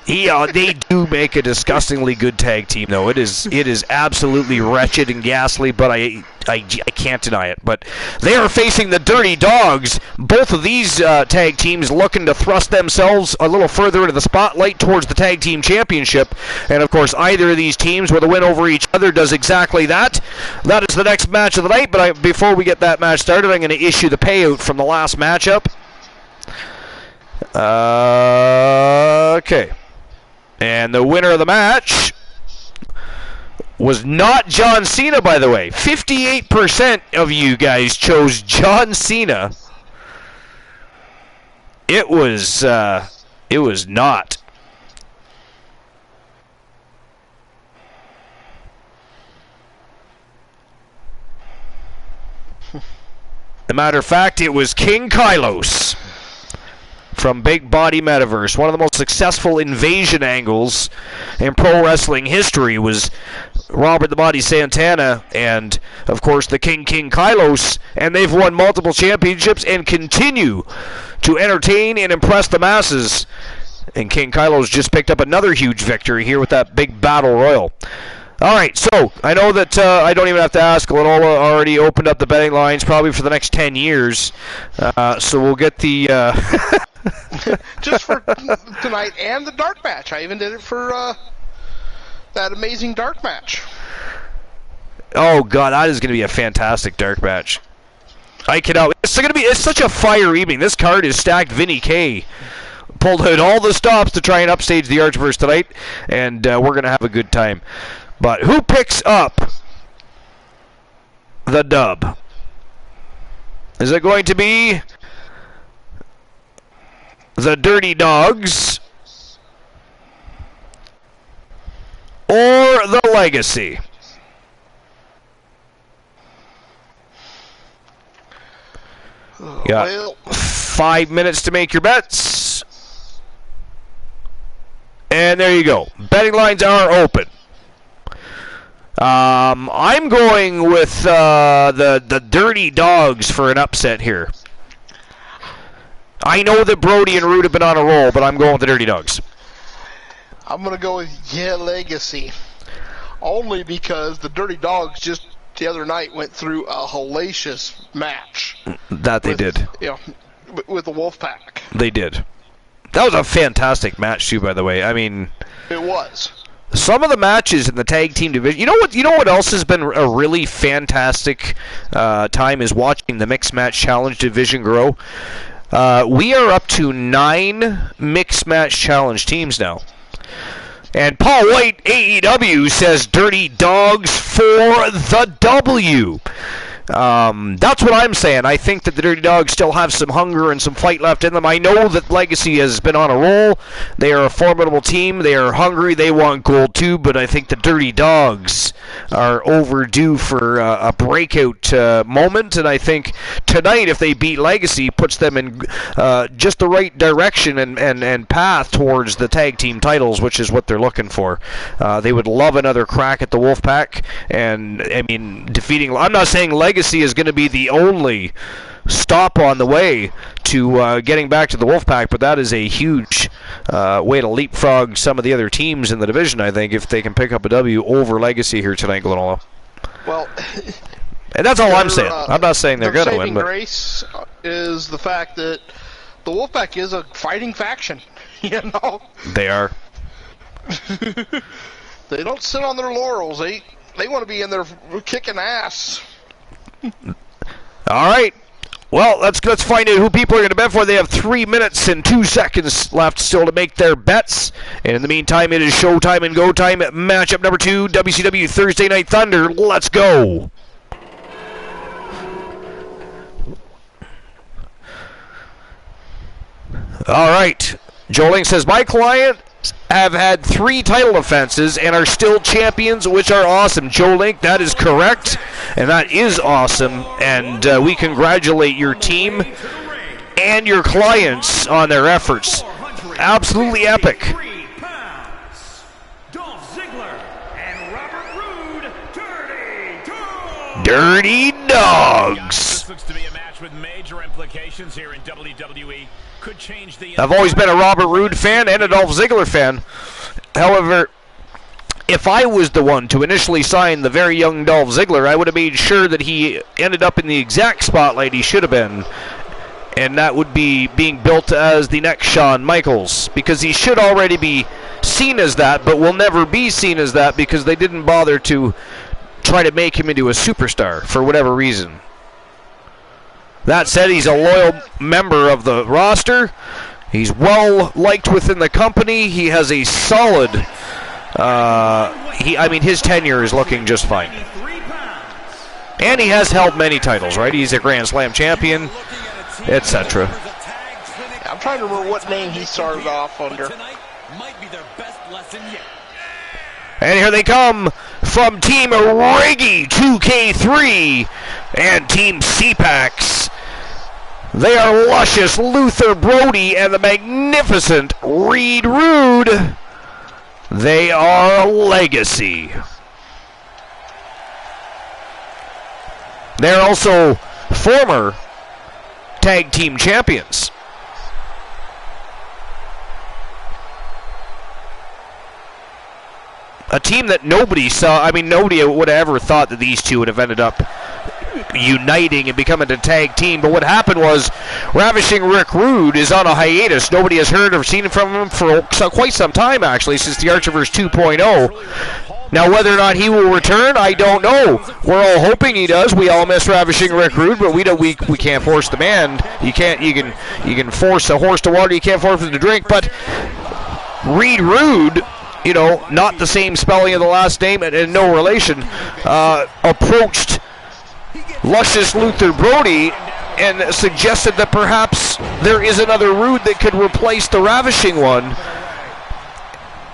They do make a disgustingly good tag team, though. It is absolutely wretched and ghastly, but I can't deny it. But they are facing the Dirty Dogs. Both of these tag teams looking to thrust themselves a little further into the spotlight towards the tag team championship. And, of course, either of these teams with a win over each other does exactly that. That is the next match of the night, but before we get that match started, I'm going to issue the payout from the last matchup. Okay. And the winner of the match was not John Cena, by the way. 58% of you guys chose John Cena. It was not. As a matter of fact, it was King Kylos from Big Body Metaverse. One of the most successful invasion angles in pro wrestling history was Robert the Body Santana and, of course, the King Kylos, and they've won multiple championships and continue to entertain and impress the masses. And King Kylos just picked up another huge victory here with that big battle royal. All right, so I know that I don't even have to ask. Lenola already opened up the betting lines probably for the next 10 years. So we'll get the... Just for tonight and the dark match. I even did it for that amazing dark match. Oh, God, that is going to be a fantastic dark match. I cannot... It's such a fire evening. This card is stacked. Vinny K pulled out all the stops to try and upstage the Archverse tonight, and we're going to have a good time. But who picks up the dub? Is it going to be the Dirty Dogs or the Legacy? Got 5 minutes to make your bets. And there you go. Betting lines are open. I'm going with the Dirty Dogs for an upset here. I know that Brody and Root have been on a roll, but I'm going with the Dirty Dogs. I'm going to go with Legacy. Only because the Dirty Dogs just the other night went through a hellacious match. That they did. You know, with the Wolfpack. They did. That was a fantastic match too, by the way. I mean, It was. some of the matches in the tag team division. You know what else has been a really fantastic time is watching the mixed match challenge division grow. We are up to 9 mixed match challenge teams now. And Paul White, AEW, says Dirty Dogs for the W. That's what I'm saying. I think that the Dirty Dogs still have some hunger and some fight left in them. I know that Legacy has been on a roll. They are a formidable team. They are hungry. They want gold too, but I think the Dirty Dogs are overdue for a breakout moment, and I think tonight, if they beat Legacy, puts them in just the right direction and path towards the tag team titles, which is what they're looking for. They would love another crack at the Wolfpack, and I mean, defeating... I'm not saying Legacy is going to be the only stop on the way to getting back to the Wolfpack, but that is a huge way to leapfrog some of the other teams in the division, I think, if they can pick up a W over Legacy here tonight, Glenola. Well, and that's all I'm saying. I'm not saying they're going to win, but grace is the fact that the Wolfpack is a fighting faction. You know, they are. They don't sit on their laurels. They want to be in there kicking ass. All right. Well, let's find out who people are going to bet for. They have 3 minutes and 2 seconds left still to make their bets. And in the meantime, it is showtime and go time. Matchup number 2, WCW Thursday Night Thunder. Let's go. All right. Joling says, my client have had 3 title defenses and are still champions, which are awesome. Joe Link, that is correct, and that is awesome, and we congratulate your team and your clients on their efforts. Absolutely epic. Dirty Dogs. This looks to be a match with major implications here in WWE. Could change the... I've always been a Robert Roode fan and a Dolph Ziggler fan. However, if I was the one to initially sign the very young Dolph Ziggler, I would have made sure that he ended up in the exact spotlight he should have been. And that would be being built as the next Shawn Michaels. Because he should already be seen as that, but will never be seen as that because they didn't bother to try to make him into a superstar for whatever reason. That said, he's a loyal member of the roster. He's well liked within the company. He has a solid... his tenure is looking just fine. And he has held many titles, right? He's a Grand Slam champion, etc. I'm trying to remember what name he started off under. And here they come from Team Reggie 2K3 and Team CPAX. They are Luscious Luther Brody and the magnificent Reed Rude. They are Legacy. They're also former tag team champions. A team that nobody saw, nobody would have ever thought that these two would have ended up uniting and becoming a tag team. But what happened was Ravishing Rick Rude is on a hiatus. Nobody has heard or seen from him for quite some time, actually, since the Archiverse 2.0. Now, whether or not he will return, I don't know. We're all hoping he does. We all miss Ravishing Rick Rude, but we can't force the man. You can force a horse to water. You can't force him to drink. But Reed Rude, not the same spelling of the last name and no relation, approached Luscious Luther Brody and suggested that perhaps there is another Rude that could replace the Ravishing one,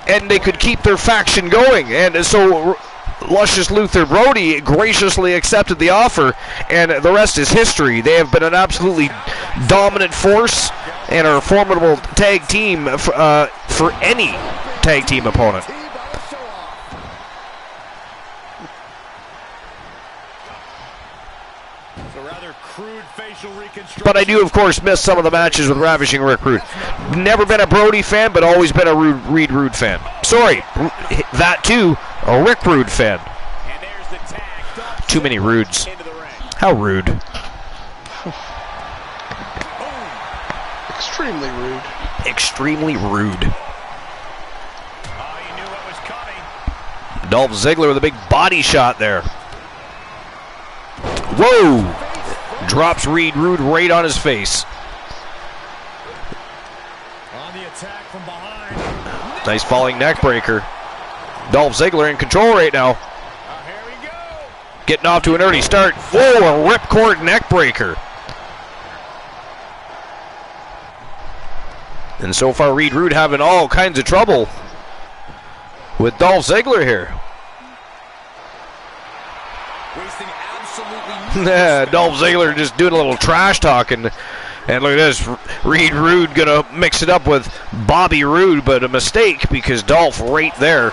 and they could keep their faction going. And so Luscious Luther Brody graciously accepted the offer, and the rest is history. They have been an absolutely dominant force and are a formidable tag team for any tag team opponent. But I do, of course, miss some of the matches with Ravishing Rick Rude. Never been a Brody fan, but always been a Reed Rude fan. Sorry, that too, a Rick Rude fan. Too many Rudes. How rude. Extremely rude. Extremely rude. Oh, he knew what was coming. Dolph Ziggler with a big body shot there. Whoa! Drops Reed Rude right on his face. On the attack from behind. Nice falling neck breaker. Dolph Ziggler in control right now. Here we go. Getting off to an early start. Whoa, a ripcord neck breaker. And so far, Reed Rude having all kinds of trouble with Dolph Ziggler here. Wasting absolutely Yeah, Dolph Ziggler just doing a little trash talking. And look at this, Reed Rude gonna mix it up with Bobby Roode, but a mistake because Dolph right there.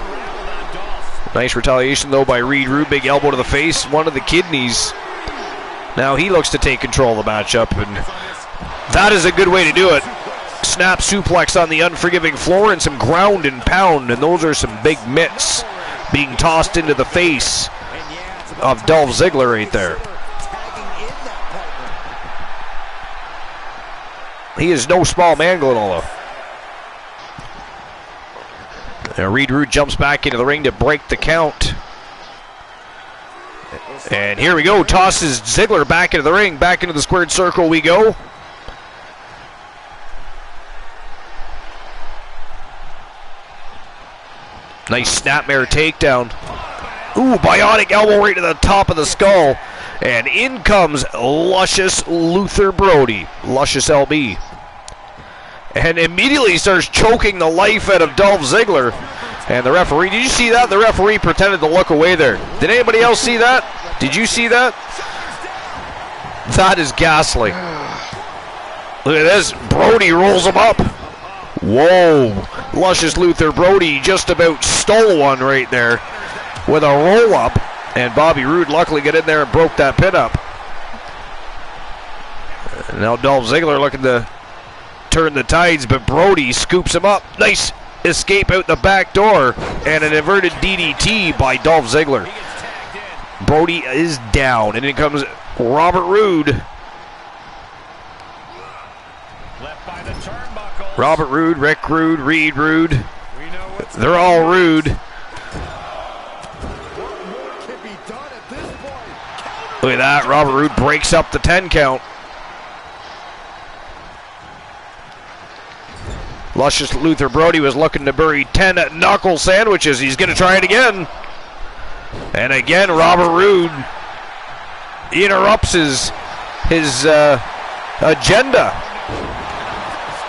Nice retaliation though by Reed Rude, big elbow to the face, one of the kidneys. Now he looks to take control of the matchup, and that is a good way to do it. Snap suplex on the unforgiving floor and some ground and pound, and those are some big mitts being tossed into the face of Dolph Ziggler right there. He is no small man, Glenolo. Reed Rude jumps back into the ring to break the count. And here we go, tosses Ziggler back into the ring, back into the squared circle we go. Nice snapmare takedown. Ooh, bionic elbow right to the top of the skull. And in comes Luscious Luther Brody, Luscious LB. And immediately starts choking the life out of Dolph Ziggler. And the referee, did you see that? The referee pretended to look away there. Did anybody else see that? Did you see that? That is ghastly. Look at this, Brody rolls him up. Whoa, Luscious Luther Brody just about stole one right there with a roll up. And Bobby Roode luckily got in there and broke that pin up. And now Dolph Ziggler looking to turn the tides, but Brody scoops him up. Nice escape out the back door, and an inverted DDT by Dolph Ziggler. Brody is down, and in comes Robert Roode. Robert Roode, Rick Rude, Reed Rude. They're all rude. Look at that, Robert Roode breaks up the 10 count. Luscious Luther Brody was looking to bury 10 knuckle sandwiches. He's going to try it again. And again, Robert Roode interrupts his agenda.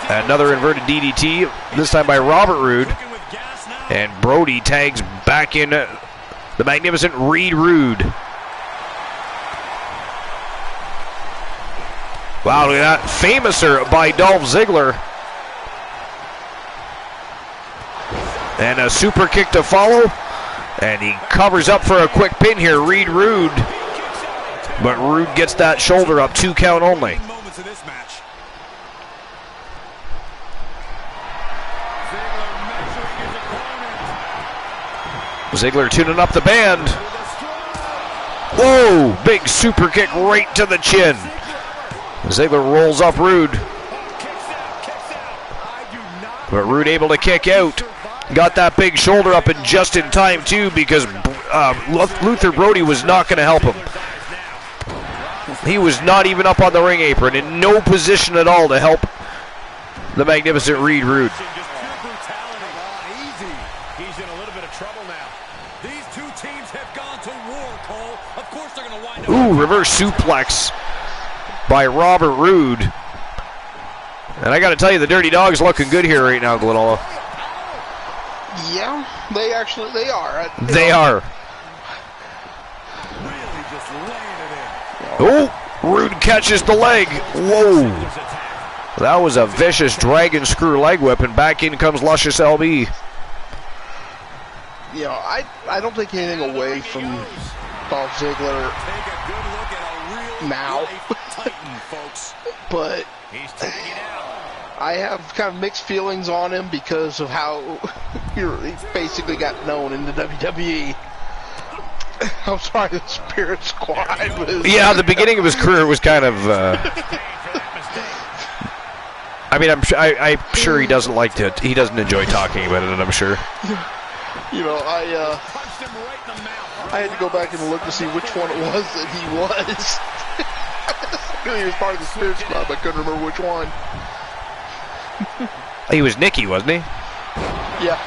Another inverted DDT, this time by Robert Roode. And Brody tags back in the magnificent Reed Rude. Wow, look at that. Famouser by Dolph Ziggler. And a super kick to follow. And he covers up for a quick pin here, Reed Rude. But Rude gets that shoulder up, 2 count only. Ziggler tuning up the band. Whoa, big super kick right to the chin. Ziggler rolls up Rude. But Rude able to kick out. Got that big shoulder up and just in time too, because Luther Brody was not going to help him. He was not even up on the ring apron, in no position at all to help the magnificent Reed Rude. He's in a little bit of trouble now. These two teams have gone to war, Cole. Of course they're going to wind up. Ooh, reverse suplex by Robert Roode. And I got to tell you, the Dirty Dog's looking good here right now, Glenolo. Yeah, they are. They are. Really just laying it in. Oh, Rude catches the leg. Whoa. That was a vicious dragon screw leg whip, and back in comes Luscious LB. You know, I don't take anything away from Dolph Ziggler now, but I have kind of mixed feelings on him because of how he basically got known in the WWE. I'm sorry, the Spirit Squad was... Yeah, the beginning of his career was kind of I mean, I'm sure he doesn't like to. He doesn't enjoy talking about it. I'm sure. You know, I had to go back and look to see which one it was that he was. He was part of the Spirits Club. I couldn't remember which one. He was Nicky, wasn't he? Yeah.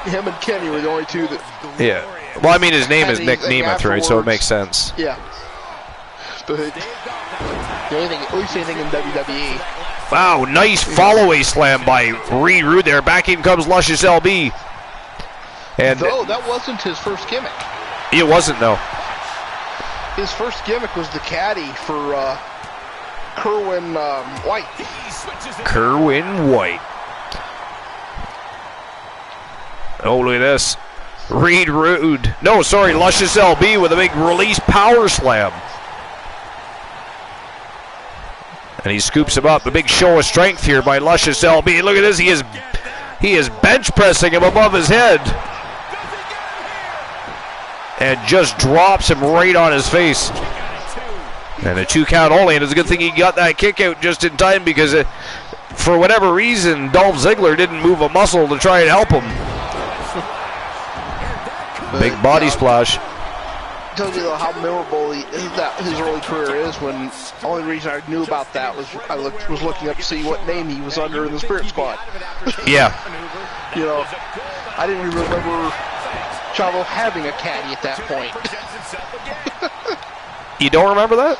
Him and Kenny were the only two that. Yeah. Well, I mean, his name is Nick Nemeth, right? So it makes sense. Yeah. But at least anything in WWE. Wow, nice follow-away slam by Reed Rude there. Back in comes Luscious LB. And though that wasn't his first gimmick. It wasn't, though. His first gimmick was the caddy for Kerwin White. Kerwin White. Oh, look at this. Reed Rude. No, sorry, Luscious LB with a big release power slam. And he scoops him up. A big show of strength here by Luscious LB. Look at this. He is bench pressing him above his head. And just drops him right on his face. And a 2 count only. And it's a good thing he got that kick out just in time because for whatever reason, Dolph Ziggler didn't move a muscle to try and help him. Big body splash. Tells you how memorable his early career is. When the only reason I knew about that was I was looking up to see what name he was under in the Spirit Squad. Yeah. You know, I didn't even remember Chavo having a caddy at that point. You don't remember that?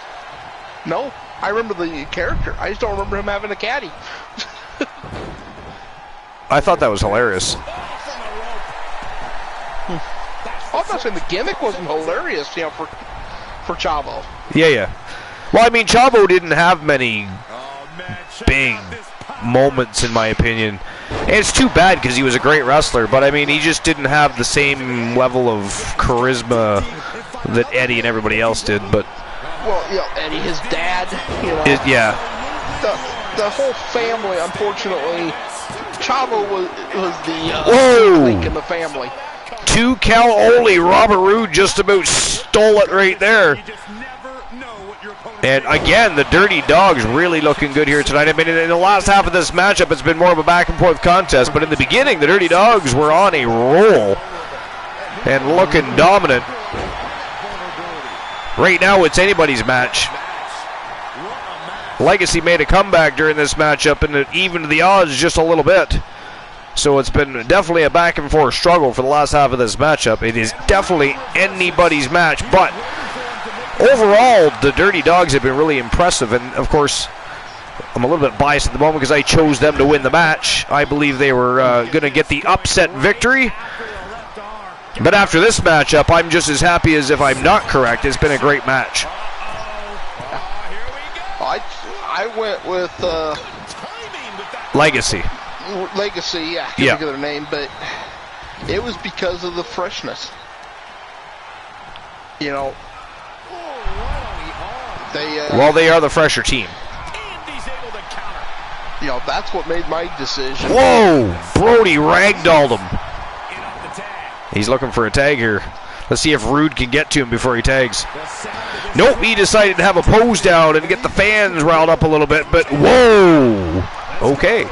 No, I remember the character. I just don't remember him having a caddy. I thought that was hilarious. I'm not saying the gimmick wasn't hilarious, you know, for Chavo. Yeah. Well, I mean, Chavo didn't have many big moments, in my opinion. And it's too bad because he was a great wrestler, but I mean, he just didn't have the same level of charisma that Eddie and everybody else did. But well, you know, Eddie, his dad, you know, the whole family. Unfortunately, Chavo was the link in the family. 2 count only. Robert Roode just about stole it right there. And again, the Dirty Dogs really looking good here tonight. I mean, in the last half of this matchup, it's been more of a back-and-forth contest. But in the beginning, the Dirty Dogs were on a roll and looking dominant. Right now, it's anybody's match. Legacy made a comeback during this matchup, and it evened the odds just a little bit. So it's been definitely a back-and-forth struggle for the last half of this matchup. It is definitely anybody's match, but overall, the Dirty Dogs have been really impressive. And, of course, I'm a little bit biased at the moment because I chose them to win the match. I believe they were going to get the upset victory. But after this matchup, I'm just as happy as if I'm not correct. It's been a great match. I went with Legacy. Legacy, I can't think of their name, but it was because of the freshness. You know, they are the fresher team. You know, that's what made my decision. Whoa! Brody ragdolled him. He's looking for a tag here. Let's see if Rude can get to him before he tags. Nope, he decided to have a pose down and get the fans riled up a little bit, but whoa! Okay.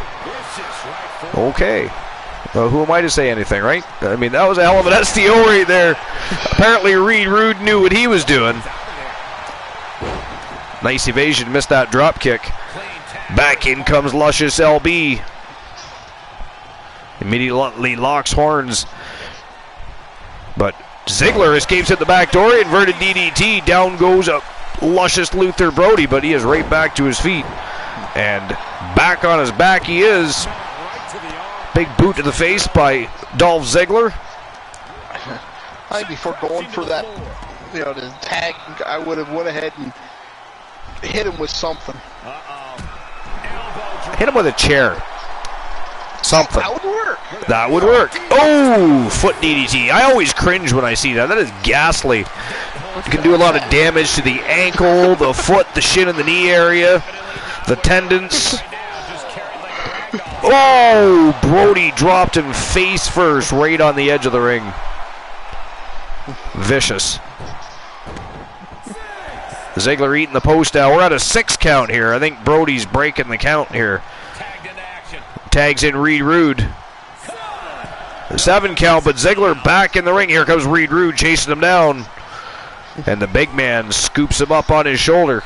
Well, who am I to say anything, right? I mean, that was a hell of an STO right there. Apparently, Reed Rude knew what he was doing. Nice evasion, missed that drop kick. Back in comes Luscious LB. Immediately locks horns. But Ziggler escapes at the back door. Inverted DDT. Down goes a Luscious Luther Brody, but he is right back to his feet. And back on his back he is. Big boot to the face by Dolph Ziggler. I think before going for that, you know, the tag, I would have went ahead and hit him with something. Hit him with a chair. Something. That would work. Oh, foot DDT. I always cringe when I see that. That is ghastly. You can do a lot of damage to the ankle, the foot, the shin, and the knee area, the tendons. Oh, Brody dropped him face first right on the edge of the ring. Vicious. Ziggler eating the post now. We're at a 6 count here. I think Brody's breaking the count here. Tags in Reed Rude. 7 count, but Ziggler back in the ring. Here comes Reed Rude chasing him down. And the big man scoops him up on his shoulder.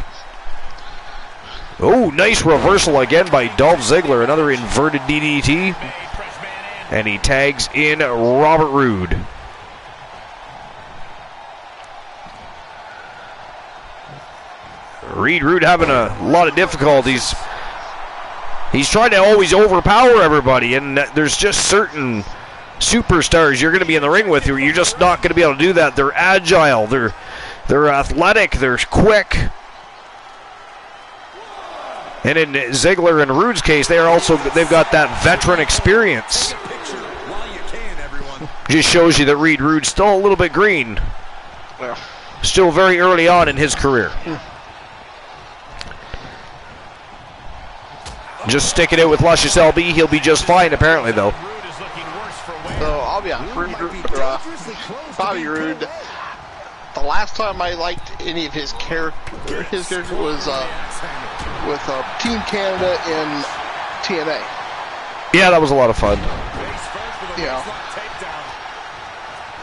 Oh, nice reversal again by Dolph Ziggler. Another inverted DDT. And he tags in Robert Roode. Reed Rude having a lot of difficulties. He's trying to always overpower everybody, and there's just certain superstars you're going to be in the ring with who you're just not going to be able to do that. They're agile, they're athletic, they're quick. And in Ziggler and Rude's case, they've got that veteran experience. Just shows you that Reed Rude's still a little bit green. Still very early on in his career. Just stick it out with Luscious LB. He'll be just fine, apparently, though. So I'll be honest, Bobby Roode. The last time I liked any of his character was with Team Canada in TNA. Yeah, that was a lot of fun. Yeah.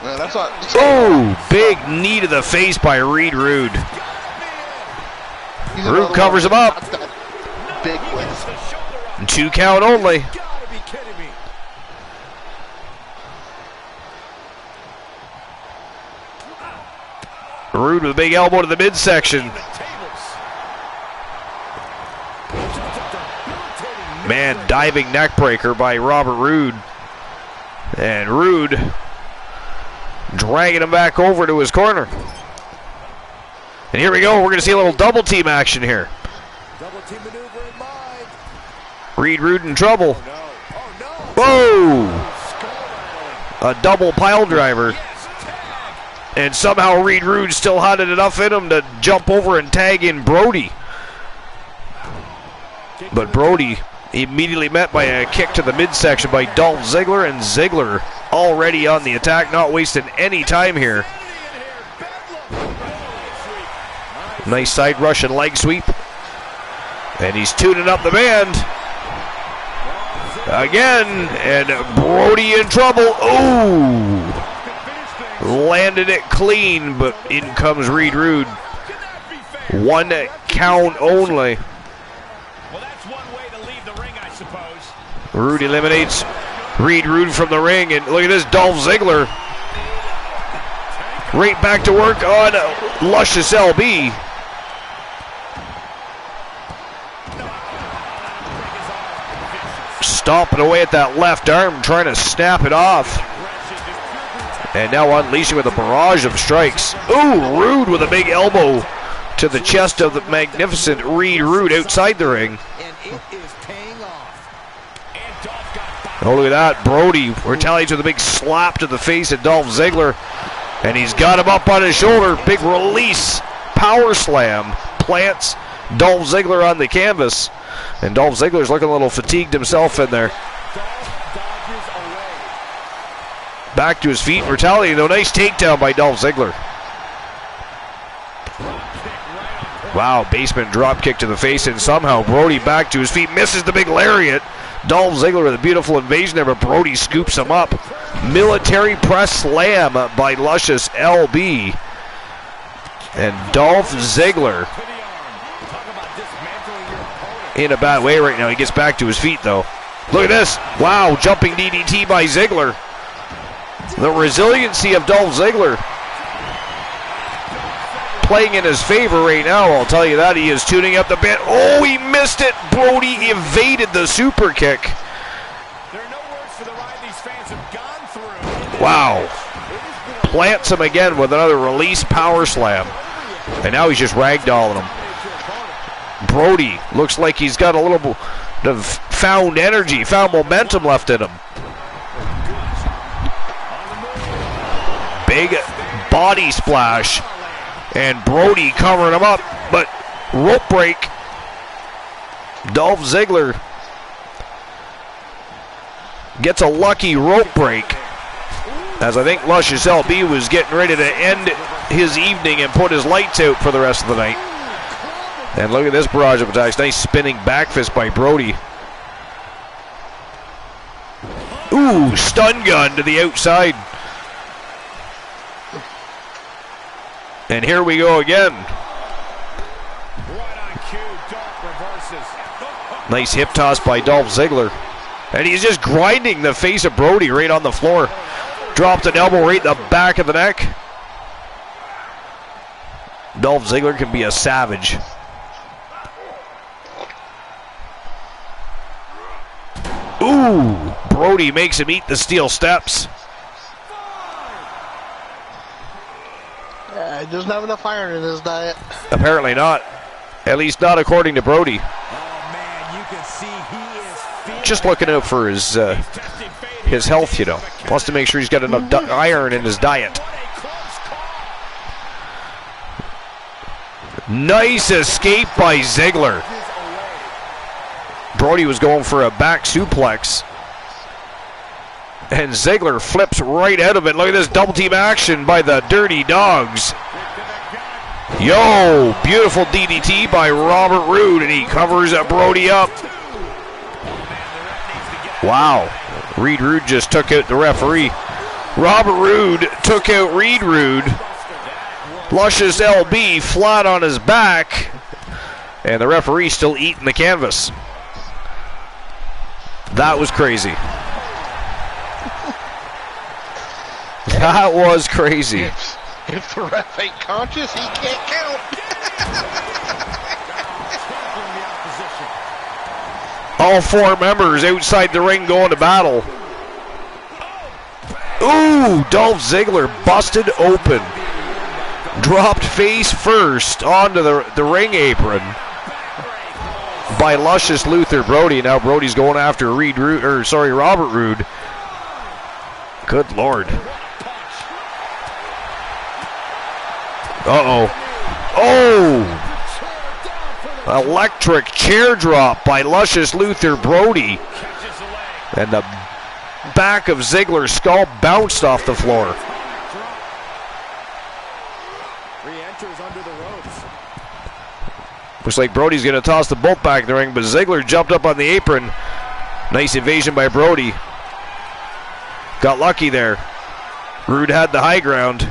That's not. Oh, big knee to the face by Reed Rude. Rude covers him up. Big win. 2 count only. Rude with a big elbow to the midsection. Man, diving neckbreaker by Robert Roode. And Rude dragging him back over to his corner. And here we go. We're going to see a little double team action here. Double team maneuver in mind. Reed Rude in trouble. Whoa! A double pile driver. And somehow Reed Rude still had it enough in him to jump over and tag in Brody. But Brody immediately met by a kick to the midsection by Dolph Ziggler, and Ziggler already on the attack, not wasting any time here. Nice side Russian leg sweep. And he's tuning up the band. Again, and Brody in trouble. Ooh! Landed it clean, but in comes Reed Rude. 1 count only. Well, that's one way to leave the ring, I suppose. Rude eliminates Reed Rude from the ring, and look at this, Dolph Ziggler. Right back to work on Luscious LB. Stomping away at that left arm, trying to snap it off. And now unleashing with a barrage of strikes. Ooh, Rude with a big elbow to the chest of the magnificent Reed Rude outside the ring. Oh, look at that. Brody retaliates with a big slap to the face of Dolph Ziggler. And he's got him up on his shoulder. Big release. Power slam. Plants Dolph Ziggler on the canvas. And Dolph Ziggler's looking a little fatigued himself in there. Back to his feet and retaliating, though. Nice takedown by Dolph Ziggler. Wow, basement drop kick to the face, and somehow Brody back to his feet, misses the big lariat. Dolph Ziggler with a beautiful invasion there, but Brody scoops him up. Military press slam by Luscious LB. And Dolph Ziggler in a bad way right now. He gets back to his feet, though. Look at this. Wow, jumping DDT by Ziggler. The resiliency of Dolph Ziggler playing in his favor right now, I'll tell you that. He is tuning up the bit. Oh, he missed it. Brody evaded the super kick. There are no words for the ride these fans have gone through. Wow. Plants him again with another release power slam. And now he's just ragdolling him. Brody looks like he's got a little bit of found energy, found momentum left in him. Big body splash. And Brody covering him up, but rope break. Dolph Ziggler gets a lucky rope break, as I think Luscious LB was getting ready to end his evening and put his lights out for the rest of the night. And look at this barrage of attacks. Nice spinning back fist by Brody. Ooh, stun gun to the outside. And here we go again. Right on cue, Dolph reverses. Nice hip toss by Dolph Ziggler. And he's just grinding the face of Brody right on the floor. Dropped an elbow right in the back of the neck. Dolph Ziggler can be a savage. Ooh, Brody makes him eat the steel steps. He doesn't have enough iron in his diet. Apparently not. At least not according to Brody. Oh, man, you can see he is feeling Just looking out for his health, you know. Wants to make sure he's got enough iron in his diet. Nice escape by Ziggler. Brody was going for a back suplex. And Ziggler flips right out of it. Look at this double team action by the Dirty Dogs. Yo, beautiful DDT by Robert Roode, and he covers Brody up. Wow, Reed Rude just took out the referee. Robert Roode took out Reed Rude. Luscious LB flat on his back, and the referee still eating the canvas. That was crazy. That was crazy. If the ref ain't conscious, he can't count. All four members outside the ring going to battle. Ooh, Dolph Ziggler busted open. Dropped face first onto the ring apron by Luscious Luther Brody. Now Brody's going after Robert Roode. Good Lord. Uh-oh. Oh! Electric chair drop by Luscious Luther Brody. And the back of Ziggler's skull bounced off the floor. Re-enters under the ropes. Looks like Brody's going to toss the bolt back in the ring, but Ziggler jumped up on the apron. Nice evasion by Brody. Got lucky there. Rude had the high ground.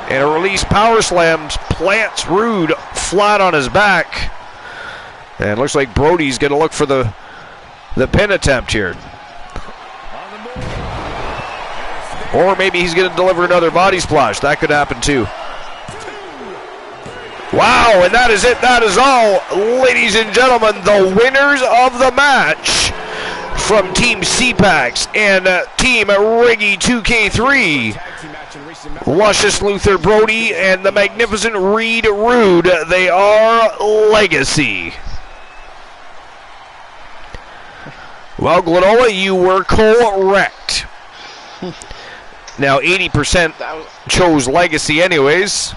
And a release power slams plants Rude flat on his back. And looks like Brody's going to look for the pin attempt here. Or maybe he's going to deliver another body splash. That could happen too. Wow, and that is it. That is all. Ladies and gentlemen, the winners of the match from Team CPAX and Team Riggy 2K3. Luscious Luther Brody and the magnificent Reed Rude. They are Legacy. Well, Glenola, you were correct. Now, 80% chose Legacy anyways.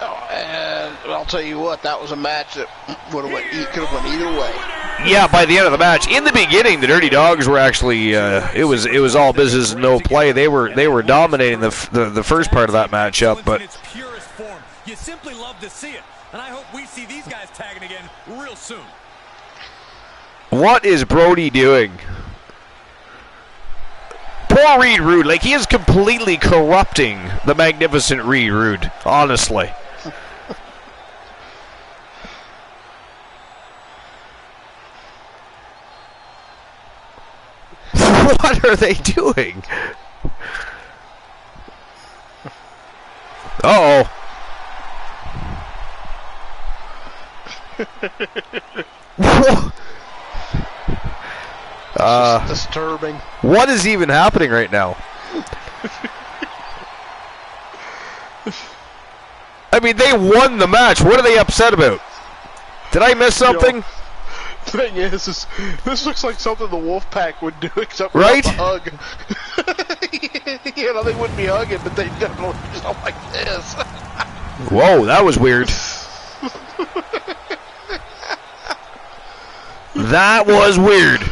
Oh, and I'll tell you what, that was a match that could have went either way. Yeah, by the end of the match. In the beginning, the Dirty Dogs were actually it was all business and no play. They were dominating the first part of that matchup, but you simply love to see it, and I hope we see these guys tagging again real soon. What is Brody doing? Poor Reed Rude, like he is completely corrupting the magnificent Reed Rude, honestly. What are they doing? Uh-oh. Disturbing. What is even happening right now? I mean, they won the match. What are they upset about? Did I miss something? Thing is, this looks like something the Wolfpack would do, except for right? a hug. You know, they wouldn't be hugging, but they'd definitely do something like this. Whoa, that was weird. That was weird.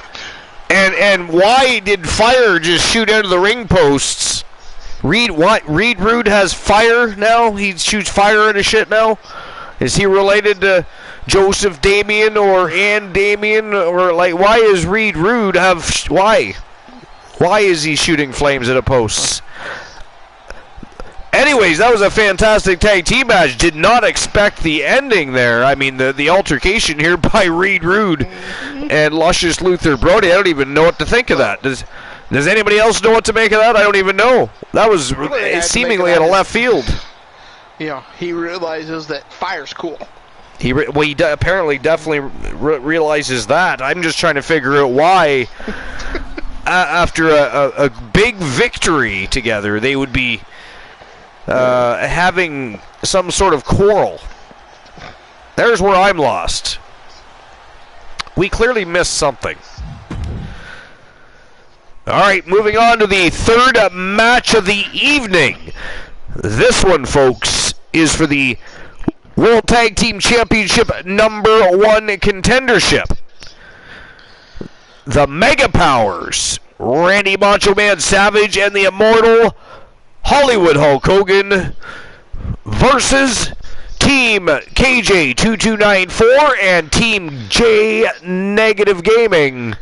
And why did fire just shoot out of the ring posts? Reed Rude has fire now? He shoots fire into shit now? Is he related to Joseph Damien or Ann Damien? Or, like, why is Reed Rude why? Why is he shooting flames at a post? Anyways, that was a fantastic tag team match. Did not expect the ending there. I mean, the altercation here by Reed Rude and Luscious Luther Brody. I don't even know what to think of that. Does anybody else know what to make of that? I don't even know. That was seemingly out of left field. Yeah, he realizes that fire's cool. He apparently definitely realizes that. I'm just trying to figure out why, after a big victory together, they would be having some sort of quarrel. There's where I'm lost. We clearly missed something. All right, moving on to the third match of the evening. This one, folks, is for the World Tag Team Championship #1 contendership. The Mega Powers, Randy Macho Man Savage and the Immortal Hollywood Hulk Hogan versus Team KJ2294 and Team J Negative Gaming.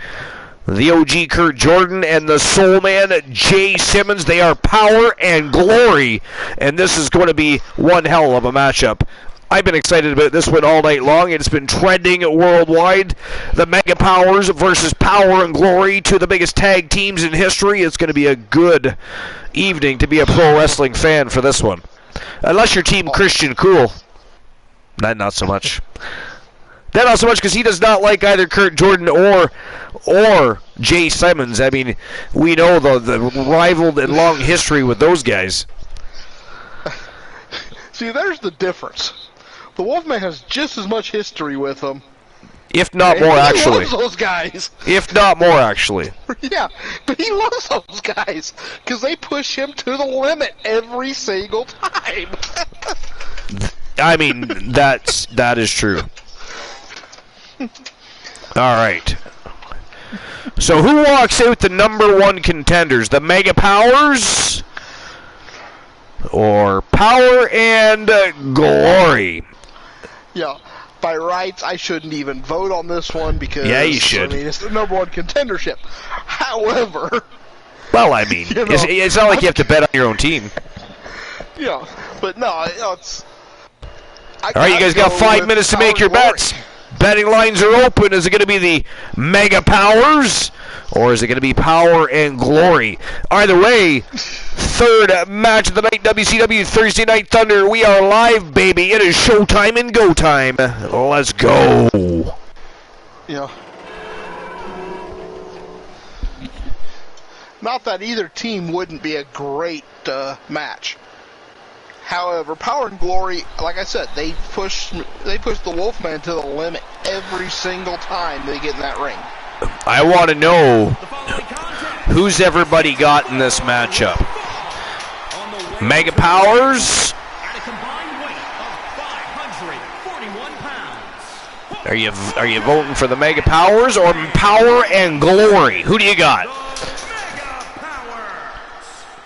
The OG Kurt Jordan and the Soul Man Jay Simmons. They are Power and Glory, and this is going to be one hell of a matchup. I've been excited about this one all night long. It's been trending worldwide. The Mega Powers versus Power and Glory, two of the biggest tag teams in history. It's going to be a good evening to be a pro wrestling fan for this one. Unless you're Team Christian Cool. Not so much. Not so much because he does not like either Kurt Jordan or Jay Simmons. I mean, we know the rivaled and long history with those guys. See, there's the difference. The Wolfman has just as much history with them. If not more, actually. He loves those guys. If not more, actually. Yeah, but he loves those guys because they push him to the limit every single time. I mean, that is true. All right. So who walks out the #1 contenders? The Mega Powers or Power and Glory? Yeah, by rights, I shouldn't even vote on this one because you should. I mean, it's the #1 contendership. However, well, I mean, it's not like you have to bet on your own team. Yeah, but no, it's. All right, you guys got 5 minutes to make your bets. Betting lines are open. Is it going to be the Mega Powers or is it going to be Power and Glory? Either way, third match of the night, WCW Thursday Night Thunder. We are live, baby. It is showtime and go time. Let's go. Yeah. Not that either team wouldn't be a great match. However, Power and Glory, like I said, they push the Wolfman to the limit every single time they get in that ring. I want to know who's everybody got in this matchup. Mega Powers? Are you voting for the Mega Powers or Power and Glory? Who do you got?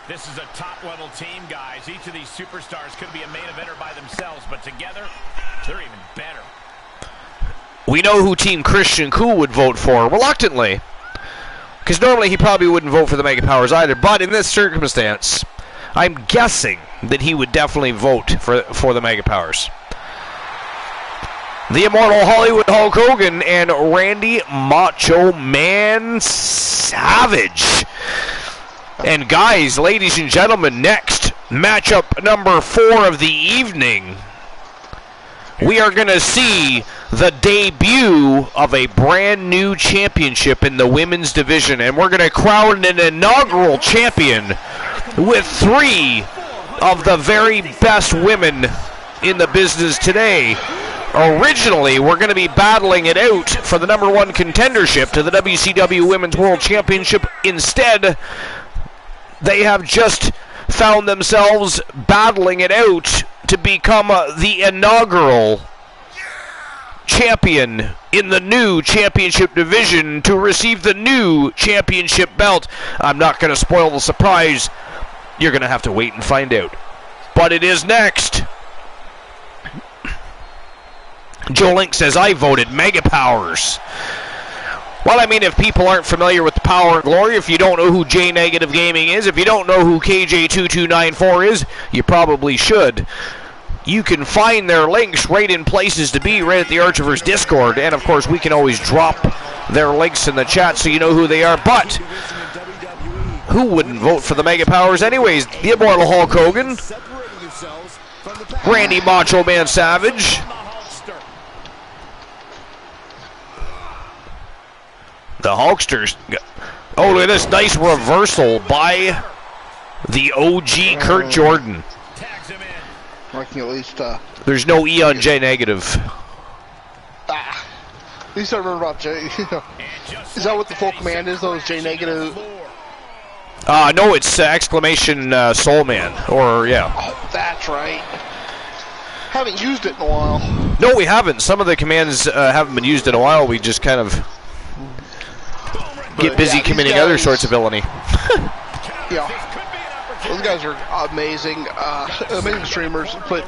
This is a top-level team, guys. Each of these superstars could be a main eventer by themselves, but together, they're even better. We know who Team Christian Cool would vote for, reluctantly. Because normally he probably wouldn't vote for the Mega Powers either, but in this circumstance, I'm guessing that he would definitely vote for the Mega Powers. The Immortal Hollywood Hulk Hogan and Randy Macho Man Savage. And guys, ladies and gentlemen, next, matchup #4 of the evening. We are going to see the debut of a brand new championship in the women's division. And we're going to crown an inaugural champion with 3 of the very best women in the business today. Originally, we're going to be battling it out for the #1 contendership to the WCW Women's World Championship. Instead, they have just found themselves battling it out to become the inaugural champion in the new championship division to receive the new championship belt. I'm not going to spoil the surprise. You're going to have to wait and find out. But it is next. Joe Link says, I voted Mega Powers. Well, I mean, if people aren't familiar with the Power and Glory, if you don't know who J Negative Gaming is, if you don't know who KJ2294 is, you probably should. You can find their links right in places to be, right at the Archiverse Discord. And, of course, we can always drop their links in the chat so you know who they are. But who wouldn't vote for the Mega Powers anyways? The Immortal Hulk Hogan, Randy Macho Man Savage, the Hulksters. Oh, look at this nice reversal by the OG Kurt Jordan. I can at least, There's no E on J Negative. at least I remember about J. Is that what the full command is, though? Is J Negative? No, it's exclamation Soul Man. Or, yeah. Oh, that's right. Haven't used it in a while. No, we haven't. Some of the commands haven't been used in a while. We just kind of get busy committing other sorts of villainy. Yeah. Those guys are amazing, amazing streamers. But,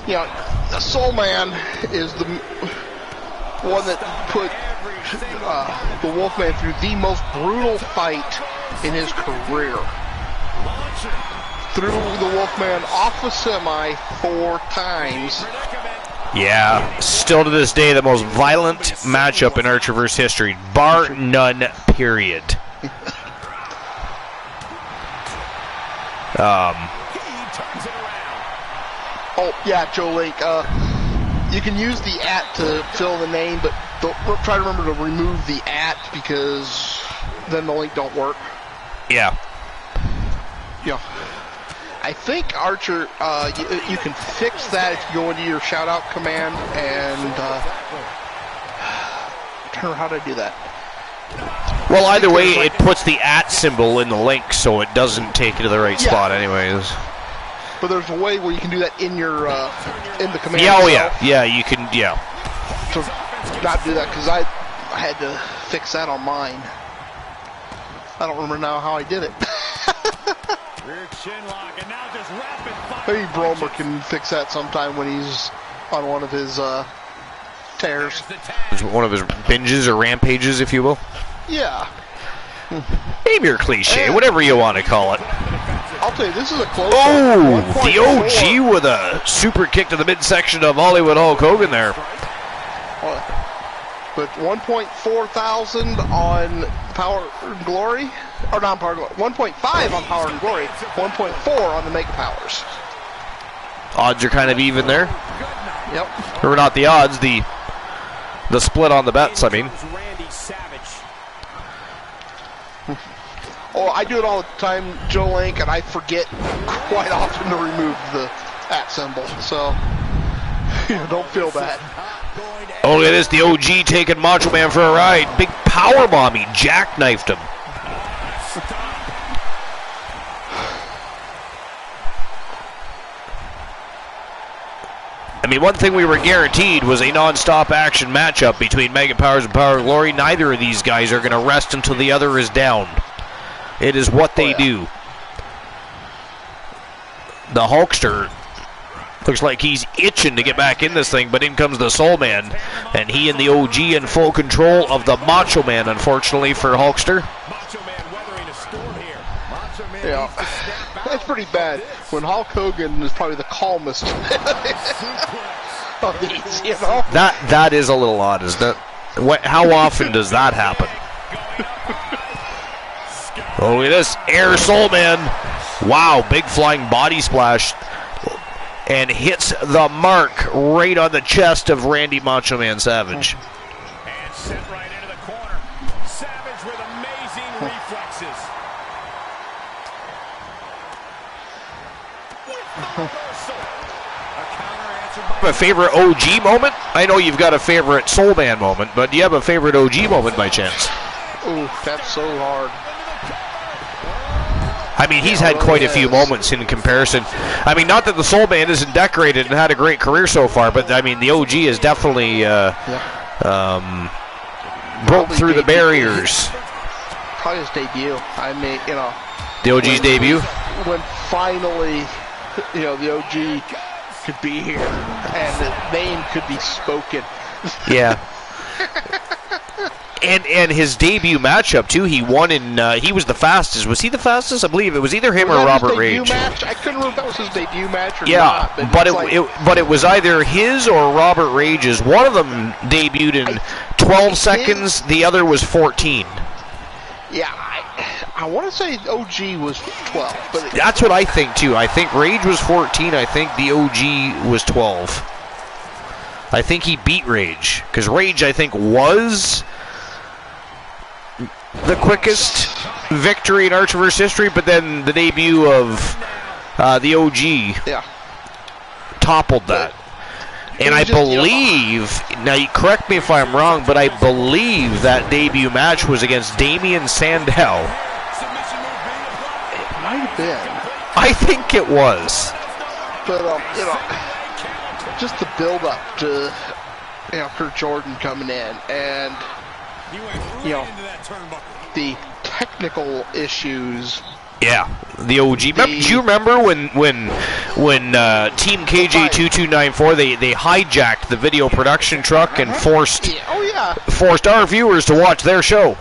you know, the Soul Man is the one that put the Wolfman through the most brutal fight in his career. Threw the Wolfman off a semi 4 times. Yeah, still to this day the most violent matchup in Archiverse history, bar none, period. Oh, yeah, Joe Link. You can use the @ to fill the name, but try to remember to remove the @ because then the link don't work. Yeah. Yeah. I think, Archer, you can fix that if you go into your shout-out command and... how to do that. Well, either way, it puts the @ symbol in the link so it doesn't take you to the right spot anyways. But there's a way where you can do that in your, in the command. Yeah, oh yeah. Yeah, you can, yeah. So, not do that, because I had to fix that on mine. I don't remember now how I did it. Maybe Bromer can fix that sometime when he's on one of his tears. One of his binges or rampages, if you will. Yeah. Maybe or cliche, whatever you want to call it. I'll tell you, this is a close one. Oh, the OG with a super kick to the midsection of Hollywood Hulk Hogan there. But 1.4 thousand on Power and Glory, or not Power and Glory, 1.5 on Power and Glory, 1.4 on the Mega Powers. Odds are kind of even there. Yep. Or not the odds, the split on the bets, I mean. Oh, I do it all the time, Joe Link, and I forget quite often to remove the @ symbol, so don't feel bad. Oh, look at this, the OG taking Macho Man for a ride. Big powerbomb, he jackknifed him. I mean, one thing we were guaranteed was a non-stop action matchup between Mega Powers and Power and Glory. Neither of these guys are going to rest until the other is down. It is what they do. The Hulkster looks like he's itching to get back in this thing, but in comes the Soul Man, and he and the OG in full control of the Macho Man, unfortunately, for Hulkster. Yeah, that's pretty bad. When Hulk Hogan is probably the calmest of these, you know? That is a little odd, isn't it? How often does that happen? Oh, look at this. Air Soul Man. Wow, big flying body splash. And hits the mark right on the chest of Randy Macho Man Savage. And set right into the corner. Savage with amazing reflexes. A favorite OG moment? I know you've got a favorite Soul Man moment, but do you have a favorite OG moment by chance? Ooh, that's so hard. I mean, he's had quite a few moments in comparison. I mean, not that the Soul Man isn't decorated and had a great career so far, but I mean, the OG has definitely broke through the barriers. Probably his debut. I mean, you know. The OG's debut? When finally, you know, the OG could be here and the name could be spoken. Yeah. And his debut matchup too, he won in. He was the fastest. Was he the fastest? I believe it was either him or Robert Rage. Match? I couldn't remember if that was his debut match or not. Yeah, but it was either his or Robert Rage's. One of them debuted in 12 seconds. The other was 14. Yeah, I want to say OG was 12, but that's what I think too. I think Rage was 14. I think the OG was 12. I think he beat Rage because Rage, I think, was the quickest victory in Archerverse history, but then the debut of the OG toppled that. And I believe, now you correct me if I'm wrong, but I believe that debut match was against Damien Sandow. It might have been. I think it was. But, just the build-up to, Kurt Jordan coming in, and, the technical issues. Yeah, the OG. Do you remember when Team KJ2294 they hijacked the video production truck and forced our viewers to watch their show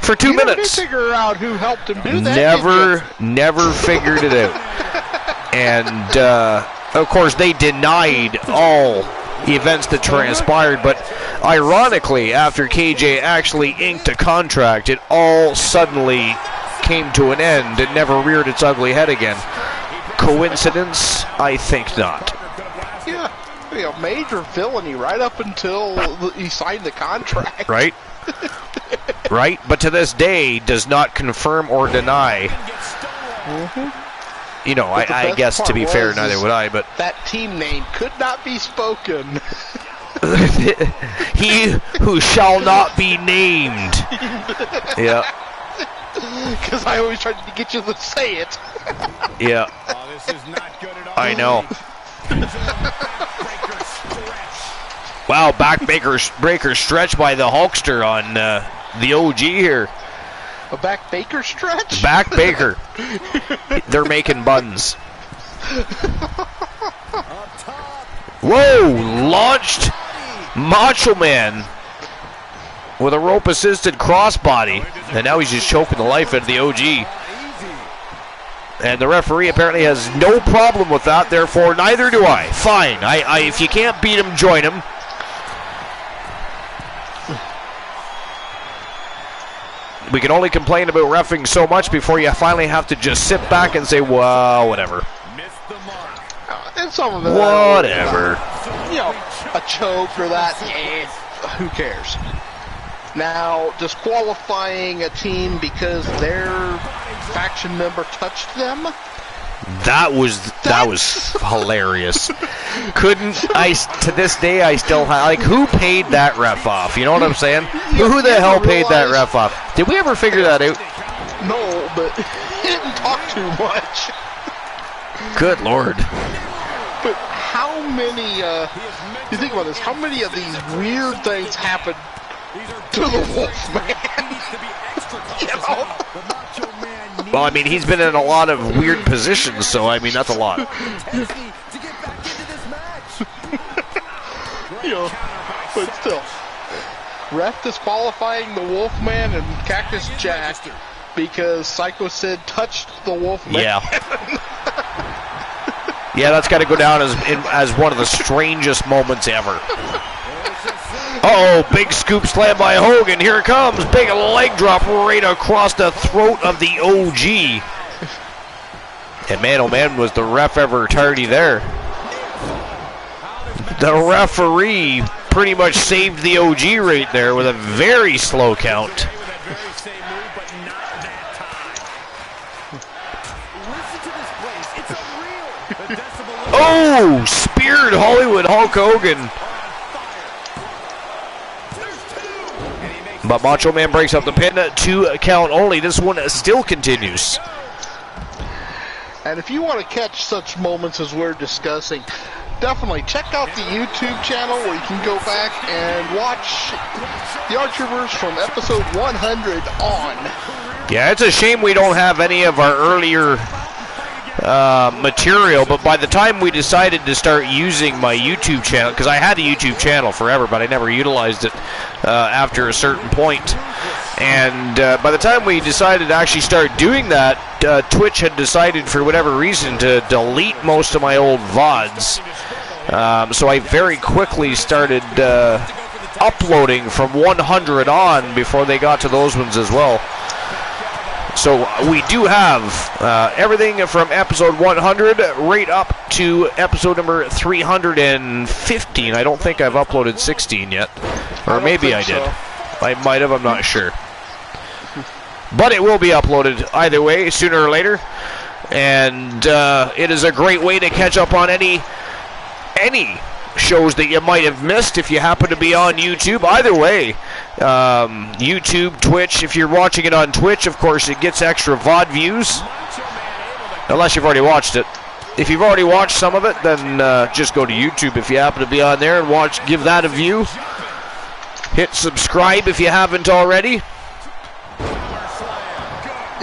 for 2 minutes? Did figure out who helped him do that? Never figured it out. And of course, they denied all events that transpired, but ironically, after KJ actually inked a contract, it all suddenly came to an end and never reared its ugly head again. Coincidence? I think not. Yeah, major villainy right up until he signed the contract. Right? Right? But to this day, does not confirm or deny. Mm-hmm. I guess to be fair, neither would I, but that team name could not be spoken. He who shall not be named. Yeah. Because I always tried to get you to say it. Yeah. Oh, this is not good at all. I know. Wow, backbreaker stretch by the Hulkster on the OG here. A back Baker stretch? Back Baker. They're making buns. Whoa! Launched Macho Man with a rope-assisted crossbody. And now he's just choking the life out of the OG. And the referee apparently has no problem with that, therefore neither do I. Fine. If you can't beat him, join him. We can only complain about reffing so much before you finally have to just sit back and say, well, whatever. And some of it, whatever. A choke or that, who cares? Now, disqualifying a team because their faction member touched them? That was hilarious. To this day, I still who paid that ref off? You know what I'm saying? Who the hell paid that ref off? Did we ever figure that out? No, but he didn't talk too much. Good Lord. But how many, you think about this, how many of these weird things happen to the Wolfman? Well, I mean, he's been in a lot of weird positions, so, I mean, that's a lot. But still. Ref disqualifying the Wolfman and Cactus Jack because Psycho Sid touched the Wolfman. Yeah. Yeah, that's got to go down as one of the strangest moments ever. Uh-oh, big scoop slam by Hogan. Here it comes. Big leg drop right across the throat of the OG. And man, oh man, was the ref ever tardy there. The referee pretty much saved the OG right there with a very slow count. Oh, speared Hollywood Hulk Hogan. But Macho Man breaks up the pin, 2 count only. This one still continues. And if you want to catch such moments as we're discussing, definitely check out the YouTube channel where you can go back and watch the Archerverse from episode 100 on. Yeah, it's a shame we don't have any of our earlier material, but by the time we decided to start using my YouTube channel, because I had a YouTube channel forever, but I never utilized it after a certain point. And by the time we decided to actually start doing that, Twitch had decided for whatever reason to delete most of my old VODs. So I very quickly started uploading from 100 on before they got to those ones as well. So we do have everything from episode 100 right up to episode number 315. I don't think I've uploaded 16 yet. Or maybe I did. I might have, I'm not sure. But it will be uploaded either way, sooner or later. And it is a great way to catch up on any shows that you might have missed if you happen to be on YouTube. Either way, YouTube, Twitch, if you're watching it on Twitch, of course, it gets extra VOD views. Unless you've already watched it. If you've already watched some of it, then just go to YouTube if you happen to be on there and give that a view. Hit subscribe if you haven't already.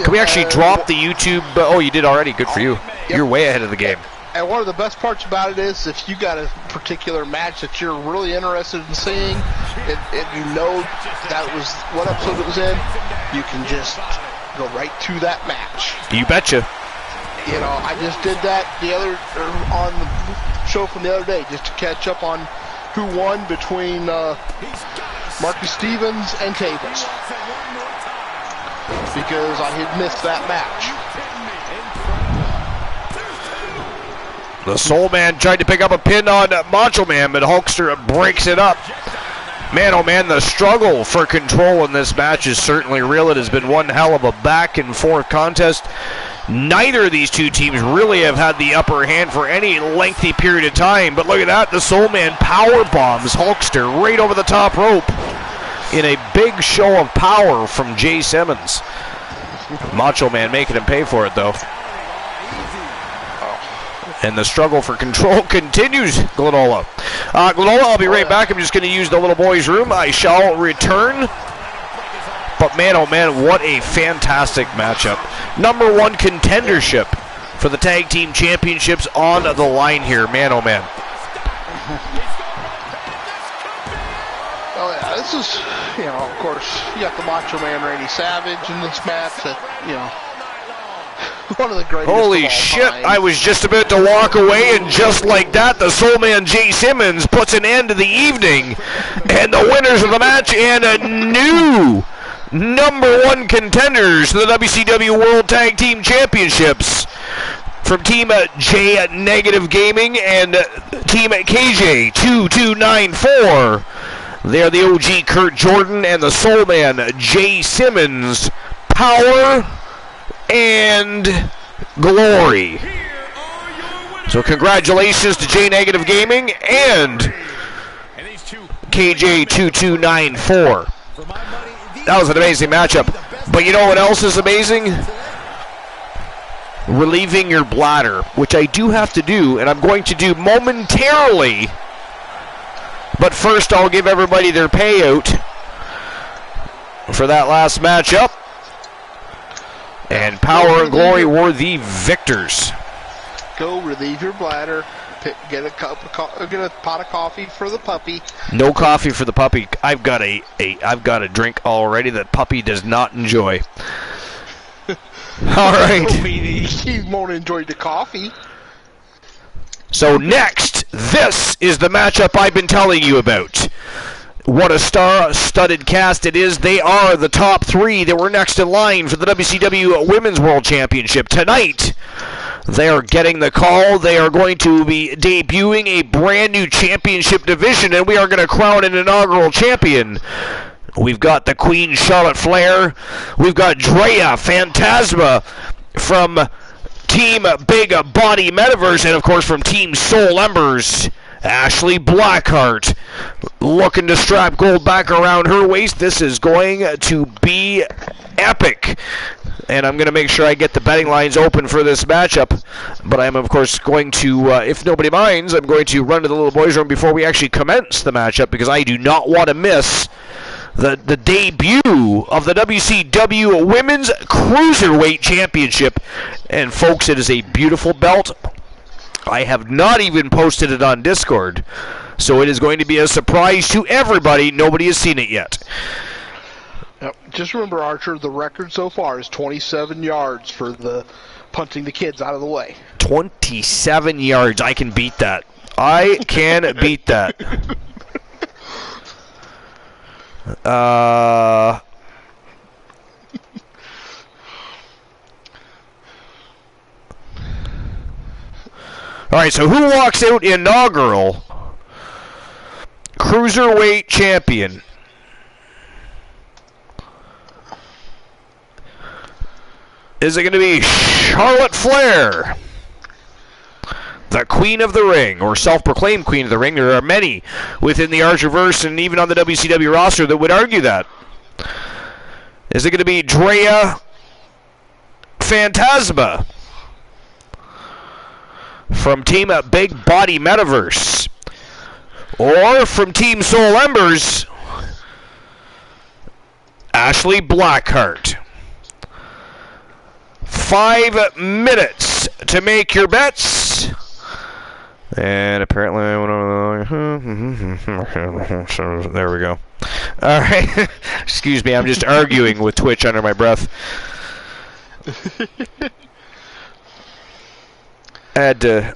Can we actually drop the YouTube? Oh, you did already. Good for you. You're way ahead of the game. And one of the best parts about it is if you got a particular match that you're really interested in seeing, and you know that was what episode it was in, you can just go right to that match. You betcha. You know, I just did that on the show from the other day, just to catch up on who won between Marcus Stevens and Tables, because I had missed that match. The Soul Man tried to pick up a pin on Macho Man, but Hulkster breaks it up. Man, oh man, the struggle for control in this match is certainly real. It has been one hell of a back and forth contest. Neither of these two teams really have had the upper hand for any lengthy period of time. But look at that, the Soul Man power bombs Hulkster right over the top rope in a big show of power from Jay Simmons. Macho Man making him pay for it, though. And the struggle for control continues, Glenola. Glenola, I'll be right back. I'm just going to use the little boy's room. I shall return. But man, oh man, what a fantastic matchup. Number one contendership for the Tag Team Championships on the line here. Man, oh man. Oh yeah, this is, you know, of course, you got the Macho Man Randy Savage in this match. You know, one of the greatest. Holy shit, time. I was just about to walk away, and just like that, the Soul Man Jay Simmons puts an end to the evening. And the winners of the match and a new number one contenders to the WCW World Tag Team Championships from Team J Negative Gaming and Team KJ 2294. They are the OG Kurt Jordan and the Soul Man Jay Simmons. Power and glory. So congratulations to J Negative Gaming and KJ 2294. That was an amazing matchup. But you know what else is amazing? Relieving your bladder, which I do have to do, and I'm going to do momentarily. But first, I'll give everybody their payout for that last matchup. And Power and Glory were the victors. Go relieve your bladder. Get a pot of coffee for the puppy. No coffee for the puppy. I've got a drink already that puppy does not enjoy. All right. He won't enjoy the coffee. So next, this is the matchup I've been telling you about. What a star-studded cast it is. They are the top three that were next in line for the WCW Women's World Championship. Tonight, they are getting the call. They are going to be debuting a brand new championship division, and we are going to crown an inaugural champion. We've got the Queen Charlotte Flair. We've got Drea Phantasma from Team Big Body Metaverse, and of course from Team Soul Embers, Ashley Blackheart, looking to strap gold back around her waist. This is going to be epic. And I'm going to make sure I get the betting lines open for this matchup. But I'm, of course, going to, if nobody minds, I'm going to run to the little boys' room before we actually commence the matchup, because I do not want to miss the debut of the WCW Women's Cruiserweight Championship. And folks, it is a beautiful belt. I have not even posted it on Discord, so it is going to be a surprise to everybody. Nobody has seen it yet. Yep. Just remember, Archer, the record so far is 27 yards for the punting the kids out of the way. 27 yards. I can beat that. I can beat that. All right, so who walks out inaugural Cruiserweight Champion? Is it going to be Charlotte Flair, the Queen of the Ring, or self-proclaimed Queen of the Ring? There are many within the Archerverse and even on the WCW roster that would argue that. Is it going to be Drea Phantasma from Team Big Body Metaverse, or from Team Soul Embers, Ashley Blackheart? 5 minutes to make your bets. And apparently, there we go. All right. Excuse me, I'm just arguing with Twitch under my breath. I had to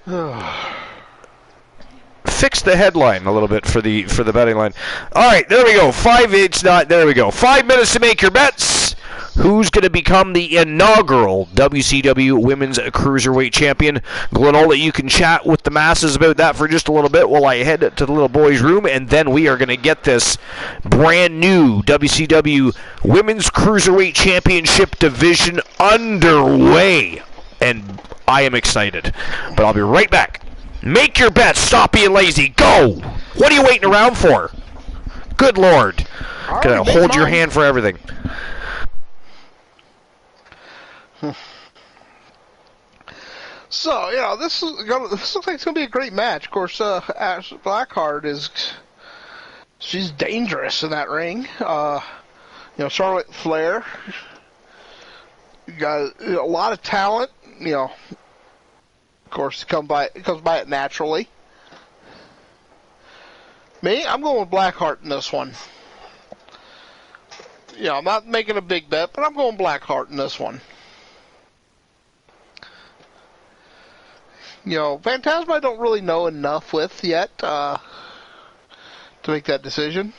fix the headline a little bit for the betting line. All right, there we go. There we go. 5 minutes to make your bets. Who's going to become the inaugural WCW Women's Cruiserweight Champion? Glenola, you can chat with the masses about that for just a little bit while I head to the little boys' room, and then we are going to get this brand new WCW Women's Cruiserweight Championship division underway. And I am excited. But I'll be right back. Make your bets. Stop being lazy. Go! What are you waiting around for? Good Lord. Gonna hold your hand for everything. So, this looks like it's going to be a great match. Of course, Ash Blackheart she's dangerous in that ring. Charlotte Flair, got a lot of talent. Of course, it comes by it naturally. Me, I'm going with Blackheart in this one. I'm not making a big bet, but I'm going Blackheart in this one. Phantasma I don't really know enough with yet to make that decision.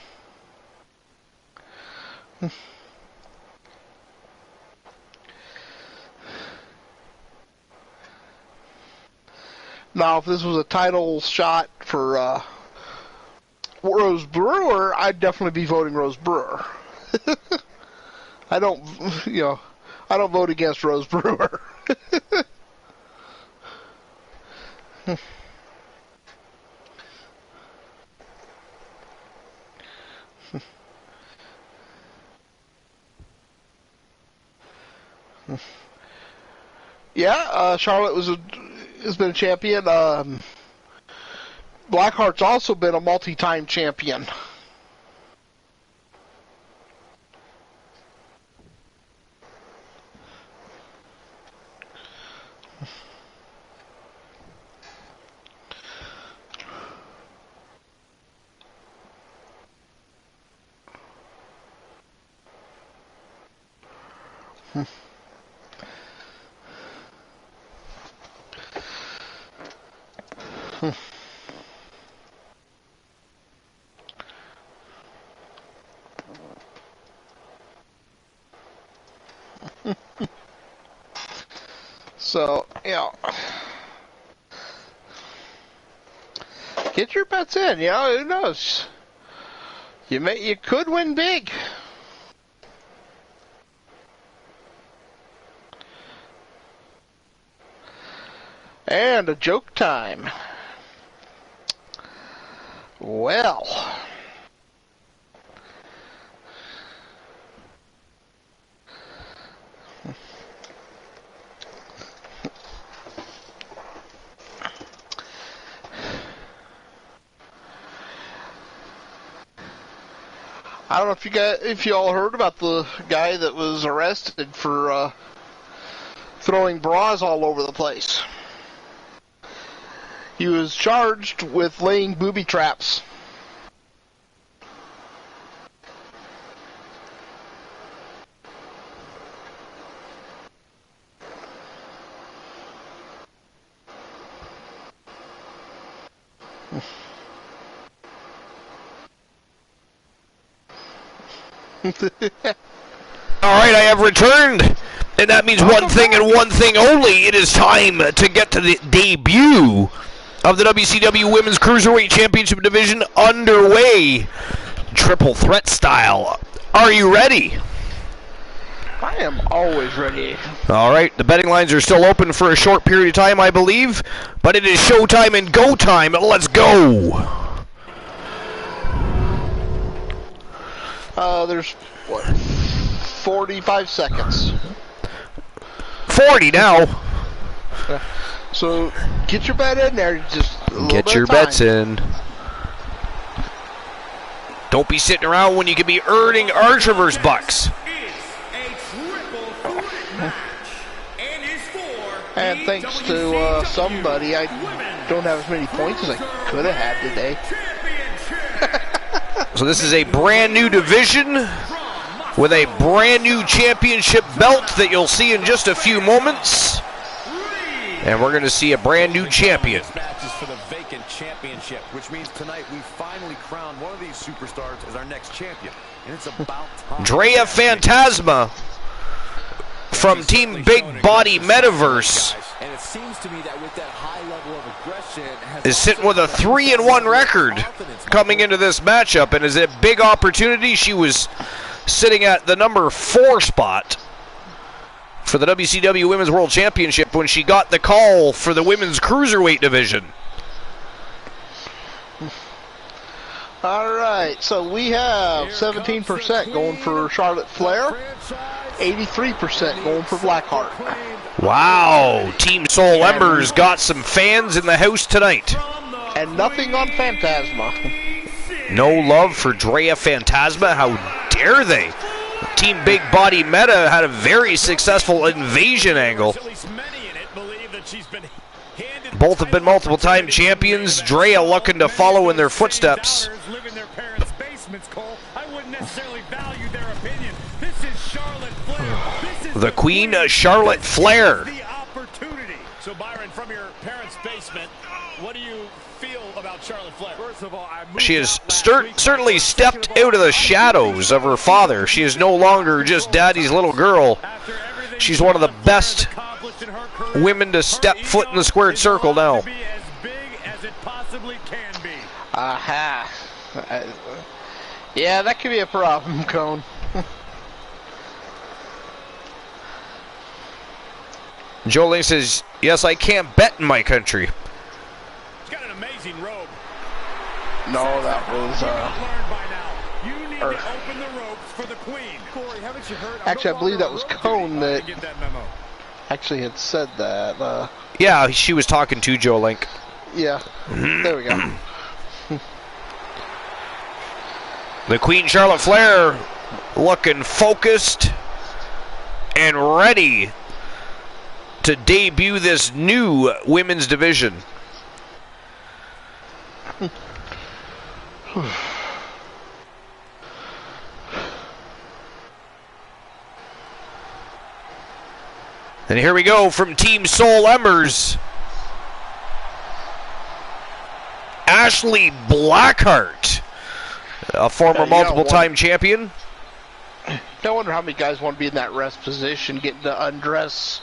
Now, if this was a title shot for Rose Brewer, I'd definitely be voting Rose Brewer. I don't vote against Rose Brewer. Charlotte has been a champion. Blackheart's also been a multi-time champion. So, get your bets in. Who knows? You could win big. And a joke time. Well. I don't know if you all heard about the guy that was arrested for throwing bras all over the place. He was charged with laying booby traps. Alright, I have returned, and that means one thing and one thing only. It is time to get to the debut of the WCW Women's Cruiserweight Championship Division underway. Triple threat style. Are you ready? I am always ready. Alright, the betting lines are still open for a short period of time, I believe, but it is showtime and go time. Let's go! There's, what, 45 seconds. 40 now. So, get your bet in there. Just a little Get bit your of time. bets in. Don't be sitting around when you could be earning our Traverse bucks. And thanks to somebody, I don't have as many points as I could have had today. So this is a brand new division with a brand new championship belt that you'll see in just a few moments. And we're going to see a brand new champion. This match is for the vacant championship, which means tonight we finally crown one of these superstars as our next champion. And it's about time. Drea Phantasma from Team Big Body Metaverse And it seems to me that with that high level of aggression is sitting with a 3-1 record coming into this matchup, and is a big opportunity. She was sitting at the number 4 spot for the WCW Women's World Championship when she got the call for the Women's Cruiserweight division. Alright, so we have 17% going for Charlotte Flair, 83% going for Blackheart. Wow, Team Soul Embers got some fans in the house tonight. And nothing on Phantasma. No love for Drea Phantasma, how dare they? Team Big Body Meta had a very successful invasion angle. Both have been multiple time champions. Drea looking to follow in their footsteps. The Queen, Charlotte Flair. So Byron, from your parents' basement, what do you feel about Charlotte Flair? First of all, She has certainly stepped out of the shadows of her father. She is no longer just daddy's little girl. She's one of the best women to step foot in the squared circle now. Aha. Yeah, that could be a problem, Cone. Joe Link says, yes, I can't bet in my country. She's got an amazing robe. No, that was, You need to open the ropes for the Queen. Corey, haven't you heard? Actually, I believe that was Cone that actually had said that. Yeah, she was talking to Joe Link. Yeah, there we go. The Queen Charlotte Flair looking focused and ready to debut this new women's division. And here we go from Team Soul Embers. Ashley Blackheart, a former multiple-time champion. I wonder how many guys want to be in that rest position, getting to undress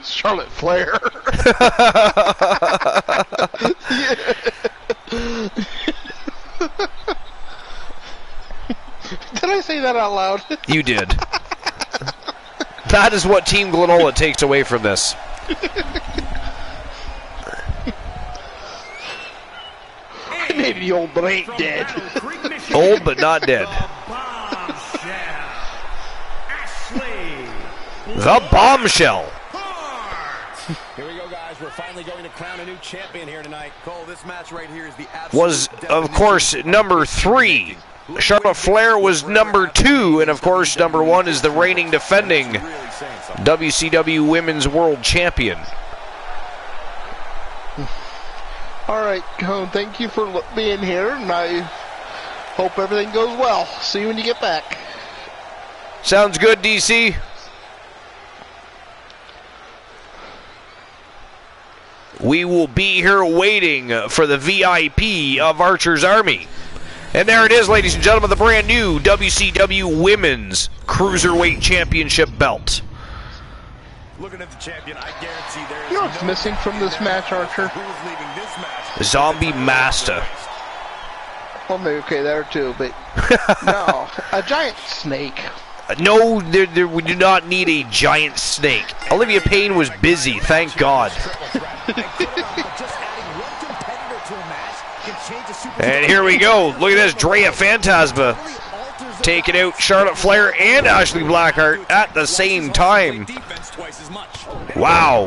Charlotte Flair. Did I say that out loud? You did. That is what Team Glenola takes away from this. Maybe old but ain't dead. Old but not dead. The Bombshell. Here we go, guys. We're finally going to crown a new champion here tonight. Cole, this match right here is the Was, of course, number 3 Charlotte Flair was number 2, and of course number 1 is the reigning defending WCW Women's World Champion. All right, thank you for being here, and I hope everything goes well. See you when you get back. Sounds good, DC. We will be here waiting for the VIP of Archer's Army. And there it is, ladies and gentlemen, the brand new WCW Women's Cruiserweight Championship belt. Looking at the champion, I guarantee there is You know what's missing from this match, Archer? who's leaving this match. Zombie Master. Well, maybe okay there too, but no, a giant snake. No, we do not need a giant snake. Olivia Payne was busy, thank God. And here we go. Look at this, Drea Phantasma taking out Charlotte Flair and Ashley Blackheart at the same time. Wow.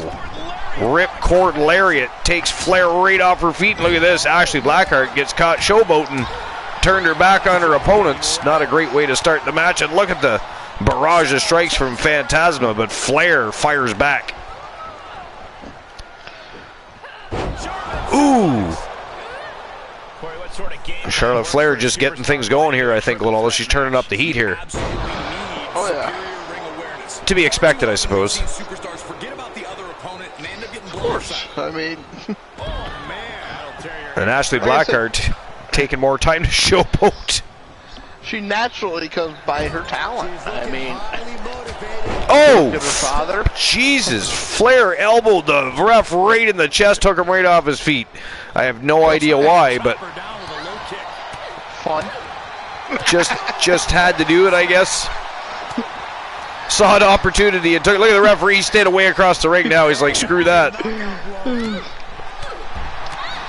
Ripcord Lariat takes Flair right off her feet. Look at this, Ashley Blackheart gets caught showboating, turned her back on her opponents. Not a great way to start the match. And look at the barrage of strikes from Phantasma, but Flair fires back. Ooh. Charlotte Flair just getting things going here, I think, a little. She's turning up the heat here. Oh, yeah. To be expected, I suppose. Of course. I mean, And Ashley Blackheart taking more time to showboat. she naturally comes by her talent. I mean, Oh, her father. Jesus. Flair elbowed the ref right in the chest, took him right off his feet. I have no idea why, but Fun. just had to do it, I guess. Saw an opportunity and took. Look at the referee, he stayed away across the ring now. He's like, screw that.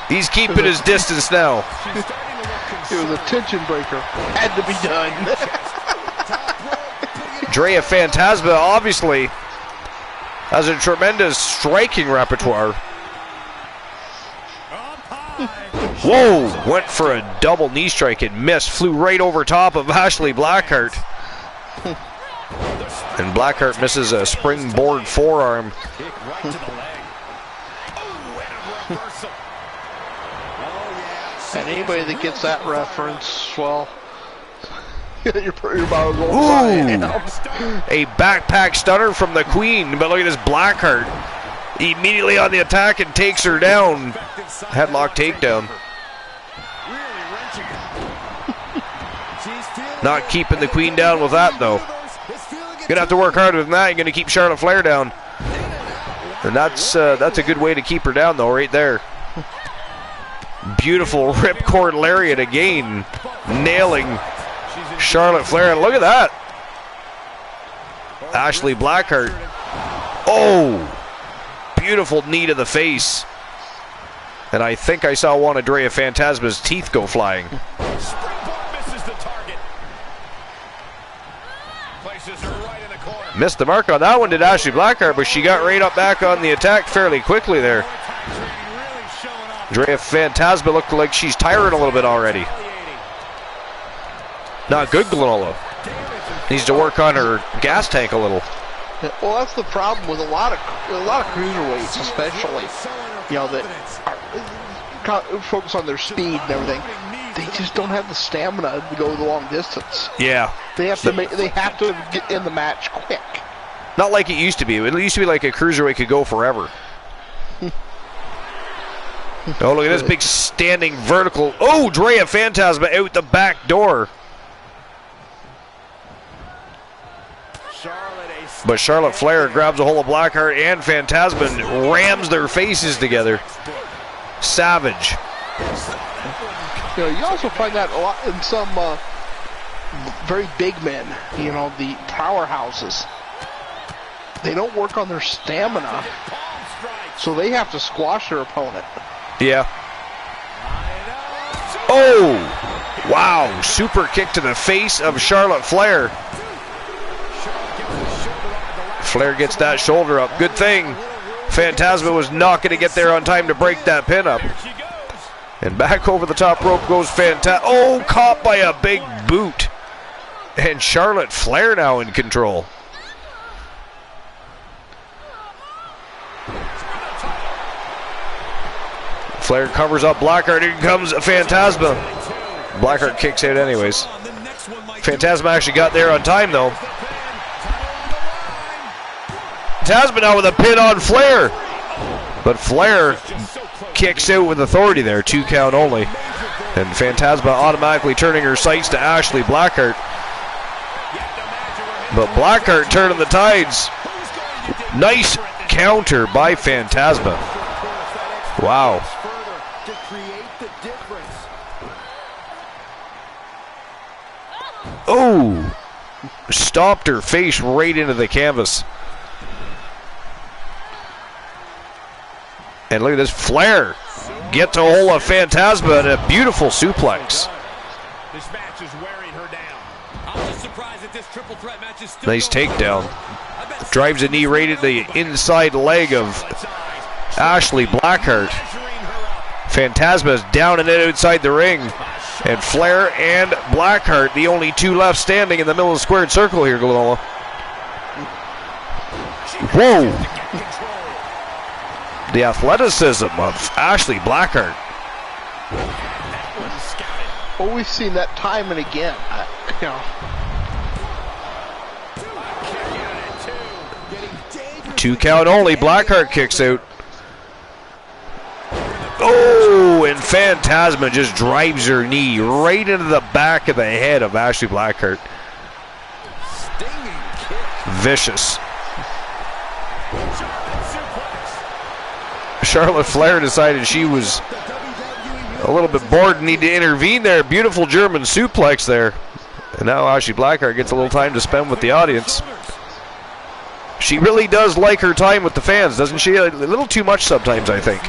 He's keeping his distance now. It was a tension breaker. Had to be done. Drea Phantasma obviously has a tremendous striking repertoire. Whoa! Went for a double knee strike and missed. Flew right over top of Ashley Blackheart. And Blackheart misses a springboard forearm. And anybody that gets that reference, well, you're about to go Ooh! A backpack stunner from the Queen, but look at this Blackheart. Immediately on the attack and takes her down. Headlock takedown. Not keeping the Queen down with that, though. Gonna have to work harder than that. You're gonna keep Charlotte Flair down, and that's a good way to keep her down, though, right there. Beautiful ripcord lariat again, nailing Charlotte Flair. And look at that, Ashley Blackheart. Oh, beautiful knee to the face, and I think I saw one of Drea Phantasma's teeth go flying. Missed the mark on that one, did Ashley Blackheart, but she got right up back on the attack fairly quickly there. Drea Phantasma looked like she's tiring a little bit already. Not good, Galola. Needs to work on her gas tank a little. Well, that's the problem with a lot of cruiserweights, especially, you know, that are, focus on their speed and everything. They just don't have the stamina to go the long distance. Yeah. They have to get in the match quick. Not like it used to be. It used to be like a cruiserweight could go forever. Oh, look at this big standing vertical. Oh, Drea Phantasma out the back door. But Charlotte Flair grabs a hold of Blackheart and Phantasma and rams their faces together. Savage. You know, you also find that a lot in some very big men, you know, the powerhouses. They don't work on their stamina, so they have to squash their opponent. Yeah. Oh! Wow, super kick to the face of Charlotte Flair. Flair gets that shoulder up. Good thing Phantasma was not going to get there on time to break that pin up. And back over the top rope goes Fantasma. Oh, caught by a big boot. And Charlotte Flair now in control. Flair covers up Blackheart. Here comes Fantasma. Blackheart kicks out anyways. Fantasma actually got there on time though. Fantasma now with a pin on Flair. But Flair kicks out with authority there. 2 count only. And Fantasma automatically turning her sights to Ashley Blackheart. But Blackheart turning the tides. Nice counter by Fantasma. Wow. Oh, stomped her face right into the canvas. And look at this, Flair gets a hold of Fantasma and a beautiful suplex. This match is wearing her down. I'm just surprised that this triple threat match is still nice takedown. Drives a knee right at the inside leg of Ashley Blackheart. Fantasma's down and in outside the ring. And Flair and Blackheart, the only 2 left standing in the middle of the squared circle here, Galola. Whoa! The athleticism of Ashley Blackheart. Well, we've seen that time and again. You know. 2 count only. Blackheart kicks out. Oh, and Fantasma just drives her knee right into the back of the head of Ashley Blackheart. Vicious. Charlotte Flair decided she was a little bit bored and needed to intervene there. Beautiful German suplex there. And now Ashley Blackheart gets a little time to spend with the audience. She really does like her time with the fans, doesn't she? A little too much sometimes, I think.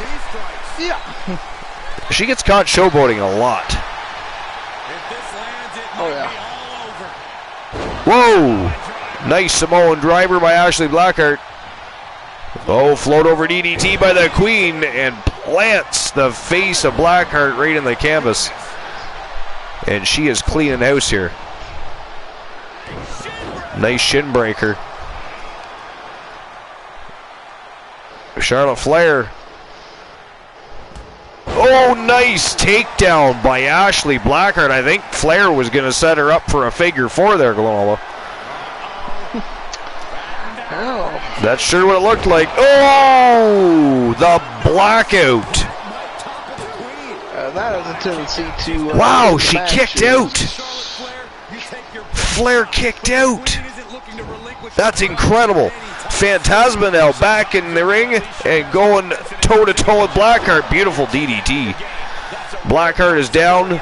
Yeah. She gets caught showboating a lot. Oh, yeah. Whoa! Nice Samoan driver by Ashley Blackheart. Oh, float over DDT by the Queen and plants the face of Blackheart right in the canvas. And she is cleaning house here. Nice shin breaker. Charlotte Flair. Oh, nice takedown by Ashley Blackheart. I think Flair was going to set her up for a figure 4 there, Galola. Oh. That's sure what it looked like. Oh, the blackout. That has a tendency to... wow, she kicked out. Flair kicked out. That's incredible. Fantasma now back in the ring and going toe-to-toe with Blackheart. Beautiful DDT. Blackheart is down.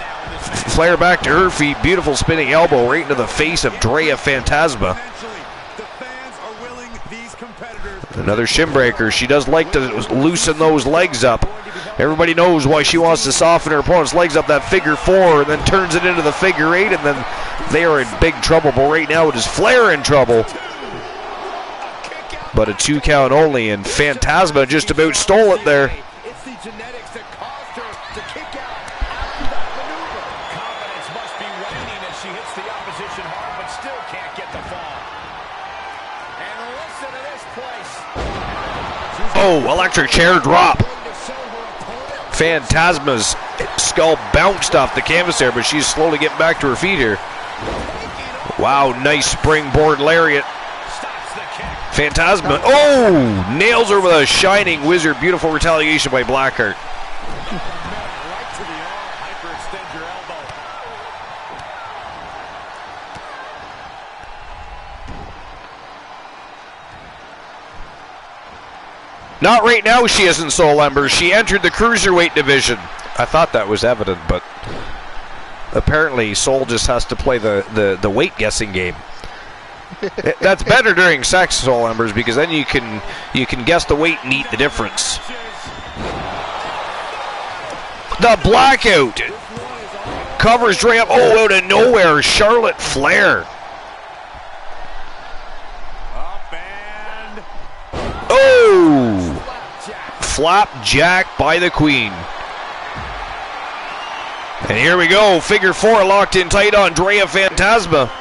Flair back to her feet. Beautiful spinning elbow right into the face of Drea Fantasma. Another shin breaker. She does like to loosen those legs up. Everybody knows why she wants to soften her opponent's legs up, that figure 4, and then turns it into the figure 8, and then they are in big trouble. But right now it is Flair in trouble. But a 2 count only, and Fantasma just about stole it there. It's the genetics that caused her to kick out of that maneuver. Confidence must be waning as she hits the opposition hard, but still can't get the fall. And listen to this place. Oh, electric chair drop. Fantasma's skull bounced off the canvas there, but she's slowly getting back to her feet here. Wow, nice springboard lariat. Fantasma, oh, nails her with a shining wizard. Beautiful retaliation by Blackheart. Right to the arm, hyperextend your elbow. Not right now she isn't Soul Ember. She entered the Cruiserweight division. I thought that was evident, but apparently Soul just has to play the weight guessing game. That's better during sex, Soul Embers, because then you can guess the weight and eat the difference. The blackout covers Dre up. Oh, out of nowhere, Charlotte Flair. Up and Oh, flapjack by the Queen. And here we go, figure four locked in tight on Andrea Phantasma.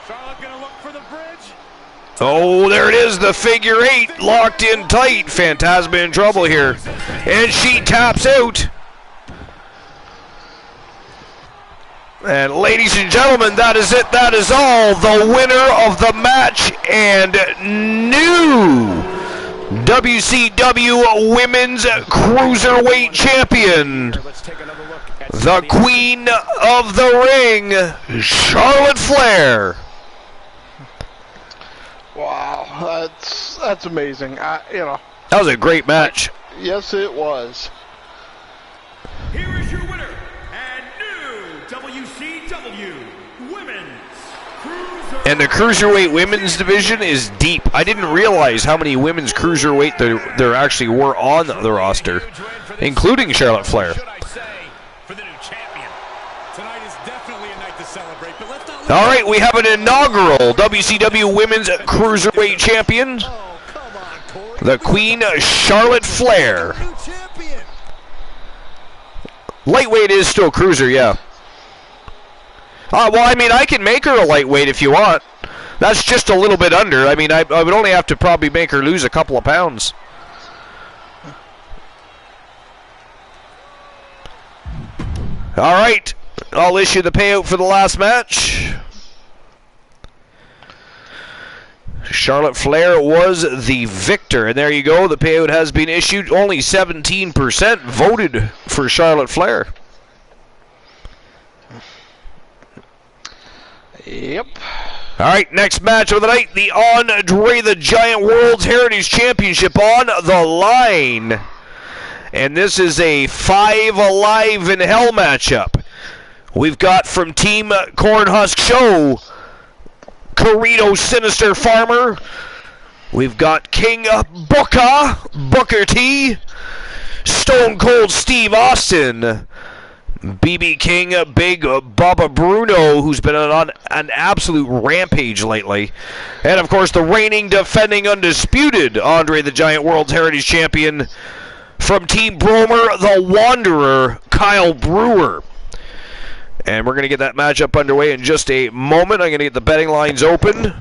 Charlotte gonna look for the bridge. Oh, there it is, the figure eight locked in tight. Phantasma in trouble here. And she taps out. And ladies and gentlemen, that is it, that is all. The winner of the match and new WCW Women's Cruiserweight Champion, the Queen of the Ring, Charlotte Flair. Wow, that's amazing. That was a great match. Yes, it was. Here is your winner and new WCW Women's Cruiserweight. And the Cruiserweight Women's division is deep. I didn't realize how many Women's Cruiserweight there actually were on the roster, including Charlotte Flair. All right, we have an inaugural WCW Women's Cruiserweight Champion, the Queen Charlotte Flair. Lightweight is still cruiser, yeah. Well, I mean, I can make her a lightweight if you want. That's just a little bit under. I mean, I would only have to probably make her lose a couple of pounds. All right, I'll issue the payout for the last match. Charlotte Flair was the victor, and there you go. The payout has been issued. Only 17% voted for Charlotte Flair. Yep. All right, next match of the night, the Andre the Giant World's Heritage Championship on the line. And this is a 5 Alive in Hell matchup. We've got from Team Cornhusk Show, Carino Sinister Farmer. We've got King Booker T, Stone Cold Steve Austin, BB King, Big Baba Bruno, who's been on an absolute rampage lately. And, of course, the reigning, defending, undisputed Andre the Giant World's Heritage Champion from Team Bromer, the Wanderer, Kyle Brewer. And we're going to get that matchup underway in just a moment. I'm going to get the betting lines open.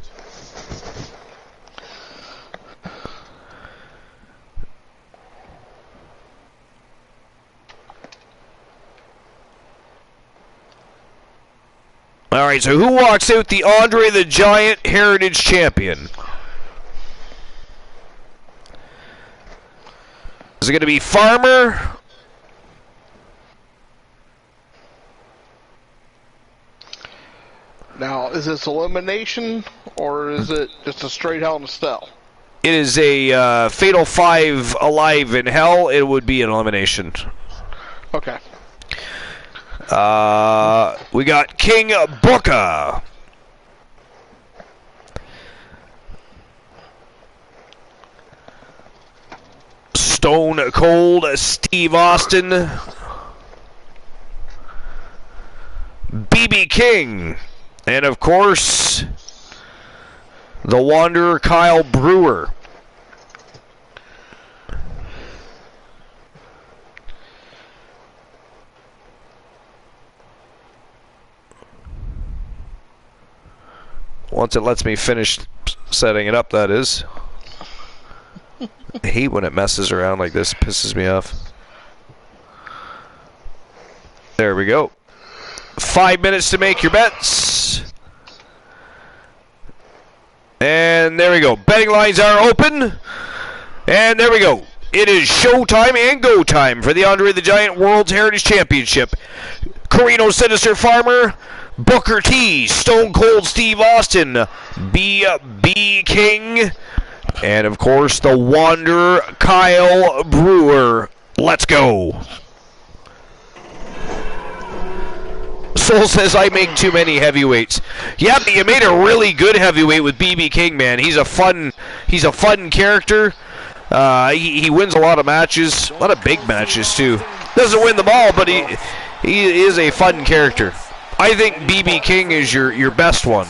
All right, so who walks out the Andre the Giant Heritage Champion? Is it going to be Farmer? Now, is this elimination, or is it just a straight Hell in a Cell? It is a Fatal 5 Alive in Hell. It would be an elimination. Okay. We got King Booker. Stone Cold Steve Austin. BB King. And, of course, the Wanderer Kyle Brewer. Once it lets me finish setting it up, that is. I hate when it messes around like this. It pisses me off. There we go. 5 minutes to make your bets. And there we go. Betting lines are open. And there we go. It is showtime and go time for the Andre the Giant World's Heritage Championship. Carino Sinister Farmer, Booker T, Stone Cold Steve Austin, BB King, and of course the Wanderer Kyle Brewer. Let's go. Soul says I make too many heavyweights. Yeah, but you made a really good heavyweight with BB King, man. He's a fun character. He wins a lot of matches, a lot of big matches too. Doesn't win them all, but he is a fun character. I think BB King is your best one.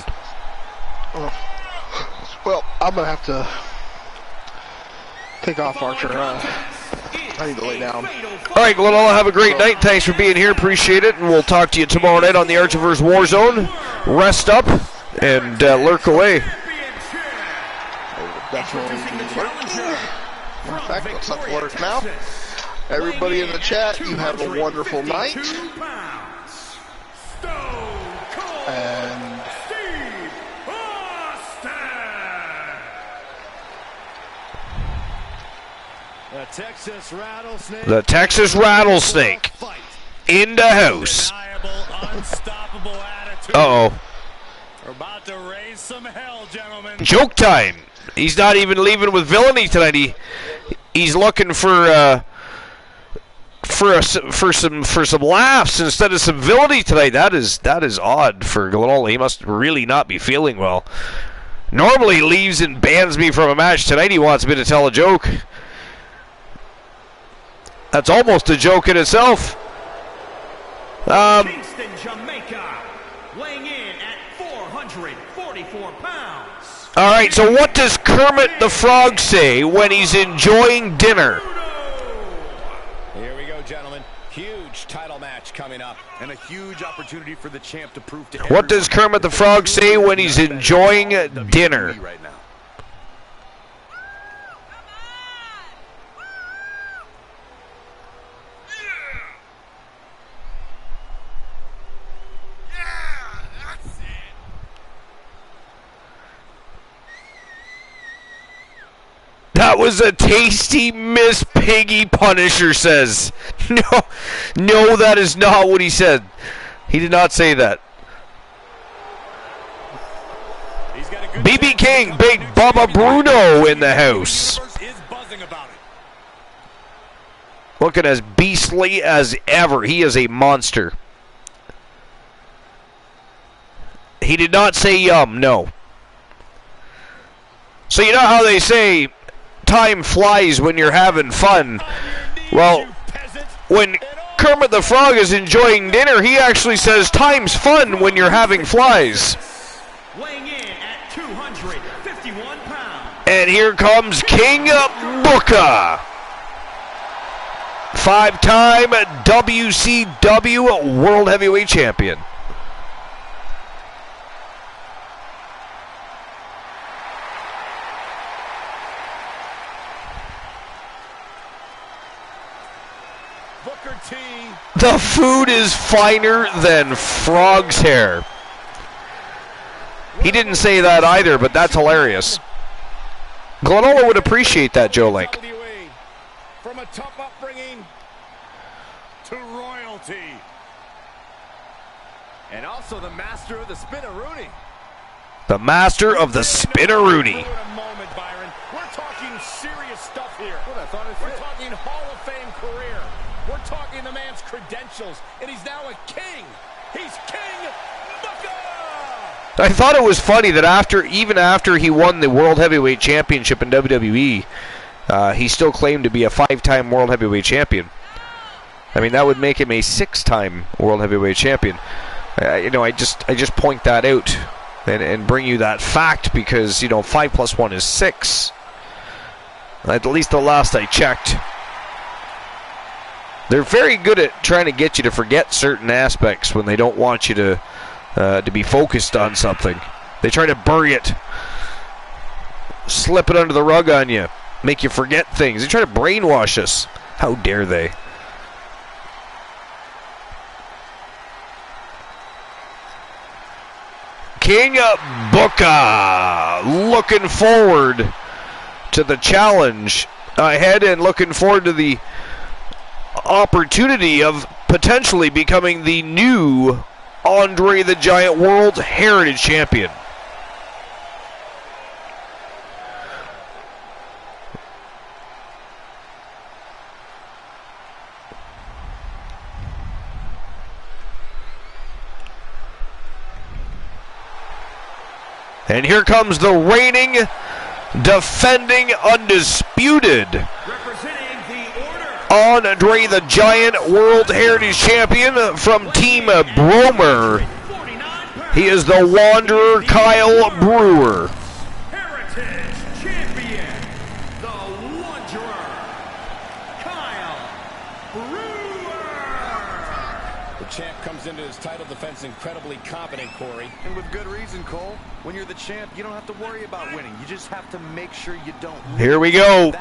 Well, I'm gonna have to take off, Archer. I need to lay down. All right, Glenn, have a great night. Thanks for being here. Appreciate it. And we'll talk to you tomorrow night on the Archiverse Warzone. Rest up and lurk away. Definitely lurking. In fact, let's have to lurk now. Everybody in the chat, you have a wonderful night. And the Texas Rattlesnake in the house. Uh-oh. We're about to raise some hell, gentlemen. Joke time. He's not even leaving with villainy tonight. He's looking for some laughs instead of some villainy tonight. That is odd for Glenn. He must really not be feeling well. Normally he leaves and bans me from a match. Tonight he wants me to tell a joke. That's almost a joke in itself. Kingston, Jamaica, weighing in at 444 pounds. All right, so what does Kermit the Frog say when he's enjoying dinner? Here we go, gentlemen. Huge title match coming up, and a huge opportunity for the champ to prove to everyone. What does Kermit the Frog say when he's enjoying dinner? Right now. That was a tasty Miss Piggy, Punisher says. No, that is not what he said. He did not say that. BB King, Big Bubba Bruno in the house. Looking as beastly as ever. He is a monster. He did not say yum, no. So you know how they say time flies when you're having fun. Well, when Kermit the Frog is enjoying dinner, he actually says time's fun when you're having flies. Weighing in at 251 pounds. And here comes King Booker. 5-time WCW World Heavyweight Champion. The food is finer than frog's hair. He didn't say that either, but that's hilarious. Glenola would appreciate that, Joe Link. From a tough upbringing to royalty. And also the master of the Spinaroonie. The master of the Spinaroonie. We're talking serious stuff here. We're talking Hall of Fame career. We're talking the man's credentials, and he's now a king. He's King Booker! I thought it was funny that even after he won the World Heavyweight Championship in WWE, he still claimed to be a 5-time World Heavyweight Champion. I mean, that would make him a 6-time World Heavyweight Champion. I just point that out and bring you that fact because 5 + 1 is 6. At least the last I checked. They're very good at trying to get you to forget certain aspects when they don't want you to be focused on something. They try to bury it, slip it under the rug on you, make you forget things. They try to brainwash us. How dare they? King Booker looking forward to the challenge ahead and looking forward to the opportunity of potentially becoming the new Andre the Giant World Heritage Champion. And here comes the reigning, defending, undisputed Andre the Giant World Heritage Champion from Team Bromer. He is the Wanderer Kyle Brewer. Heritage Champion, the Wanderer. The champ comes into his title defense incredibly confident, Corey. And with good reason, Cole. When you're the champ, you don't have to worry about winning. You just have to make sure you don't lose. Here we go.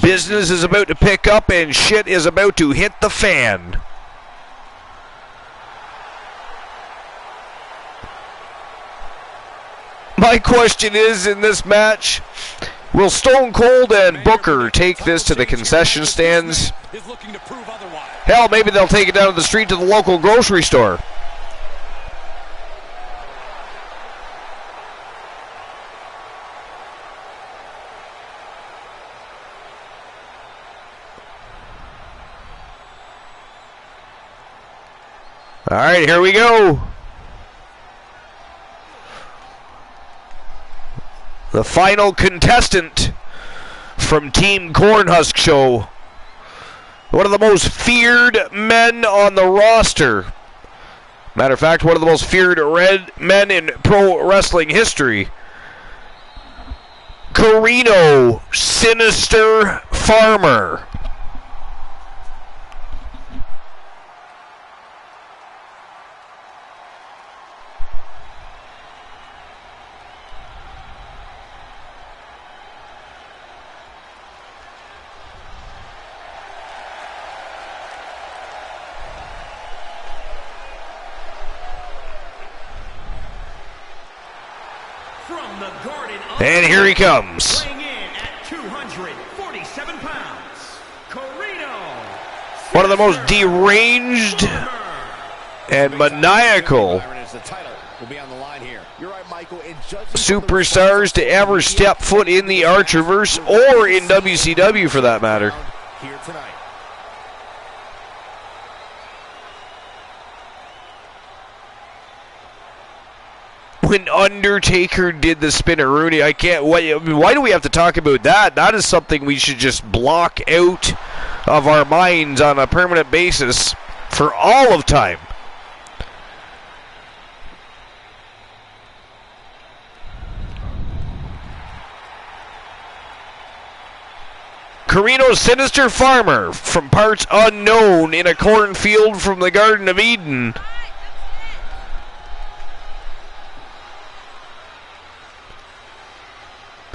Business is about to pick up and shit is about to hit the fan. My question is, in this match, will Stone Cold and Booker take this to the concession stands? Hell, maybe they'll take it down to the street to the local grocery store. All right, here we go. The final contestant from Team Cornhusk Show. One of the most feared men on the roster. Matter of fact, one of the most feared men in pro wrestling history. Carino Sinister Farmer. And here he comes. Weighing in at 247 pounds, Carino. One of the most deranged and maniacal superstars to ever step foot in the Archerverse or in WCW for that matter. Here tonight. When Undertaker did the Spinneroonie, I can't. Why do we have to talk about that? That is something we should just block out of our minds on a permanent basis for all of time. Carino Sinister Farmer, from parts unknown in a cornfield from the Garden of Eden.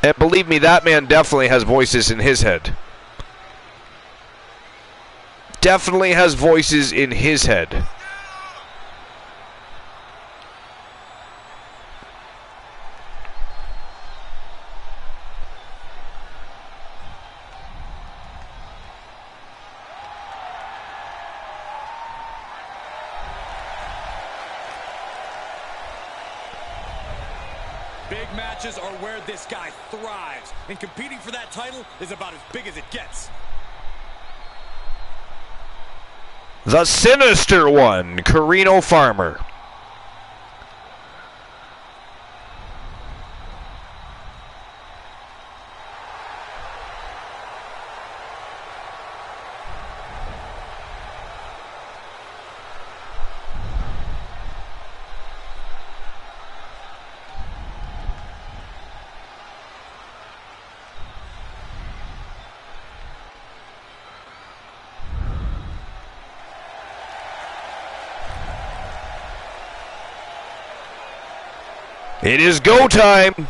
And believe me, that man definitely has voices in his head. Definitely has voices in his head. Big matches are where this guy thrives, and competing for that title is about as big as it gets. The Sinister One, Carino Farmer. It is go time.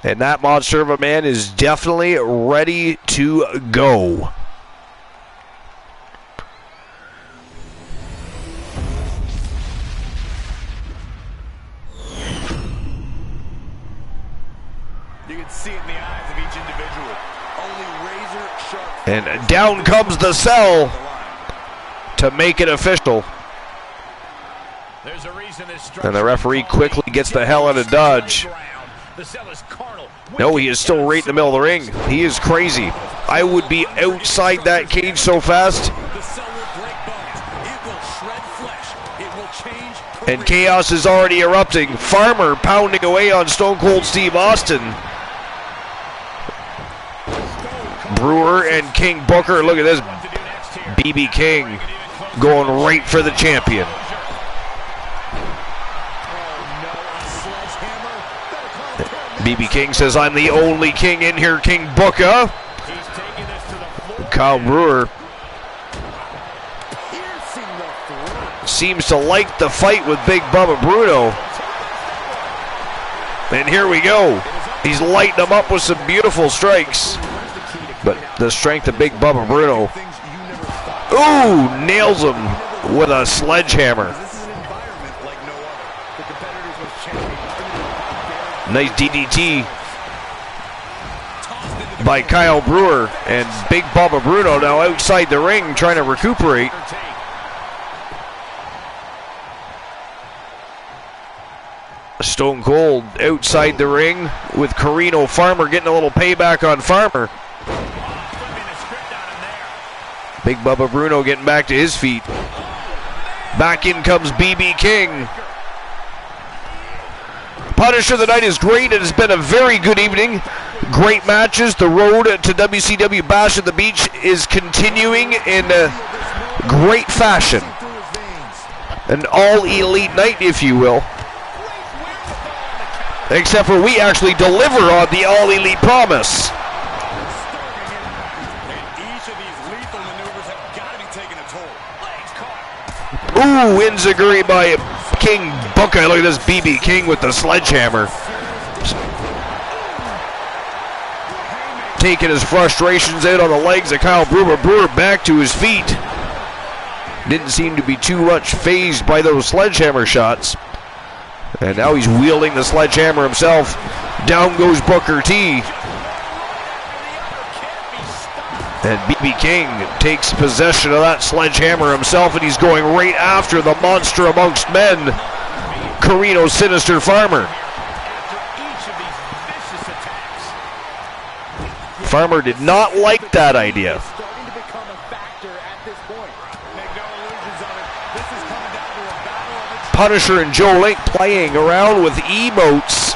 And that monster of a man is definitely ready to go. You can see it in the eyes of each individual. Only razor sharp. And down comes the cell to make it official. And the referee quickly gets the hell out of Dodge. No, he is still right in the middle of the ring. He is crazy. I would be outside that cage so fast. And chaos is already erupting. Farmer pounding away on Stone Cold Steve Austin. Brewer and King Booker. Look at this. BB King going right for the champion. BB King says, I'm the only king in here, King Booker. Kyle Brewer seems to like the fight with Big Bubba Bruno. And here we go. He's lighting him up with some beautiful strikes. But the strength of Big Bubba Bruno. Ooh, nails him with a sledgehammer. Nice DDT by Kyle Brewer, and Big Bubba Bruno now outside the ring trying to recuperate. Stone Cold outside the ring with Carino Farmer getting a little payback on Farmer. Big Bubba Bruno getting back to his feet. Back in comes BB King. Punisher of the night is great. It has been a very good evening. Great matches. The road to WCW Bash at the Beach is continuing in great fashion. An all-elite night, if you will. Except for we actually deliver on the all-elite promise. Ooh, enziguri by King Booker. Look at this BB King with the sledgehammer. Taking his frustrations out on the legs of Kyle Brewer. Brewer back to his feet. Didn't seem to be too much phased by those sledgehammer shots. And now he's wielding the sledgehammer himself. Down goes Booker T. And BB King takes possession of that sledgehammer himself, and he's going right after the monster amongst men, Carino Sinister Farmer. Farmer did not like that idea. Punisher and Joe Link playing around with emotes.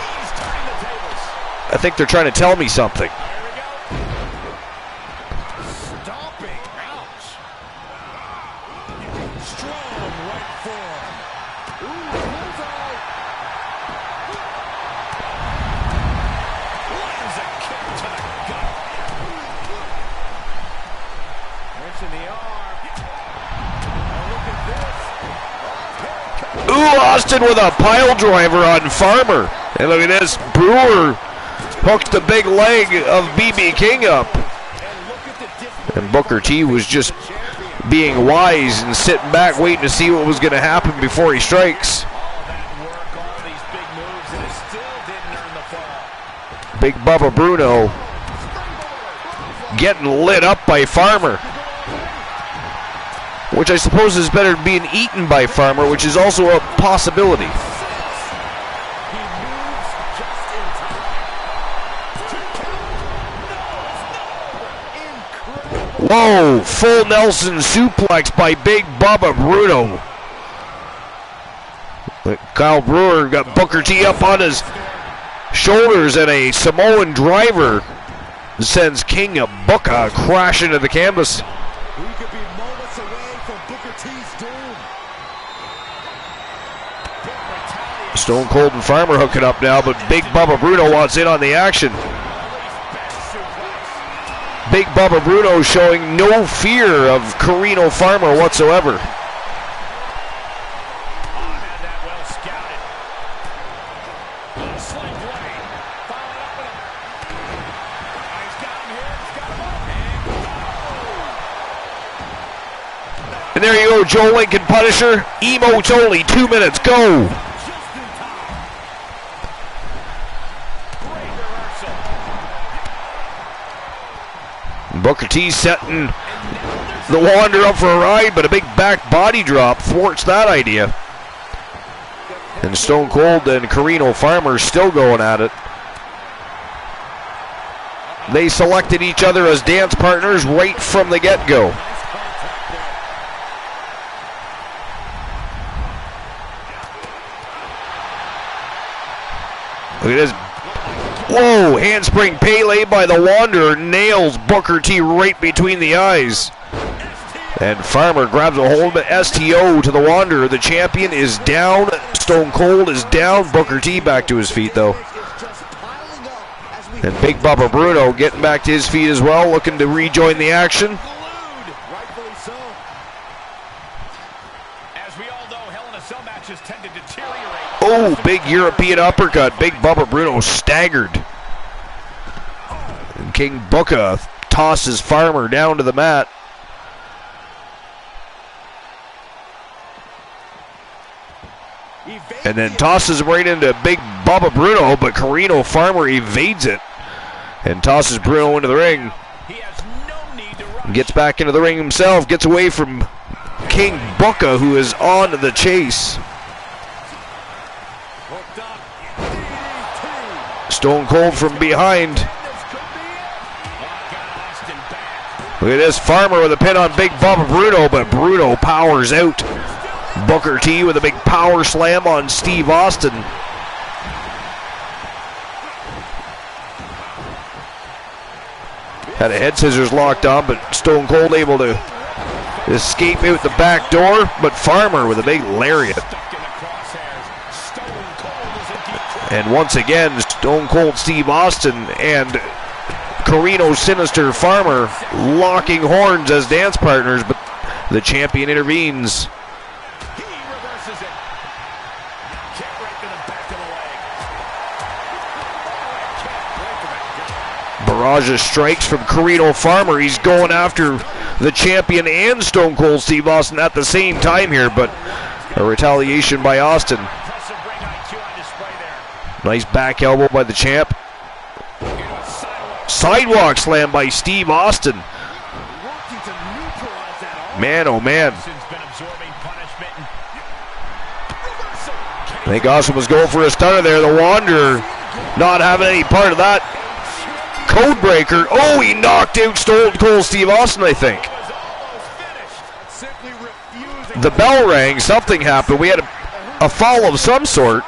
I think they're trying to tell me something. Austin with a pile driver on Farmer. And look at this. Brewer hooked the big leg of BB King up. And Booker T was just being wise and sitting back waiting to see what was going to happen before he strikes. Big Bubba Bruno getting lit up by Farmer, which I suppose is better than being eaten by Farmer, which is also a possibility. Whoa, full Nelson suplex by Big Bubba Bruno. Kyle Brewer got Booker T up on his shoulders, and a Samoan driver sends King of Booker crashing to the canvas. Stone Cold and Farmer hooking up now, but Big Bubba Bruno wants in on the action. Big Bubba Bruno showing no fear of Carino Farmer whatsoever. And there you go, Joe Lincoln Punisher. Emotes only, 2 minutes, go. Booker T setting the Wanderer up for a ride, but a big back body drop thwarts that idea. And Stone Cold and Carino Farmer still going at it. They selected each other as dance partners right from the get-go. Look at this. Whoa, handspring Pele by the Wanderer nails Booker T right between the eyes. And Farmer grabs a hold of STO to the Wanderer. The champion is down. Stone Cold is down. Booker T back to his feet, though. And Big Bubba Bruno getting back to his feet as well, looking to rejoin the action. Rightfully so. As we all know, Hell in a Cell matches tend to deteriorate. Oh, big European uppercut. Big Bubba Bruno staggered. And King Booker tosses Farmer down to the mat. And then tosses him right into Big Bubba Bruno, but Carino Farmer evades it and tosses Bruno into the ring. He has no need to rush. Gets back into the ring himself, gets away from King Booker, who is on the chase. Stone Cold from behind. Look at this, Farmer with a pin on Big Bubba Bruno, but Bruno powers out. Booker T with a big power slam on Steve Austin. Had a head scissors locked on, but Stone Cold able to escape out the back door, but Farmer with a big lariat. And once again, Stone Cold Steve Austin and Carino Sinister Farmer locking horns as dance partners, but the champion intervenes. Barrage of strikes from Carino Farmer. He's going after the champion and Stone Cold Steve Austin at the same time here, but a retaliation by Austin. Nice back elbow by the champ. Sidewalk slam by Steve Austin. Man, oh man. I think Austin was going for a stunner there. The Wanderer not having any part of that. Codebreaker. Oh, he knocked out Stone Cold Steve Austin, I think. The bell rang. Something happened. We had a fall of some sort.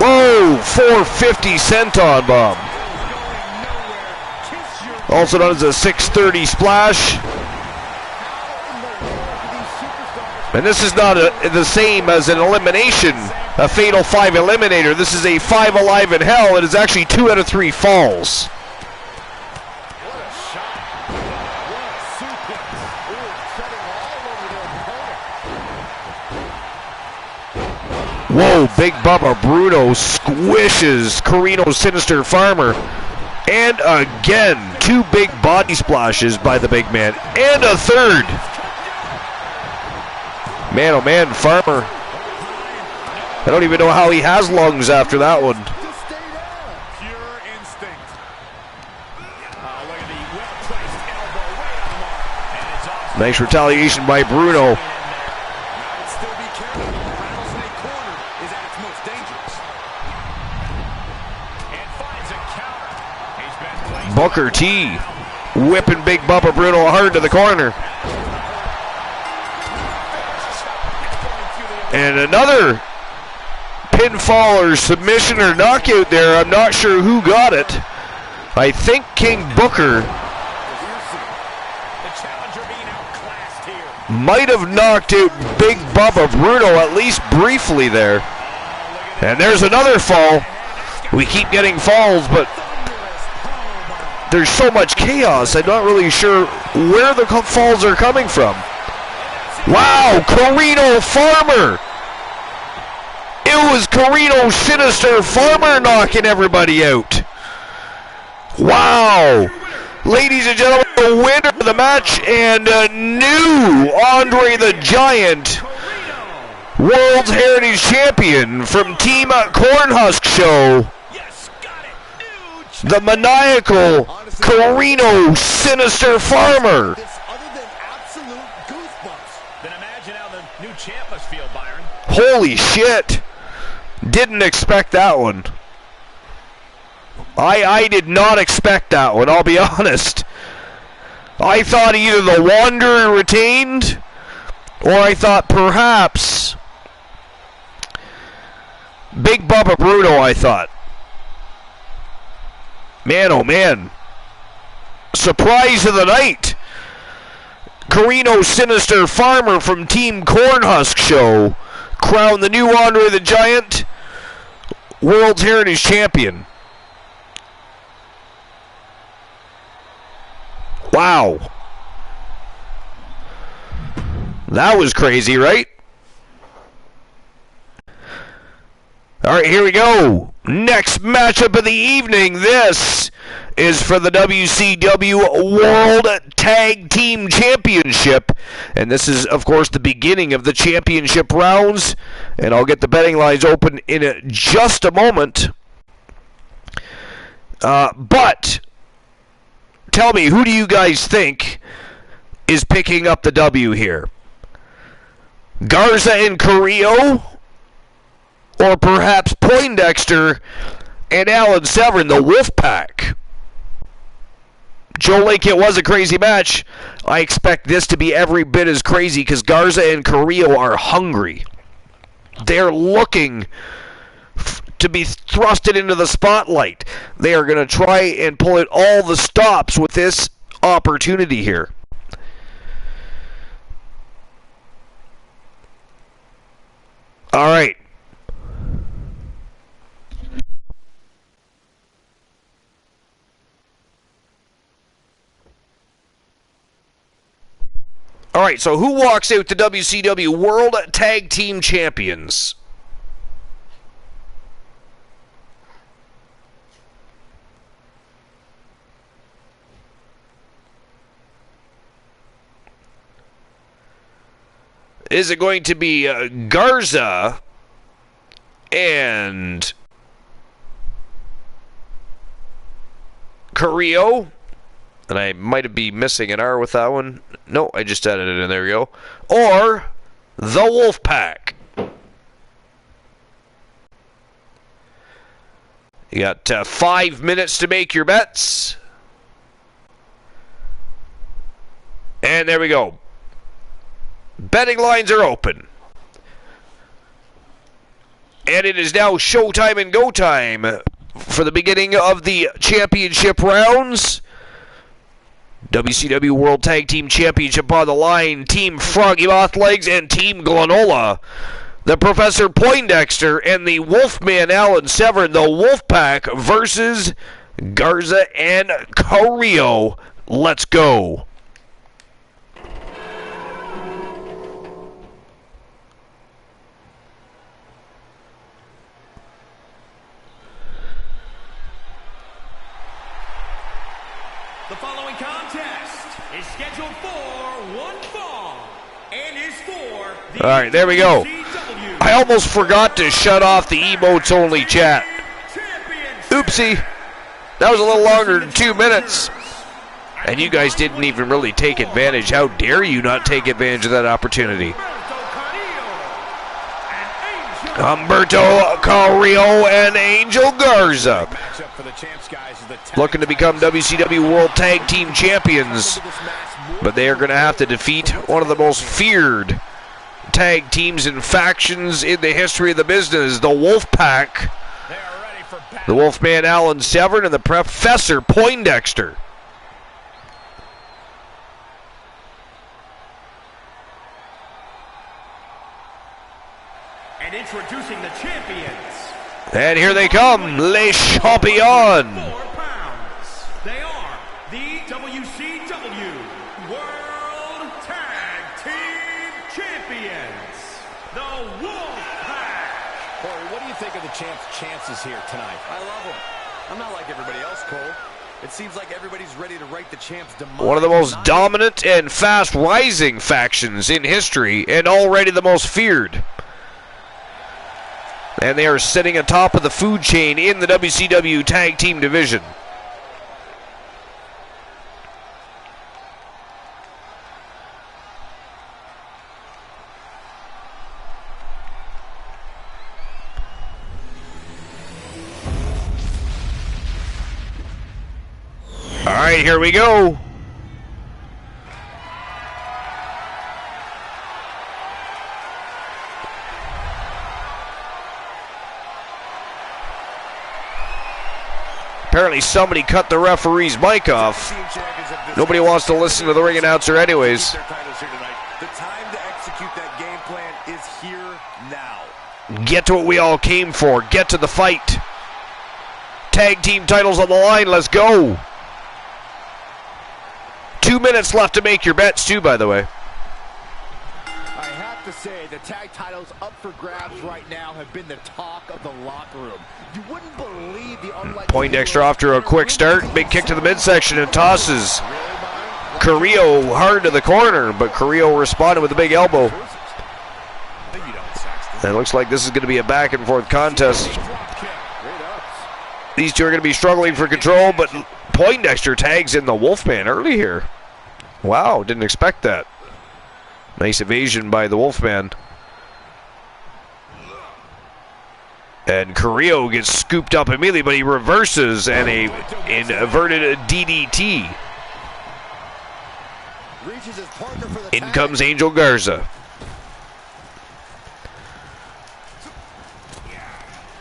Whoa, 450 senton bomb. Also known as a 630 splash. And this is not the same as an elimination, a Fatal 5 Eliminator. This is a 5 Alive in Hell. It is actually 2 out of 3 falls. Whoa, Big Bubba Bruno squishes Carino Sinister Farmer. And again, 2 big body splashes by the big man. And a third. Man, oh man, Farmer. I don't even know how he has lungs after that one. Nice retaliation by Bruno. Booker T whipping Big Bubba Bruno hard to the corner. And another pinfall or submission or knockout there. I'm not sure who got it. I think King Booker might have knocked out Big Bubba Bruno at least briefly there. And there's another fall. We keep getting falls, but there's so much chaos, I'm not really sure where the falls are coming from. Wow, Carino Farmer! It was Carino Sinister Farmer knocking everybody out. Wow! Ladies and gentlemen, the winner of the match and a new Andre the Giant World's Heritage Champion from Team Cornhusk Show. The maniacal Carino Sinister Farmer. Holy shit. Didn't expect that one. I did not expect that one, I'll be honest. I thought either the Wanderer retained, or I thought perhaps Big Bubba Bruno, I thought. Man, oh man. Surprise of the night. Carino Sinister Farmer from Team Cornhusk Show crowned the new Andre the Giant World's Heritage Champion. Wow. That was crazy, right? All right, here we go. Next matchup of the evening. This is for the WCW World Tag Team Championship. And this is, of course, the beginning of the championship rounds. And I'll get the betting lines open in just a moment. But tell me, who do you guys think is picking up the W here? Garza and Carrillo? Or perhaps Poindexter and Alan Severn, the Wolfpack? Joe Lake, it was a crazy match. I expect this to be every bit as crazy because Garza and Carrillo are hungry. They're looking to be thrusted into the spotlight. They are going to try and pull in all the stops with this opportunity here. All right. All right, so who walks out the WCW World Tag Team Champions? Is it going to be Garza and Carrillo? And I might be missing an R with that one. No, I just added it in. There we go. Or the Wolfpack. You got 5 minutes to make your bets. And there we go. Betting lines are open. And it is now showtime and go time for the beginning of the championship rounds. WCW World Tag Team Championship on the line. Team Froggy Moth Legs and Team Glenola. The Professor Poindexter and the Wolfman Alan Severn. The Wolfpack versus Garza and Carrillo. Let's go. The following contest is scheduled for one fall and is for the All right, there we go. WCW I almost forgot to shut off the emotes only chat. Oopsie. That was a little longer than 2 minutes. And you guys didn't even really take advantage. How dare you not take advantage of that opportunity? Humberto Carrillo and Angel Garza looking to become WCW World Tag Team Champions, but they are going to have to defeat one of the most feared tag teams and factions in the history of the business, the Wolfpack, the Wolfman Alan Severn, and the Professor Poindexter. And introducing the champions. And here they come, Les Champions. 4 pounds. They are the WCW World Tag Team Champions, the Wolfpack. Corey, what do you think of the champ's chances here tonight? I love them. I'm not like everybody else, Cole. It seems like everybody's ready to write the champ's demise. One of the most dominant and fast-rising factions in history, and already the most feared. And they are sitting atop of the food chain in the WCW Tag Team Division. All right, here we go. Apparently somebody cut the referee's mic off. Nobody wants to listen to the ring announcer anyways. The time to execute that game plan is here now. Get to what we all came for. Get to the fight. Tag team titles on the line. Let's go. 2 minutes left to make your bets too, by the way. I have to say, the tag titles up for grabs right now have been the talk of the locker room. You wouldn't believe the unlikely... Poindexter off to a quick start. Big kick to the midsection and tosses Carrillo hard to the corner, but Carrillo responded with a big elbow. And it looks like this is going to be a back and forth contest. These two are going to be struggling for control, but Poindexter tags in the Wolfman early here. Wow, didn't expect that. Nice evasion by the Wolfman. And Carrillo gets scooped up immediately, but he reverses and an inverted DDT. In comes Angel Garza.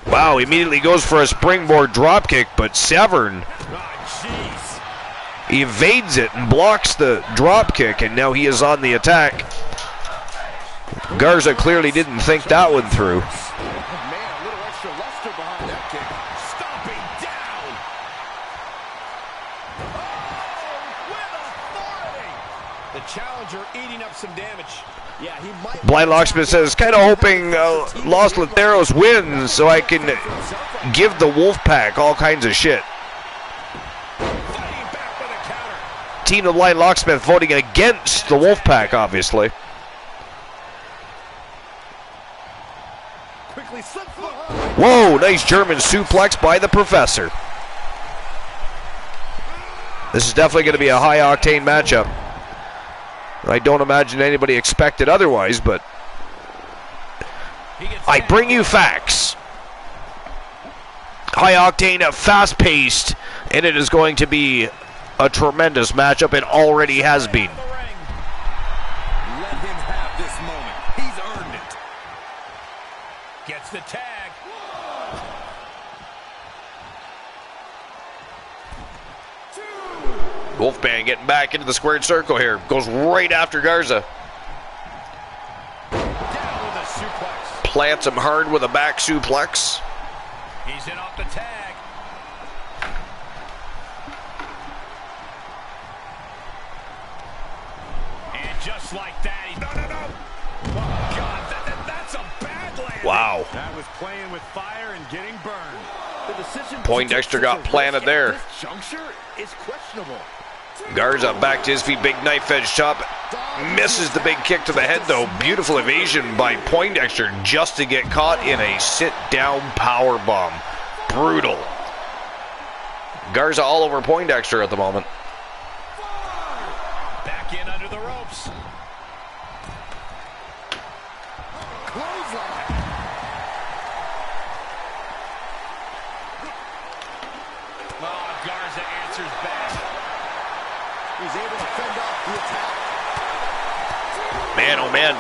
Wow, immediately goes for a springboard dropkick, but Severn evades it and blocks the dropkick, and now he is on the attack. Garza clearly didn't think that one through. Challenger eating up some damage. Yeah, he might. Blind Locksmith says, kind of hoping Los Lutheros wins so I can give the Wolfpack all kinds of shit. Team of Blind Locksmith voting against the Wolfpack, obviously. Whoa, nice German suplex by the Professor. This is definitely going to be a high-octane matchup. I don't imagine anybody expected otherwise, but I bring you facts. High octane, fast paced, and it is going to be a tremendous matchup. It already has been. Let him have this moment. He's earned it. Gets the tag. Wolfman getting back into the squared circle here. Goes right after Garza. Down with a suplex. Plants him hard with a back suplex. He's in off the tag. And just like that, he... No. Oh, God, that's a bad landing. Wow. That was playing with fire and getting burned. The decision... Poindexter got planted there. This juncture is questionable. Garza back to his feet, big knife edge chop. Misses the big kick to the head though. Beautiful evasion by Poindexter just to get caught in a sit-down power bomb. Brutal. Garza all over Poindexter at the moment. Back in under the ropes. Clothesline. Oh, Garza answers back. He's able to fend off the attack. Man, oh man.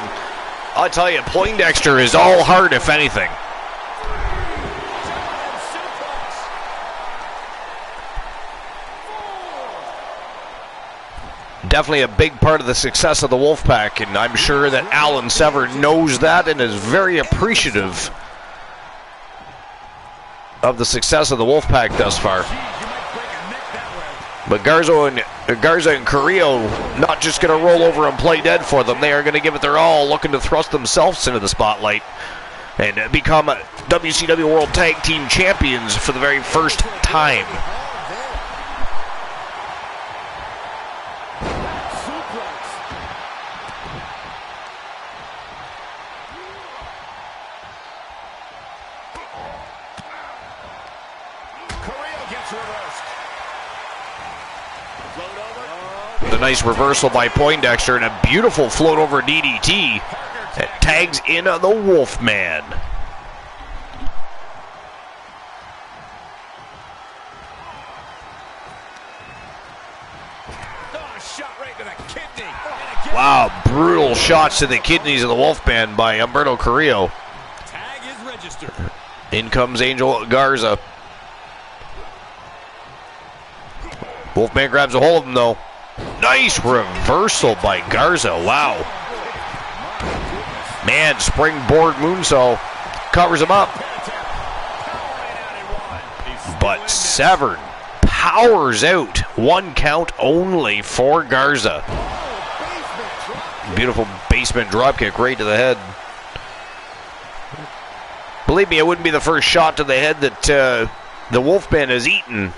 I'll tell you, Poindexter is all heart, if anything. Definitely a big part of the success of the Wolfpack, and I'm sure that Alan Severn knows that and is very appreciative of the success of the Wolfpack thus far. But Garza and Carrillo not just going to roll over and play dead for them. They are going to give it their all, looking to thrust themselves into the spotlight and become WCW World Tag Team Champions for the very first time. A nice reversal by Poindexter and a beautiful float over DDT that tags in the Wolfman. Wow, brutal shots to the kidneys of the Wolfman by Humberto Carrillo. Tag is registered. In comes Angel Garza. Wolfman grabs a hold of him, though. Nice reversal by Garza. Wow. Man, springboard moonsault. Covers him up. But Severn powers out. 1 count only for Garza. Beautiful basement dropkick right to the head. Believe me, it wouldn't be the first shot to the head that the Wolfman has eaten.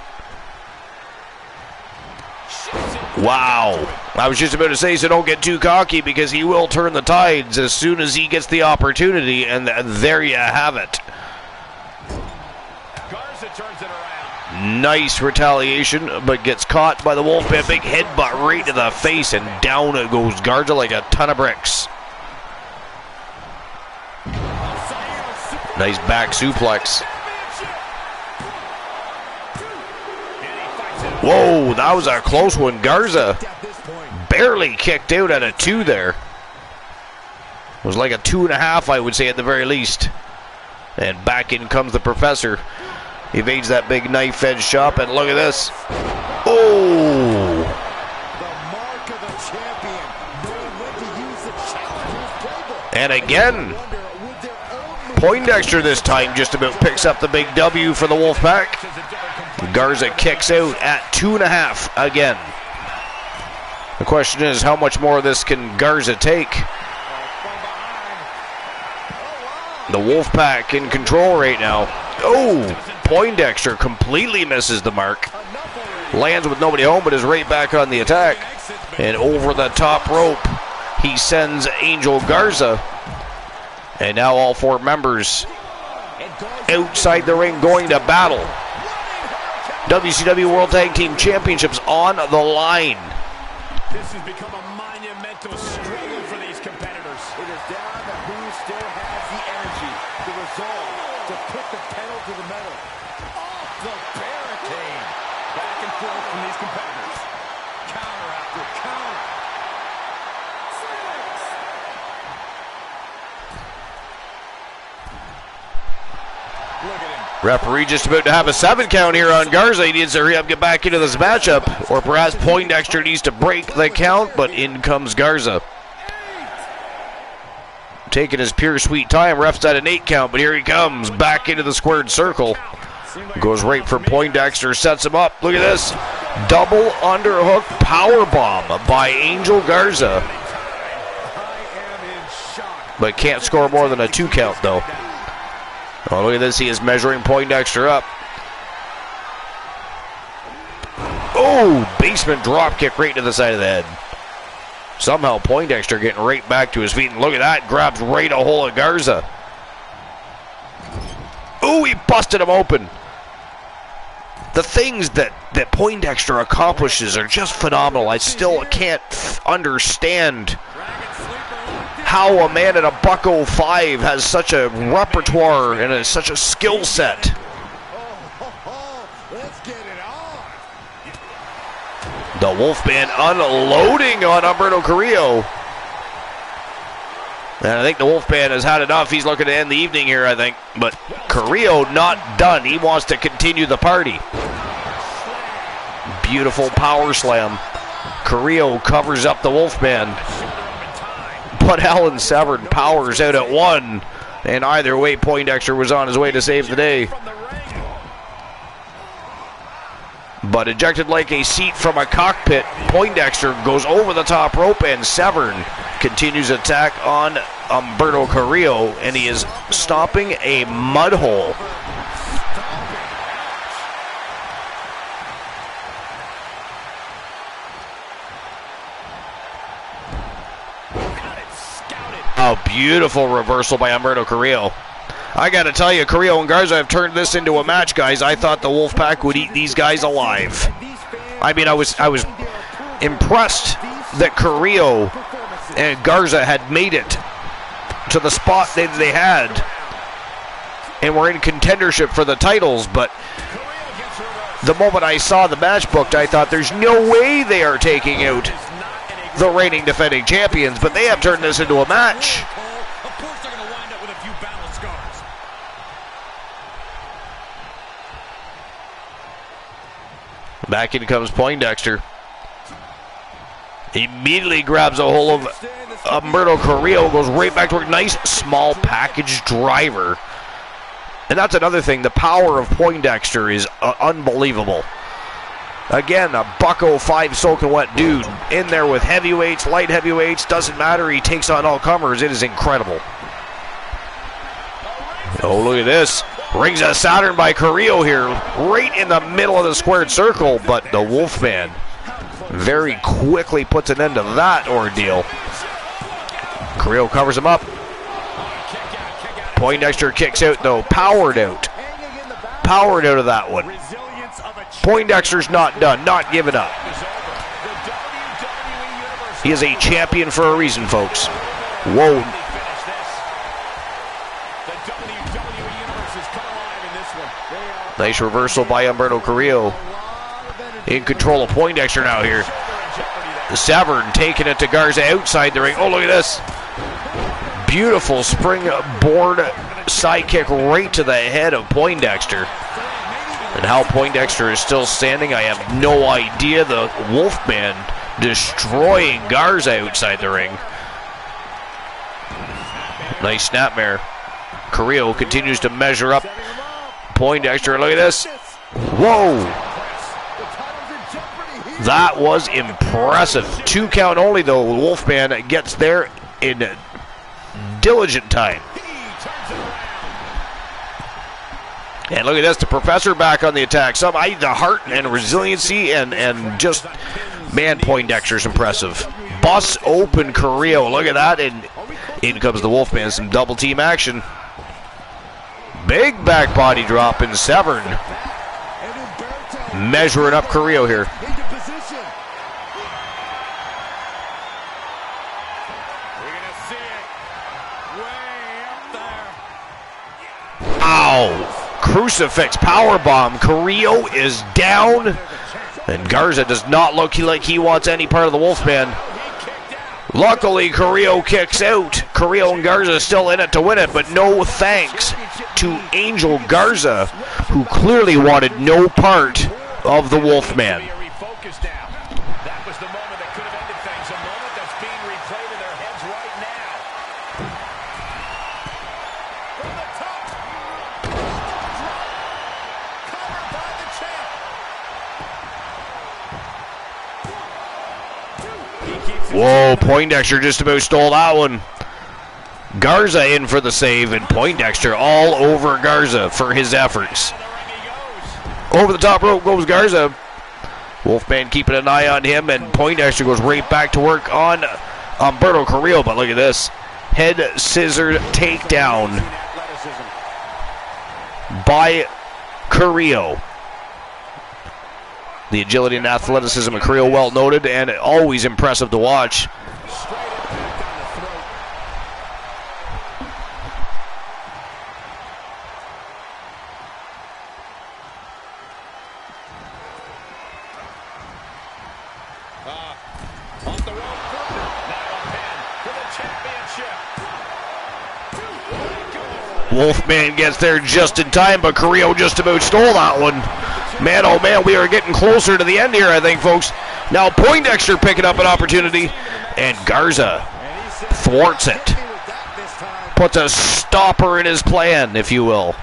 Wow. I was just about to say, so don't get too cocky, because he will turn the tides as soon as he gets the opportunity, and there you have it. Garza turns it around. Nice retaliation, but gets caught by the Wolfman. Big headbutt right to the face, and down it goes Garza like a ton of bricks. Nice back suplex. Whoa, that was a close one. Garza barely kicked out at a 2 there. It was like a 2.5, I would say, at the very least. And back in comes the Professor. Evades that big knife edge chop, and look at this. Oh! And again, Poindexter this time just about picks up the big W for the Wolfpack. Garza kicks out at 2.5 again. The question is, how much more of this can Garza take? The Wolfpack in control right now. Oh, Poindexter completely misses the mark. Lands with nobody home, but is right back on the attack. And over the top rope, he sends Angel Garza. And now all 4 members outside the ring going to battle. WCW World Tag Team Championships on the line. This has become a monumental struggle for these competitors. It is down to who still has the energy, the resolve to put the pedal to the metal. Off the barricade. Back and forth from these competitors. Counter after counter. Look at him. Referee just about to have a 7 count here on Garza. He needs to hurry up, get back into this matchup. Or perhaps Poindexter needs to break the count, but in comes Garza. Taking his pure sweet time. Ref's at an 8 count, but here he comes. Back into the squared circle. Goes right for Poindexter, sets him up. Look at this. Double underhook powerbomb by Angel Garza. But can't score more than a 2 count, though. Oh, look at this. He is measuring Poindexter up. Oh, basement drop kick right to the side of the head. Somehow Poindexter getting right back to his feet. And look at that. Grabs right a hold of Garza. Oh, he busted him open. The things that Poindexter accomplishes are just phenomenal. I still can't understand how a man at a $105 has such a repertoire and such a skill set. Let's get it on. The Wolfman unloading on Humberto Carrillo. And I think the Wolfman has had enough. He's looking to end the evening here, I think. But Carrillo not done. He wants to continue the party. Beautiful power slam. Carrillo covers up the Wolfman. But Alan Severn powers out at 1. And either way, Poindexter was on his way to save the day. But ejected like a seat from a cockpit, Poindexter goes over the top rope, and Severn continues attack on Humberto Carrillo, and he is stomping a mud hole. A beautiful reversal by Humberto Carrillo. I got to tell you, Carrillo and Garza have turned this into a match, guys. I thought the Wolfpack would eat these guys alive. I mean, I was impressed that Carrillo and Garza had made it to the spot that they had and were in contendership for the titles, but the moment I saw the match booked, I thought there's no way they are taking out the reigning defending champions, but they have turned this into a match. Of course they're going to wind up with a few battle scars. Back in comes Poindexter. Immediately grabs a hold of Humberto Carrillo, goes right back to work. Nice small package driver. And that's another thing. The power of Poindexter is unbelievable. Again, a $105 soaking wet dude in there with heavyweights, light heavyweights, doesn't matter. He takes on all comers. It is incredible. Oh, look at this. Rings a Saturn by Carrillo here, right in the middle of the squared circle, but the Wolfman very quickly puts an end to that ordeal. Carrillo covers him up. Poindexter kicks out, though. Powered out. Powered out of that one. Poindexter's not done, not giving up. He is a champion for a reason, folks. Whoa. Nice reversal by Humberto Carrillo. In control of Poindexter now here. Severn taking it to Garza outside the ring. Oh, look at this. Beautiful springboard side kick right to the head of Poindexter. And how Poindexter is still standing, I have no idea. The Wolfman destroying Garza outside the ring. Nice snapmare. Carrillo continues to measure up. Poindexter, look at this. Whoa. That was impressive. 2 count only, though. Wolfman gets there in diligent time. And look at this, the Professor back on the attack. The heart and resiliency and just, man, Poindexter's impressive. Bus open Carrillo, look at that, and in comes the Wolfman, some double team action. Big back body drop in Severn. Measuring up Carrillo here. Ow! Crucifix powerbomb. Carrillo is down. And Garza does not look like he wants any part of the Wolfman. Luckily, Carrillo kicks out. Carrillo and Garza still in it to win it, but no thanks to Angel Garza, who clearly wanted no part of the Wolfman. That was the moment that could have ended things. A moment that's being replayed in their heads right now. From the top. Covered by the champ. Whoa, Poindexter just about stole that one. Garza in for the save, and Poindexter all over Garza for his efforts. Over the top rope goes Garza. Wolfman keeping an eye on him, and Poindexter goes right back to work on Humberto Carrillo. But look at this. Head scissor takedown by Carrillo. The agility and athleticism of Carrillo well noted, and always impressive to watch. Wolfman gets there just in time, but Carrillo just about stole that one. Man, oh man, we are getting closer to the end here, I think, folks. Now Poindexter picking up an opportunity, and Garza thwarts it. Puts a stopper in his plan, if you will.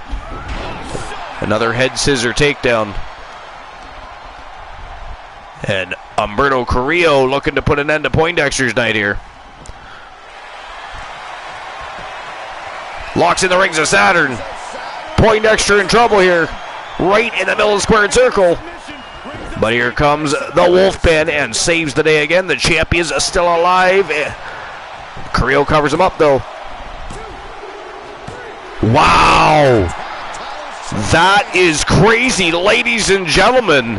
Another head scissor takedown. And Humberto Carrillo looking to put an end to Poindexter's night here. Locks in the rings of Saturn. Poindexter in trouble here. Right in the middle of the squared circle. But here comes the Wolfman and saves the day again. The champion's still alive. Carrillo covers him up, though. Wow. That is crazy, ladies and gentlemen.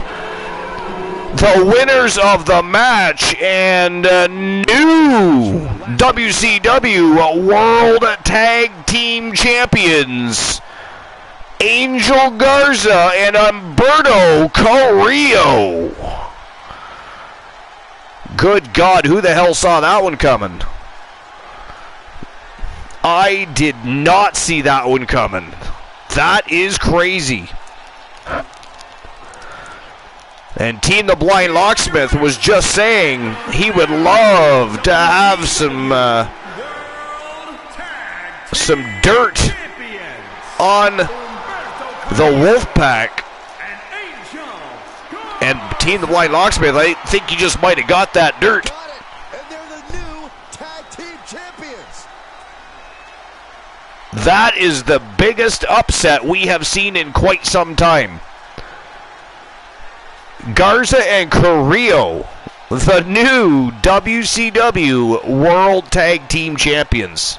The winners of the match and new WCW World Tag Team Champions, Angel Garza and Humberto Carrillo. Good God, who the hell saw that one coming? I did not see that one coming. That is crazy. And Team the Blind Locksmith was just saying he would love to have some dirt on the Wolfpack. And Team the Blind Locksmith, I think you just might have got that dirt. And they're the new tag team champions. That is the biggest upset we have seen in quite some time. Garza and Carrillo, the new WCW World Tag Team Champions.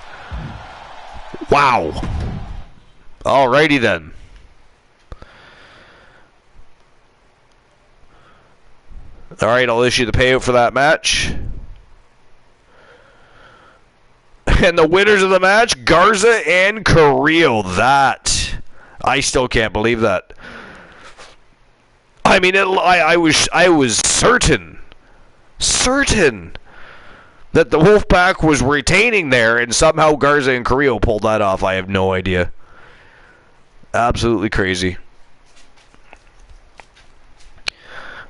Wow. Alrighty then. Alright, I'll issue the payout for that match. And the winners of the match, Garza and Carrillo. That, I still can't believe that. I mean, I was certain that the Wolfpack was retaining there, and somehow Garza and Carrillo pulled that off. I have no idea. Absolutely crazy.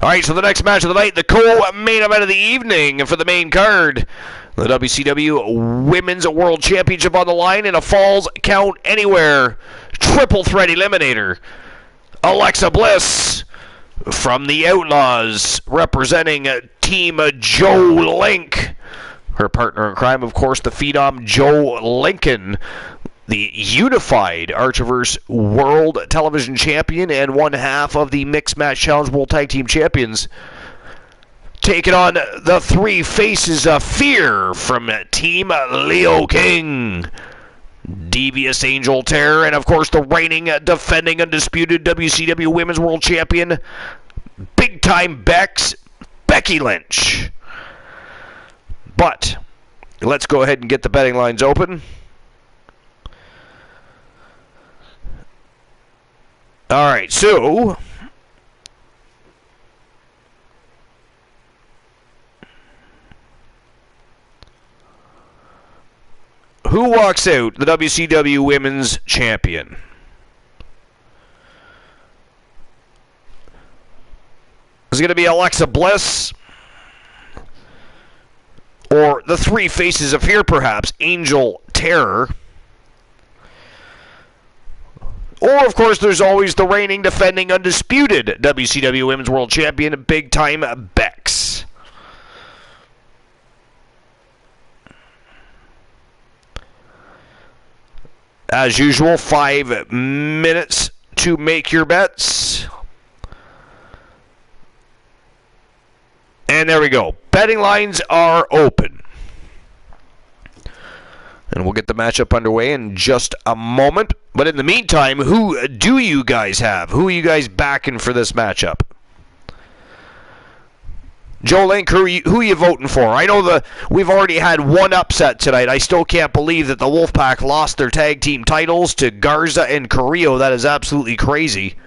All right, so the next match of the night, the co-main event of the evening for the main card. The WCW Women's World Championship on the line in a Falls Count Anywhere triple threat eliminator. Alexa Bliss from the Outlaws, representing Team Joe Link. Her partner in crime, of course, the Phenom Joe Lincoln, the unified Archerverse World Television Champion and one half of the Mixed Match Challenge World Tag Team Champions. Taking on the three faces of fear from Team Leo King. Devious Angel Terror, and of course the reigning, defending, undisputed WCW Women's World Champion, Big Time Becky Lynch. But let's go ahead and get the betting lines open. Alright, so who walks out the WCW Women's Champion? Is it going to be Alexa Bliss? Or the three faces of fear, perhaps, Angel Terror? Or, of course, there's always the reigning, defending, undisputed WCW Women's World Champion, Big Time Bex. As usual, 5 minutes to make your bets. And there we go. Betting lines are open. And we'll get the matchup underway in just a moment. But in the meantime, who do you guys have? Who are you guys backing for this matchup? Joe Link, who are you voting for? I know we've already had one upset tonight. I still can't believe that the Wolfpack lost their tag team titles to Garza and Carrillo. That is absolutely crazy.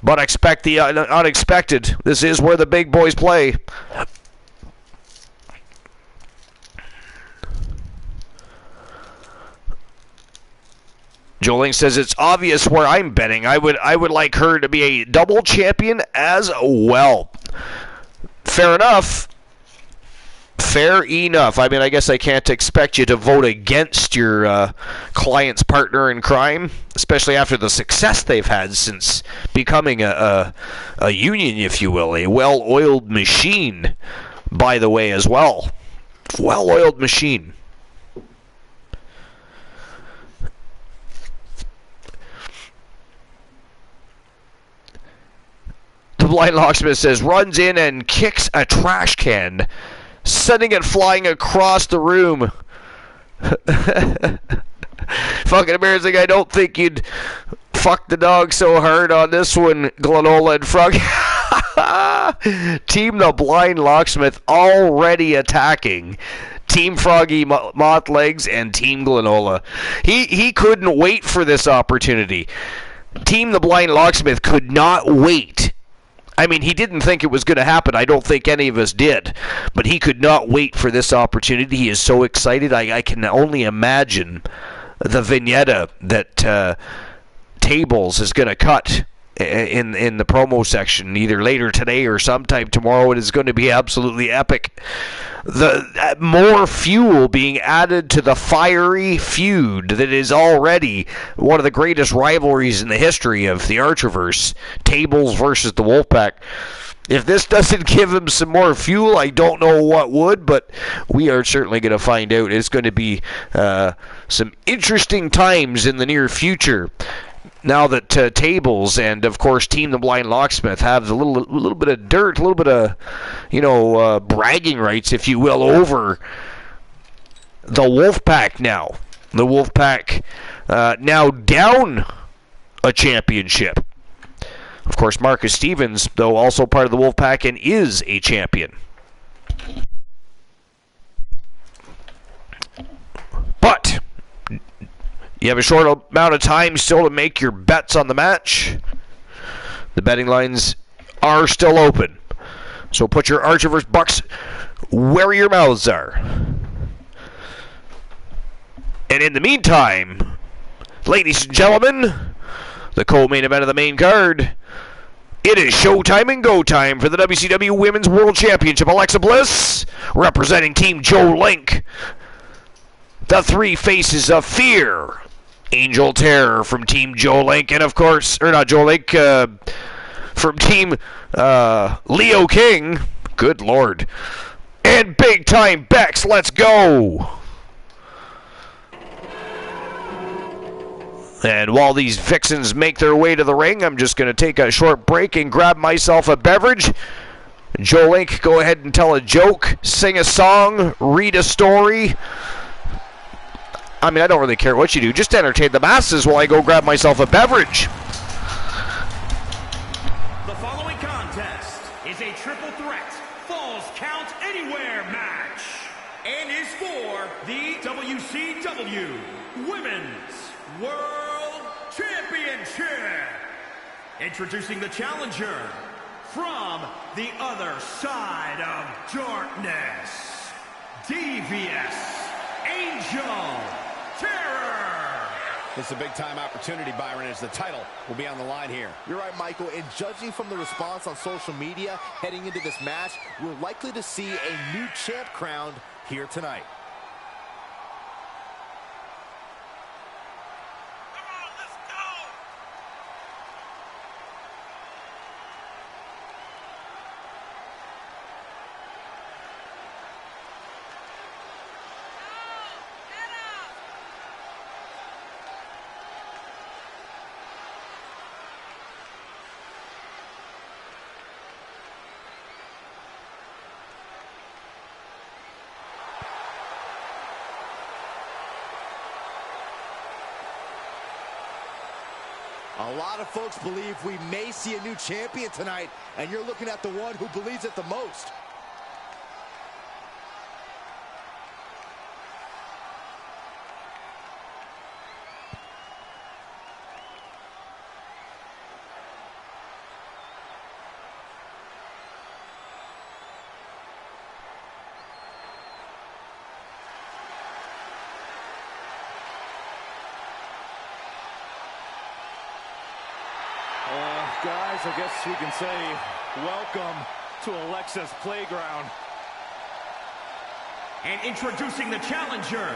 But expect the unexpected. This is where the big boys play. Joe Link says it's obvious where I'm betting. I would like her to be a double champion as well. Fair enough. Fair enough. I mean, I guess I can't expect you to vote against your client's partner in crime, especially after the success they've had since becoming a union, if you will. A well-oiled machine, by the way, as well. Well-oiled machine. The Blind Locksmith says, runs in and kicks a trash can, sending it flying across the room. Fucking embarrassing. I don't think you'd fuck the dog so hard on this one, Glenola and Frog. Team the Blind Locksmith already attacking Team Froggy Moth Legs and Team Glenola. He couldn't wait for this opportunity. Team the Blind Locksmith could not wait. I mean, he didn't think it was going to happen. I don't think any of us did. But he could not wait for this opportunity. He is so excited. I can only imagine the vignette that Tables is going to cut in the promo section, either later today or sometime tomorrow. It is going to be absolutely epic. The more fuel being added to the fiery feud that is already one of the greatest rivalries in the history of the Archerverse, Tables versus the Wolfpack. If this doesn't give him some more fuel, I don't know what would, but we are certainly going to find out. It's going to be some interesting times in the near future. Now that Tables and, of course, Team the Blind Locksmith have a little bit of dirt, a little bit of, bragging rights, if you will, over the Wolfpack now. The Wolfpack now down a championship. Of course, Marcus Stevens, though, also part of the Wolfpack and is a champion. But you have a short amount of time still to make your bets on the match. The betting lines are still open. So put your Archerverse bucks where your mouths are. And in the meantime, ladies and gentlemen, the co-main event of the main card, it is showtime and go time for the WCW Women's World Championship. Alexa Bliss representing Team Joe Link. The three faces of fear. Angel Terror from Team Joe Link, and of course, or not Joe Link, from Team Leo King. Good Lord. And Big Time Bex, let's go. And while these vixens make their way to the ring, I'm just going to take a short break and grab myself a beverage. Joe Link, go ahead and tell a joke, sing a song, read a story. I mean, I don't really care what you do. Just entertain the masses while I go grab myself a beverage. The following contest is a triple threat Falls Count Anywhere match and is for the WCW Women's World Championship. Introducing the challenger from the other side of darkness, Devious Angel Terror. This is a big-time opportunity, Byron, as the title will be on the line here. You're right, Michael, and judging from the response on social media heading into this match, we're likely to see a new champ crowned here tonight. A lot of folks believe we may see a new champion tonight, and you're looking at the one who believes it the most. Guys, I guess we can say welcome to Alexa's playground. And introducing the challenger,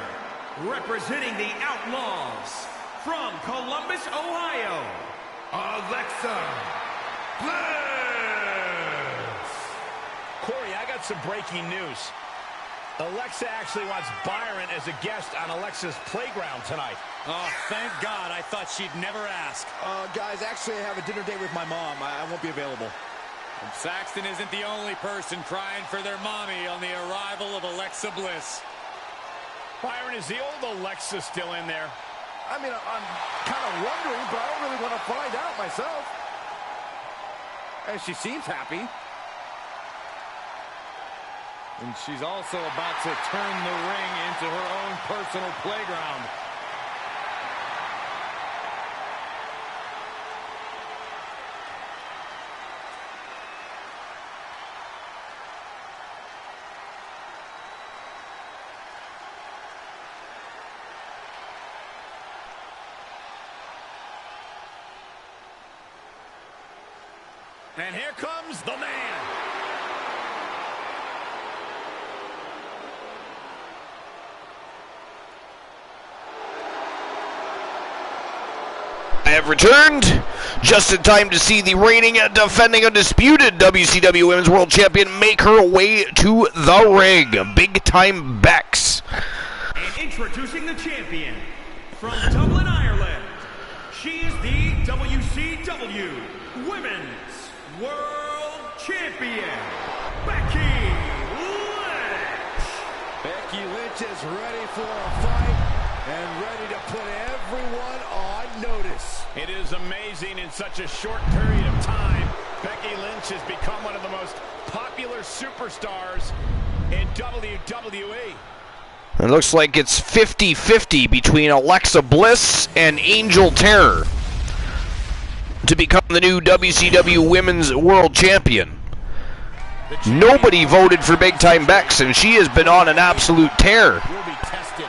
representing the Outlaws, from Columbus, Ohio, Alexa Bliss. Corey, I got some breaking news. Alexa actually wants Byron as a guest on Alexa's playground tonight. Oh, thank God. I thought she'd never ask. Guys, actually, I have a dinner date with my mom. I won't be available. And Saxton isn't the only person crying for their mommy on the arrival of Alexa Bliss. Byron, is the old Alexa still in there? I mean, I'm kind of wondering, but I don't really want to find out myself. And she seems happy. And she's also about to turn the ring into her own personal playground. And here comes the man. I have returned just in time to see the reigning and defending undisputed WCW Women's World Champion make her way to the ring. Big Time Bex. And introducing the champion from Dublin, Ireland. She is the WCW Women's World Champion, Becky Lynch. Becky Lynch is ready for a fight and ready to put everyone on notice. It is amazing in such a short period of time. Becky Lynch has become one of the most popular superstars in WWE. It looks like it's 50-50 between Alexa Bliss and Angel Terror to become the new WCW Women's World Champion. Nobody voted for Big Time Bex, and she has been on an absolute tear. Will be tested.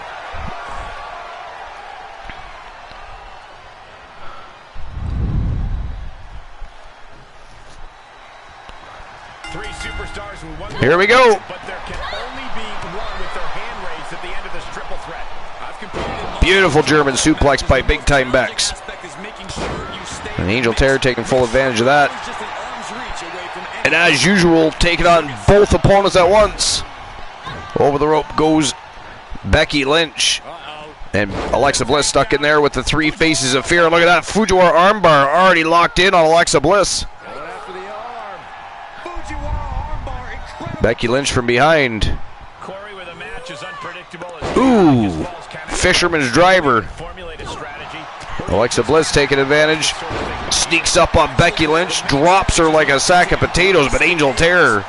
Three superstars with one. Here we go. But there can only be one with their hand raised at the end of this triple threat. Beautiful German suplex by Big Time Bex. And Angel Terror taking full advantage of that. And as usual, taking on both opponents at once. Over the rope goes Becky Lynch. And Alexa Bliss stuck in there with the three faces of fear. Look at that Fujiwara armbar already locked in on Alexa Bliss. Becky Lynch from behind. Corey with a match is unpredictable. Ooh, Fisherman's Driver. Alexa Bliss taking advantage. Sneaks up on Becky Lynch. Drops her like a sack of potatoes, but Angel Terror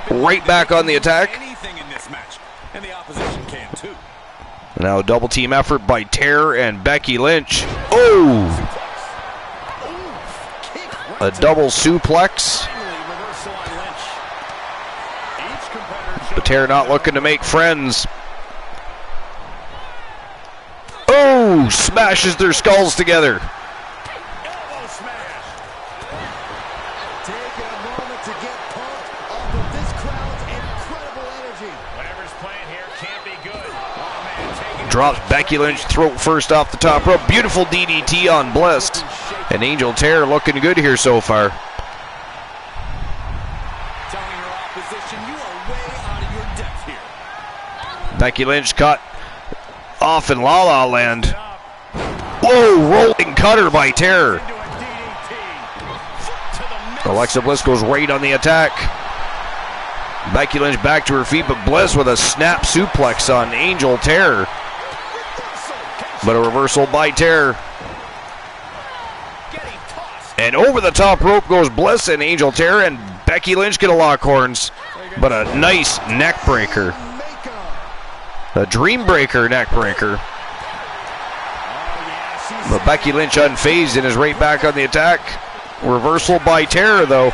right back on the attack. Now a double team effort by Terror and Becky Lynch. Oh! A double suplex. But Terror not looking to make friends. Oh! Smashes their skulls together. Drops Becky Lynch throat first off the top rope. Beautiful DDT on Bliss. And Angel Terror looking good here so far. Becky Lynch caught off in La La Land. Whoa, rolling cutter by Terror. Alexa Bliss goes right on the attack. Becky Lynch back to her feet, but Bliss with a snap suplex on Angel Terror. But a reversal by Terror. And over the top rope goes Bliss and Angel Terror, and Becky Lynch get a lock horns. But a nice neck breaker. A dream breaker neck breaker. But Becky Lynch unfazed and is right back on the attack. Reversal by Terror though.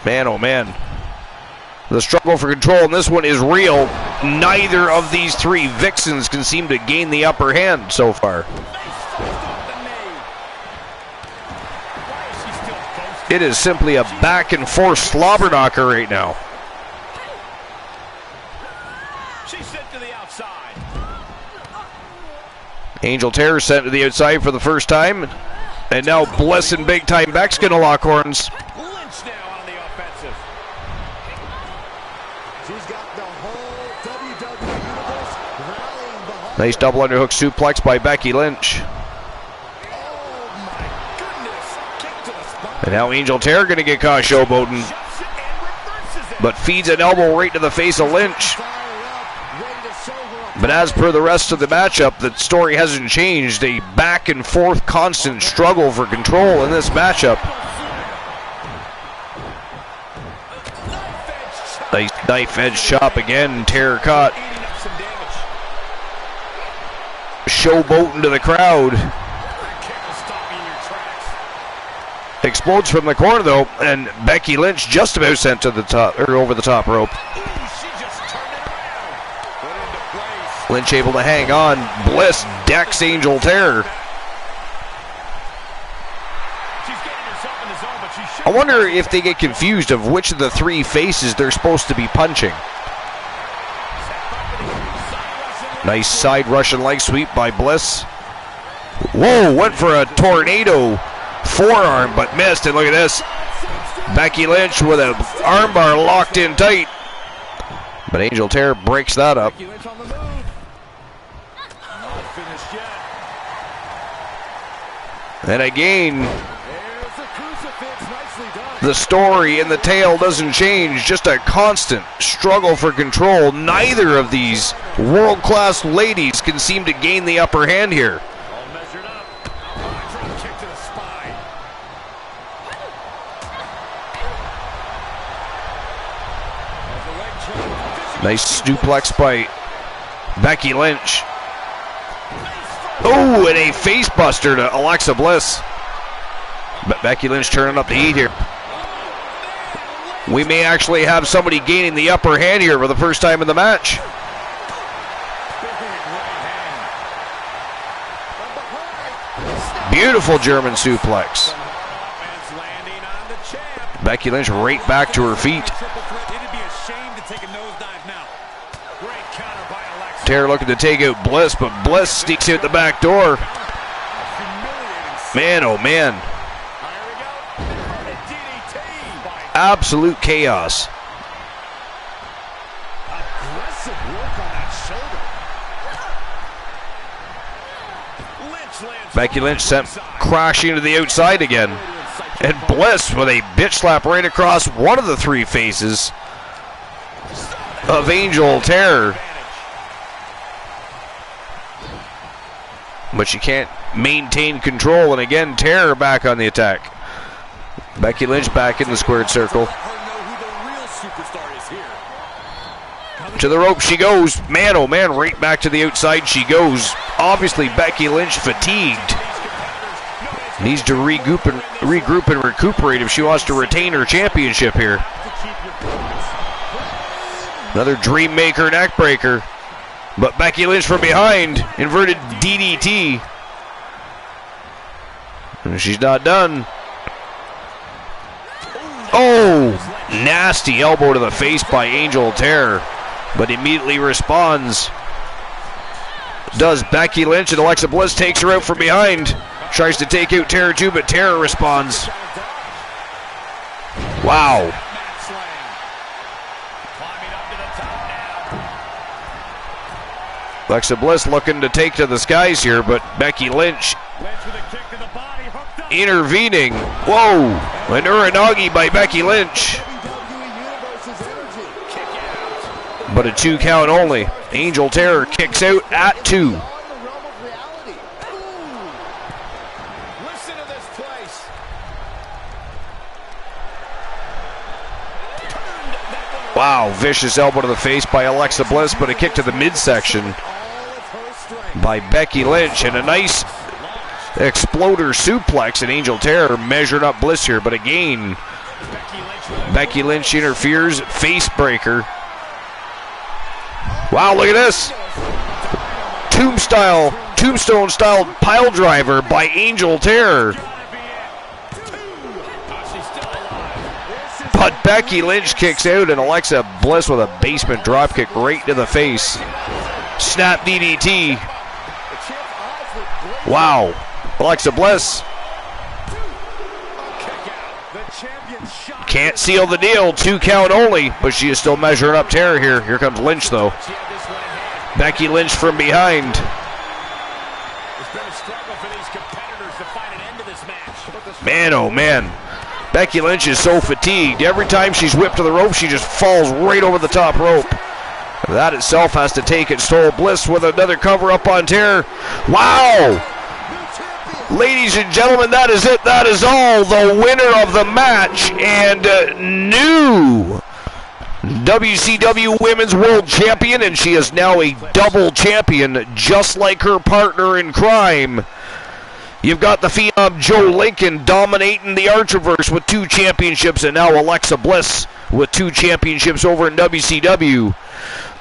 Man, oh man. The struggle for control in this one is real. Neither of these three vixens can seem to gain the upper hand so far. It is simply a back and forth slobber knocker right now. She's sent to the outside. Angel Terror sent to the outside for the first time. And now Bliss and Big Time Bex gonna lock horns. Lynch now on the offensive. She's got the whole WWE universe rallying behind. Nice double underhook suplex by Becky Lynch. And now Angel Terror gonna get caught showboating. But feeds an elbow right to the face of Lynch. But as per the rest of the matchup, the story hasn't changed. A back and forth constant struggle for control in this matchup. Nice knife edge chop again. Terror caught. Showboating to the crowd. Explodes from the corner though, and Becky Lynch just about sent to the top or over the top rope. Lynch able to hang on. Bliss decks Angel Terror. I wonder if they get confused of which of the three faces they're supposed to be punching. Nice side Russian leg sweep by Bliss. Whoa, went for a tornado forearm, but missed. And look at this. Becky Lynch with an armbar locked in tight. But Angel Terror breaks that up. And again, the story in the tale doesn't change. Just a constant struggle for control. Neither of these world-class ladies can seem to gain the upper hand here. Nice suplex by Becky Lynch. Oh, and a face buster to Alexa Bliss. But Becky Lynch turning up the heat here. We may actually have somebody gaining the upper hand here for the first time in the match. Beautiful German suplex. Becky Lynch right back to her feet. Terror looking to take out Bliss, but Bliss sneaks out the back door. Man, oh man. Absolute chaos. Becky Lynch sent crashing to the outside again. And Bliss with a bitch slap right across one of the three faces of Angel Terror. But she can't maintain control, and again, Terror back on the attack. Becky Lynch back in the squared circle. To the rope she goes. Man, oh man, right back to the outside she goes. Obviously, Becky Lynch fatigued. Needs to regroup and recuperate if she wants to retain her championship here. Another Dreammaker neckbreaker. But Becky Lynch from behind, inverted DDT. And she's not done. Oh, nasty elbow to the face by Angel Terror, but immediately responds. Does Becky Lynch, and Alexa Bliss takes her out from behind. Tries to take out Terror too, but Terror responds. Wow. Alexa Bliss looking to take to the skies here, but Becky Lynch intervening. Whoa! An Uranagi by Becky Lynch. But a 2 count only. Angel Terror kicks out at 2. Wow, vicious elbow to the face by Alexa Bliss, but a kick to the midsection by Becky Lynch, and a nice exploder suplex, and Angel Terror measured up Bliss here, but again, Becky Lynch interferes, face breaker. Wow, look at this. Tombstone style pile driver by Angel Terror. But Becky Lynch kicks out, and Alexa Bliss with a basement dropkick right to the face. Snap DDT. Wow. Alexa Bliss can't seal the deal. 2 count only, but she is still measuring up Terror here. Here comes Lynch, though. Becky Lynch from behind. Man, oh man. Becky Lynch is so fatigued. Every time she's whipped to the rope, she just falls right over the top rope. That itself has to take its toll. Bliss with another cover up on Terror. Wow! Ladies and gentlemen, that is it. That is all. The winner of the match and new WCW Women's World Champion, and she is now a double champion, just like her partner in crime. You've got the Phenom Joe Lincoln dominating the Archerverse with 2 championships, and now Alexa Bliss with 2 championships over in WCW.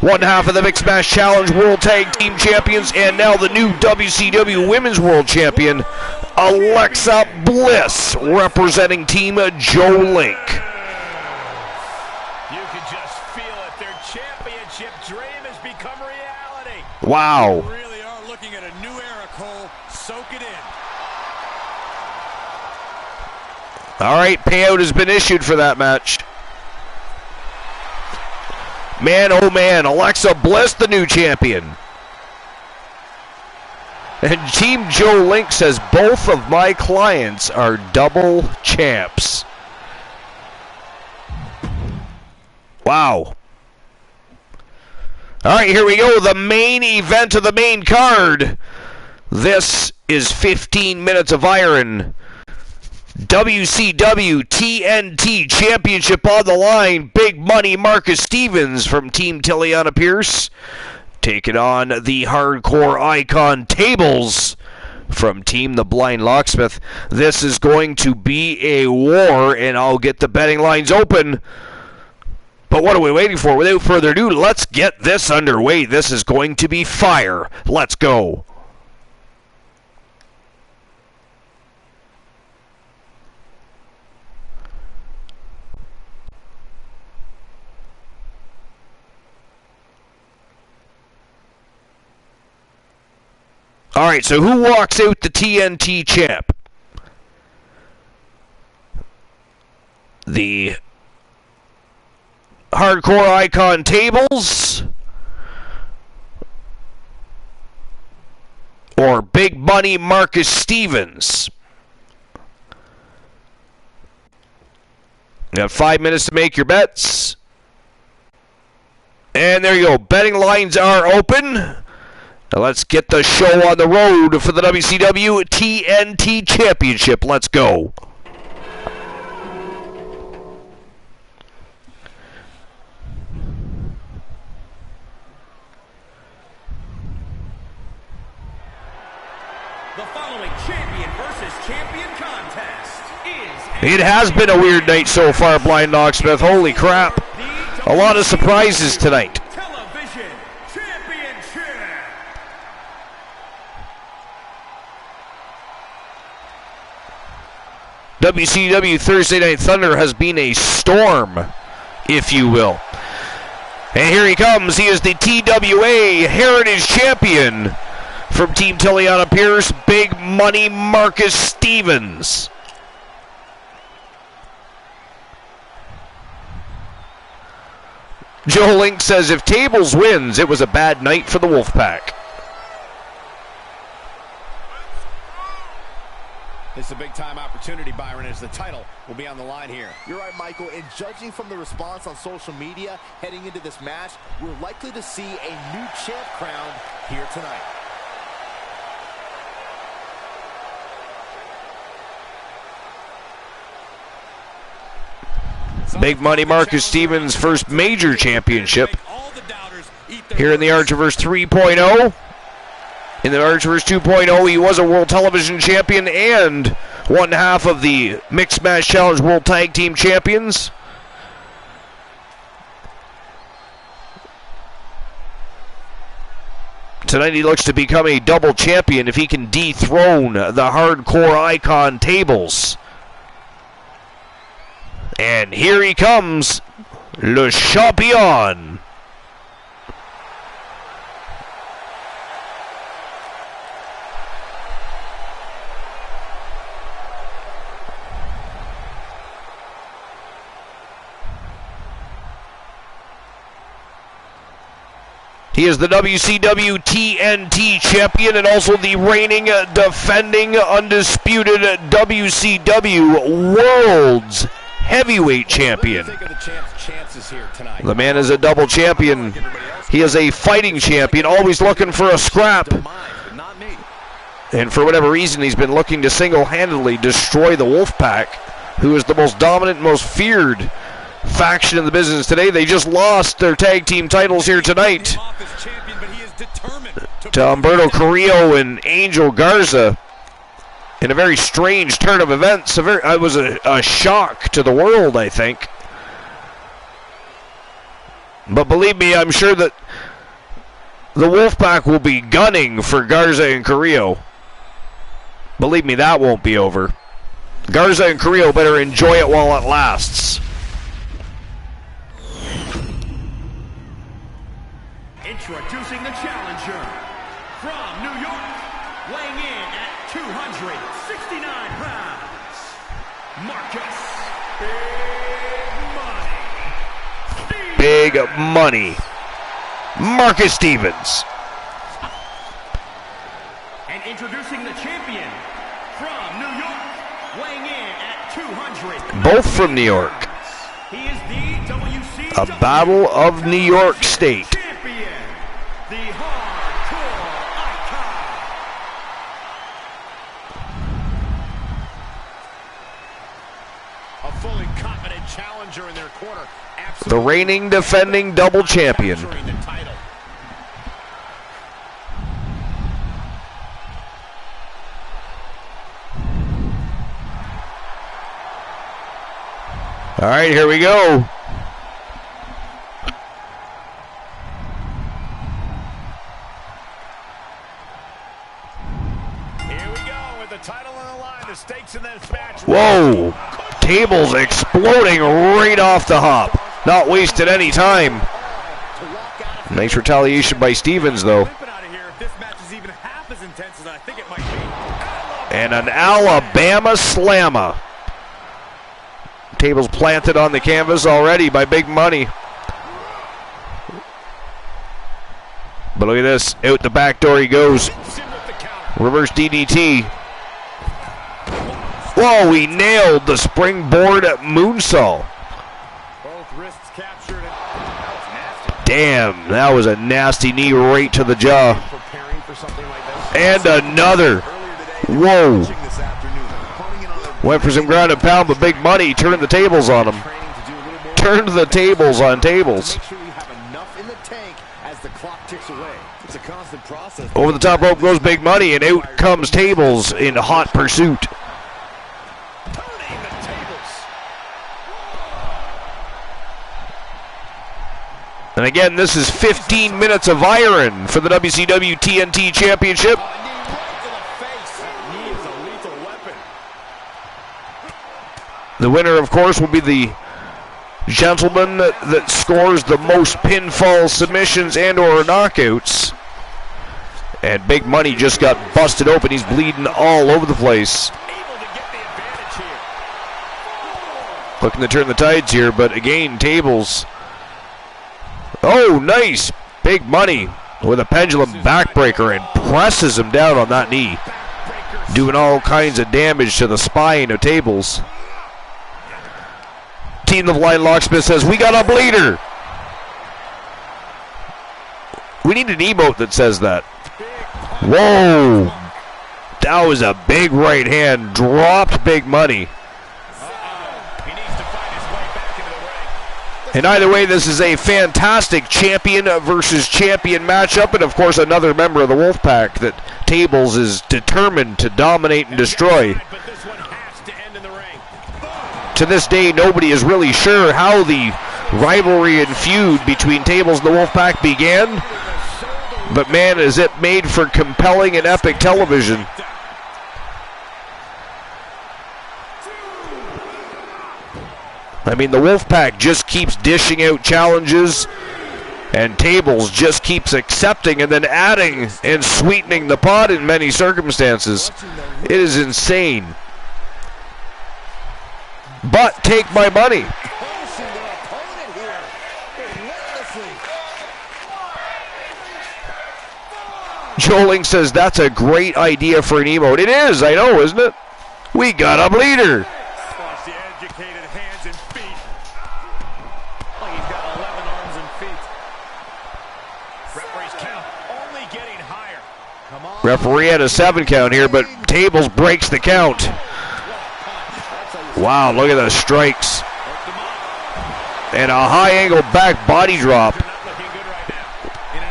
one half of the Mixed Match Challenge World Tag Team Champions, and now the new WCW Women's World Champion, Alexa Bliss, representing Team Joe Link. You can just feel it. Their championship dream has become reality. Wow. We really are looking at a new era, Cole. Soak it in. All right, payout has been issued for that match. Man, oh man, Alexa Bliss, the new champion. And Team Joe Link says both of my clients are double champs. Wow. All right, here we go. The main event of the main card. This is 15 minutes of iron. WCW TNT Championship on the line. Big Money Marcus Stevens from Team Tiliana Pierce taking on the Hardcore Icon Tables from Team The Blind Locksmith. This is going to be a war, and I'll get the betting lines open. But what are we waiting for? Without further ado, let's get this underway. This is going to be fire. Let's go. All right, so who walks out the TNT champ? The Hardcore Icon Tables or Big Money Marcus Stevens? You got 5 minutes to make your bets. And there you go. Betting lines are open. Now let's get the show on the road for the WCW TNT Championship. Let's go. The following champion versus champion contest is... It has been a weird night so far, Blind Locksmith. Holy crap. A lot of surprises tonight. Television Championship. WCW Thursday Night Thunder has been a storm, if you will. And here he comes. He is the TWA Heritage Champion from Team Tiliana Pierce, Big Money Marcus Stevens. Joe Link says if Tables wins, it was a bad night for the Wolfpack. This is a big-time opportunity, Byron, as the title will be on the line here. You're right, Michael. And judging from the response on social media heading into this match, we're likely to see a new champ crowned here tonight. Big Money Marcus Stevens' first major championship here in the Archiverse 3.0. In the Archiverse 2.0, he was a World Television Champion and one half of the Mixed Match Challenge World Tag Team Champions. Tonight he looks to become a double champion if he can dethrone the Hardcore Icon Tables. And here he comes, Le Champion. He is the WCW TNT champion and also the reigning, defending, undisputed WCW World's Heavyweight Champion. The man is a double champion. He is a fighting champion, always looking for a scrap. And for whatever reason, he's been looking to single-handedly destroy the Wolfpack, who is the most dominant, most feared faction in the business today. They just lost their tag team titles here tonight to Humberto Carrillo and Angel Garza in a very strange turn of events. It was a shock to the world, I think. But believe me, I'm sure that the Wolfpack will be gunning for Garza and Carrillo. Believe me, that won't be over. Garza and Carrillo better enjoy it while it lasts. Introducing the challenger from New York, weighing in at 269 pounds, Marcus Big Money. Marcus Stevens. And introducing the champion from New York, weighing in at 200. Both from New York. He is the WCW A battle of New York State. champion, the hardcore icon. A fully confident challenger in their corner. The reigning, defending double champion. Capturing the title. All right, here we go. Here we go with the title on the line. The stakes in this match. Whoa. Tables exploding right off the hop. Not wasted any time. Nice retaliation by Stevens, though. And an Alabama slammer. Tables planted on the canvas already by Big Money. But look at this. Out the back door he goes. Reverse DDT. Whoa, he nailed the springboard moonsault. Both wrists captured. Damn, that was a nasty knee right to the jaw. Preparing for something like this. And another. Whoa. Went for some ground and pound, but Big Money turned the tables on him. Turned the tables on tables. Make sure you have enough in the tank as the clock ticks away. It's a constant process. Over the top rope goes Big Money, and out comes Tables in hot pursuit. Turning the tables. And again, this is 15 minutes of iron for the WCW TNT Championship. The winner, of course, will be the gentleman that scores the most pinfall submissions and or knockouts. And Big Money just got busted open. He's bleeding all over the place. Looking to turn the tides here, but again, Tables. Oh, nice. Big Money with a pendulum backbreaker and presses him down on that knee. Doing all kinds of damage to the spine of Tables. Team of Line Locksmith says, we got a bleeder. We need an emote that says that. Whoa. That was a big right hand. Dropped Big Money. And either way, this is a fantastic champion versus champion matchup. And of course, another member of the Wolfpack that Tables is determined to dominate and destroy. To this day, nobody is really sure how the rivalry and feud between Tables and the Wolfpack began. But man, is it made for compelling and epic television. I mean, the Wolfpack just keeps dishing out challenges, and Tables just keeps accepting and then adding and sweetening the pot in many circumstances. It is insane. But take my money. Joling says that's a great idea for an emote. It is, I know, isn't it? We got a bleeder. Watch the educated hands and feet. Like he's got 11 arms and feet. Referee's count only getting higher. Come on. Referee had a 7 count here, but Tables breaks the count. Wow, look at those strikes. And a high angle back body drop.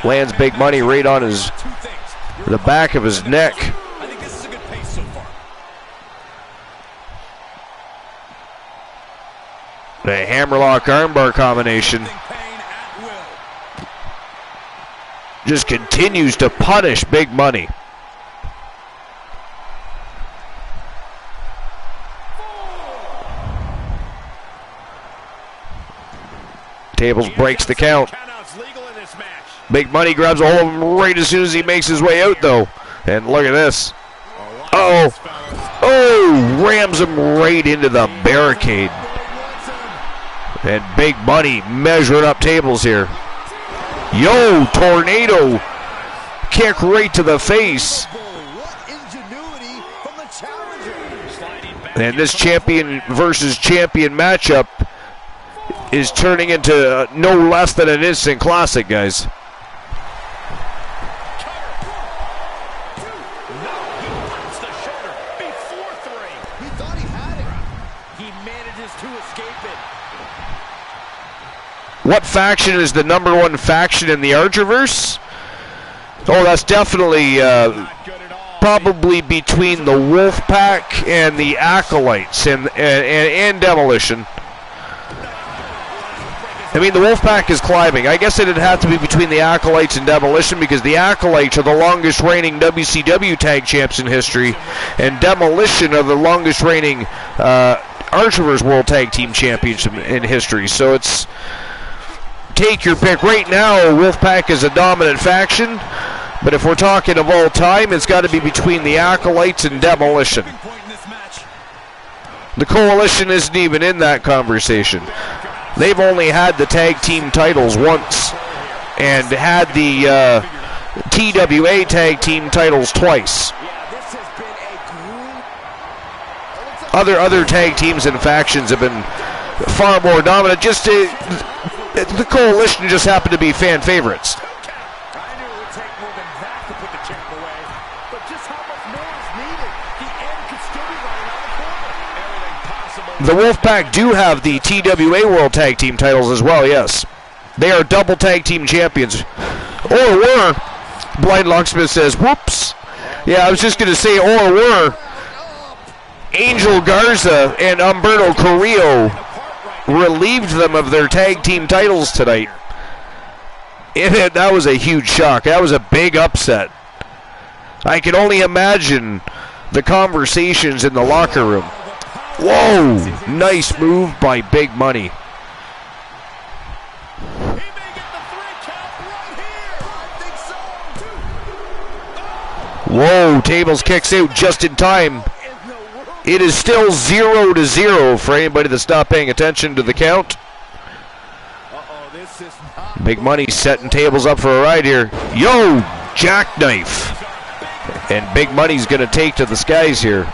Lands Big Money right on the back of his neck. I think this is a good pace so far. The hammerlock armbar combination. Pain at will. just continues to punish Big Money. Tables breaks the count. Big Money grabs a hold of him right as soon as he makes his way out, though. And look at this. Uh-oh. Oh, rams him right into the barricade. And Big Money measuring up tables here. Yo, tornado. Kick right to the face. And this champion versus champion matchup is turning into no less than an instant classic, guys. What faction is the #1 faction in the Archerverse? Oh, that's definitely probably between the Wolfpack and the Acolytes and Demolition. I mean, the Wolfpack is climbing. I guess it'd have to be between the Acolytes and Demolition, because the Acolytes are the longest reigning WCW tag champs in history, and Demolition are the longest reigning Archerverse World Tag Team Champions in history. So it's take your pick. Right now, Wolfpack is a dominant faction, but if we're talking of all time, it's got to be between the Acolytes and Demolition. The Coalition isn't even in that conversation. They've only had the tag team titles once and had the TWA tag team titles twice. Other tag teams and factions have been far more dominant. Just the Coalition just happened to be fan favorites. The Wolfpack do have the TWA World Tag Team titles as well, yes. They are double tag team champions. Or were. Blind Locksmith says, whoops. Yeah, I was just going to say, or were. Angel Garza and Humberto Carrillo relieved them of their tag team titles tonight. That was a huge shock. That was a big upset. I can only imagine the conversations in the locker room. Whoa! Nice move by Big Money. Whoa, Tables kicks out just in time. It is still 0-0 for anybody that's not paying attention to the count. Big Money setting Tables up for a ride here. Yo! Jackknife. And Big Money's going to take to the skies here.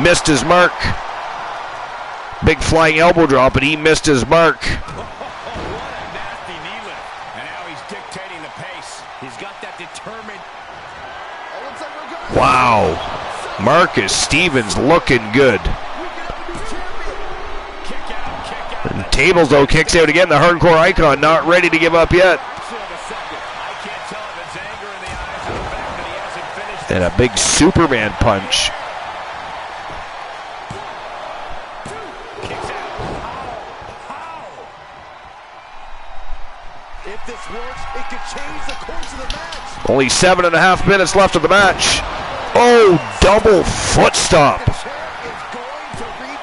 Missed his mark. Big flying elbow drop, and he missed his mark. Wow. Marcus Stevens looking good. And Tables, though, kicks out again. The hardcore icon not ready to give up yet. And a big Superman punch. If this works, it could change the course of the match. Only 7.5 minutes left of the match. Oh, double foot stomp.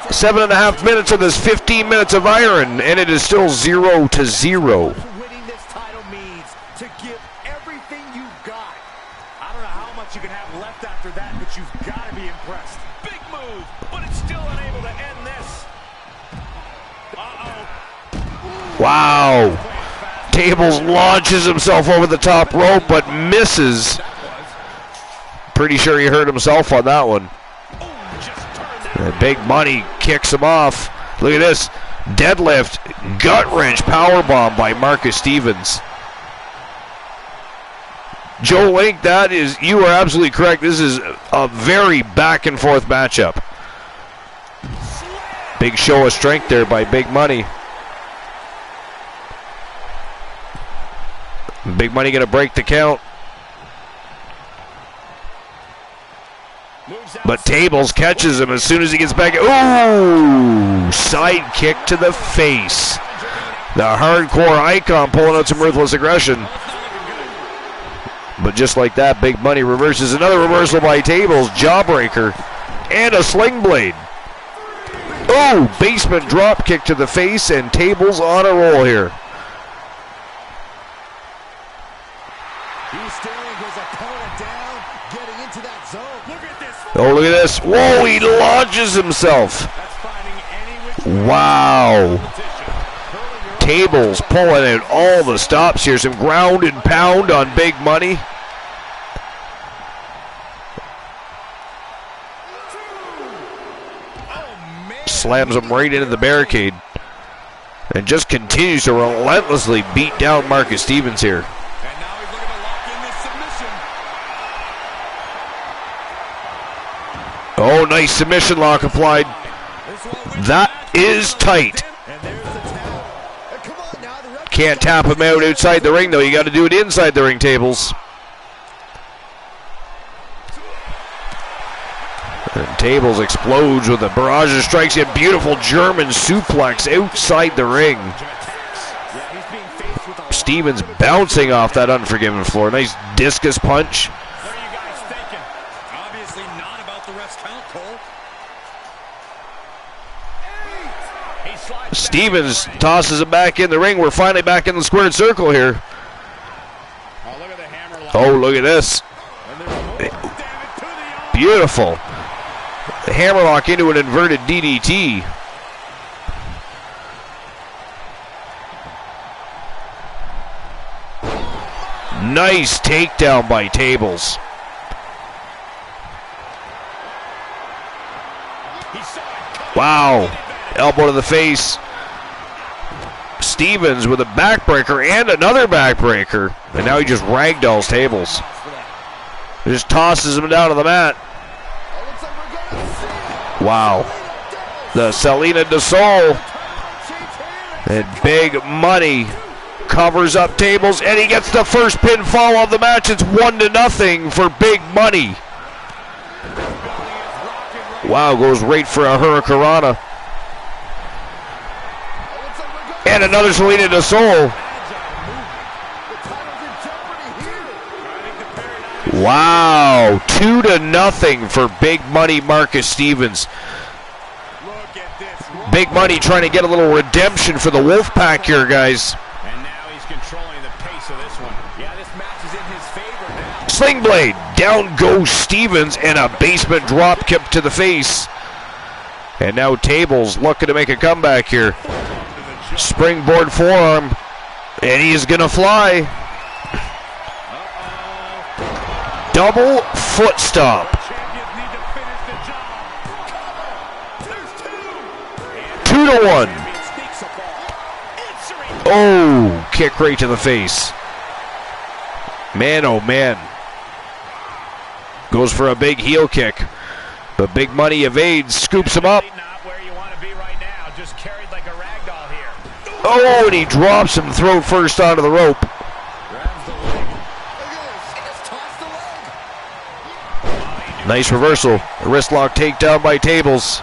7.5 minutes of this 15 minutes of iron, and it is still 0-0. Winning this title means to give everything you've got. I don't know how much you can have left after that, but you've got to be impressed. Big move, but it's still unable to end this. Wow. Tables launches himself over the top rope, but misses. Pretty sure he hurt himself on that one. And Big Money kicks him off. Look at this. Deadlift, gut wrench, powerbomb by Marcus Stevens. Joe Link, you are absolutely correct. This is a very back and forth matchup. Big show of strength there by Big Money. Big Money going to break the count. But Tables catches him as soon as he gets back. Ooh! Side kick to the face. The hardcore icon pulling out some ruthless aggression. But just like that, Big Money reverses another reversal by Tables, jawbreaker, and a sling blade. Oh, basement drop kick to the face, and Tables on a roll here. He's staring his opponent down, getting into that zone. Look at this. Oh, look at this. Whoa, he launches himself. Wow. Tables pulling out all the stops here. Some ground and pound on Big Money. Slams him right into the barricade. And just continues to relentlessly beat down Marcus Stevens here. And now he's looking to lock in this submission. Oh, nice submission lock applied. That is tight. Can't tap him out outside the ring, though. You got to do it inside the ring, Tables. And Tables explodes with a barrage of strikes. A beautiful German suplex outside the ring. Stevens bouncing off that Unforgiven floor. Nice discus punch. What are you guys thinking? Obviously not about the rest count, Cole. Stevens tosses him back in the ring. We're finally back in the squared circle here. Oh, look at the hammer lock. Oh, look at this. Beautiful. The hammerlock into an inverted DDT. Nice takedown by Tables. Wow. Elbow to the face. Stevens with a backbreaker and another backbreaker. And now he just ragdolls Tables. Just tosses him down to the mat. Wow. The Selena de Sol. And Big Money covers up Tables, and he gets the first pinfall of the match. It's 1-0 for Big Money. Wow, goes right for a Hurricanrana. And another Selena de Sol. Wow, 2-0 for Big Money Marcus Stevens. Big Money trying to get a little redemption for the Wolfpack here, guys. And now he's controlling the pace of this one. Yeah, this match is in his favor now. Sling blade, down goes Stevens, and a basement drop kick to the face. And now Tables looking to make a comeback here. Springboard forearm, and he's gonna fly. Double foot stomp. 2-1. Oh, kick right to the face. Man, oh man. Goes for a big heel kick. But Big Money evades, scoops him up. Not where you want to be right now. Just carried like a ragdoll here. Oh, and he drops him throat first onto the rope. Nice reversal. A wrist lock takedown by Tables.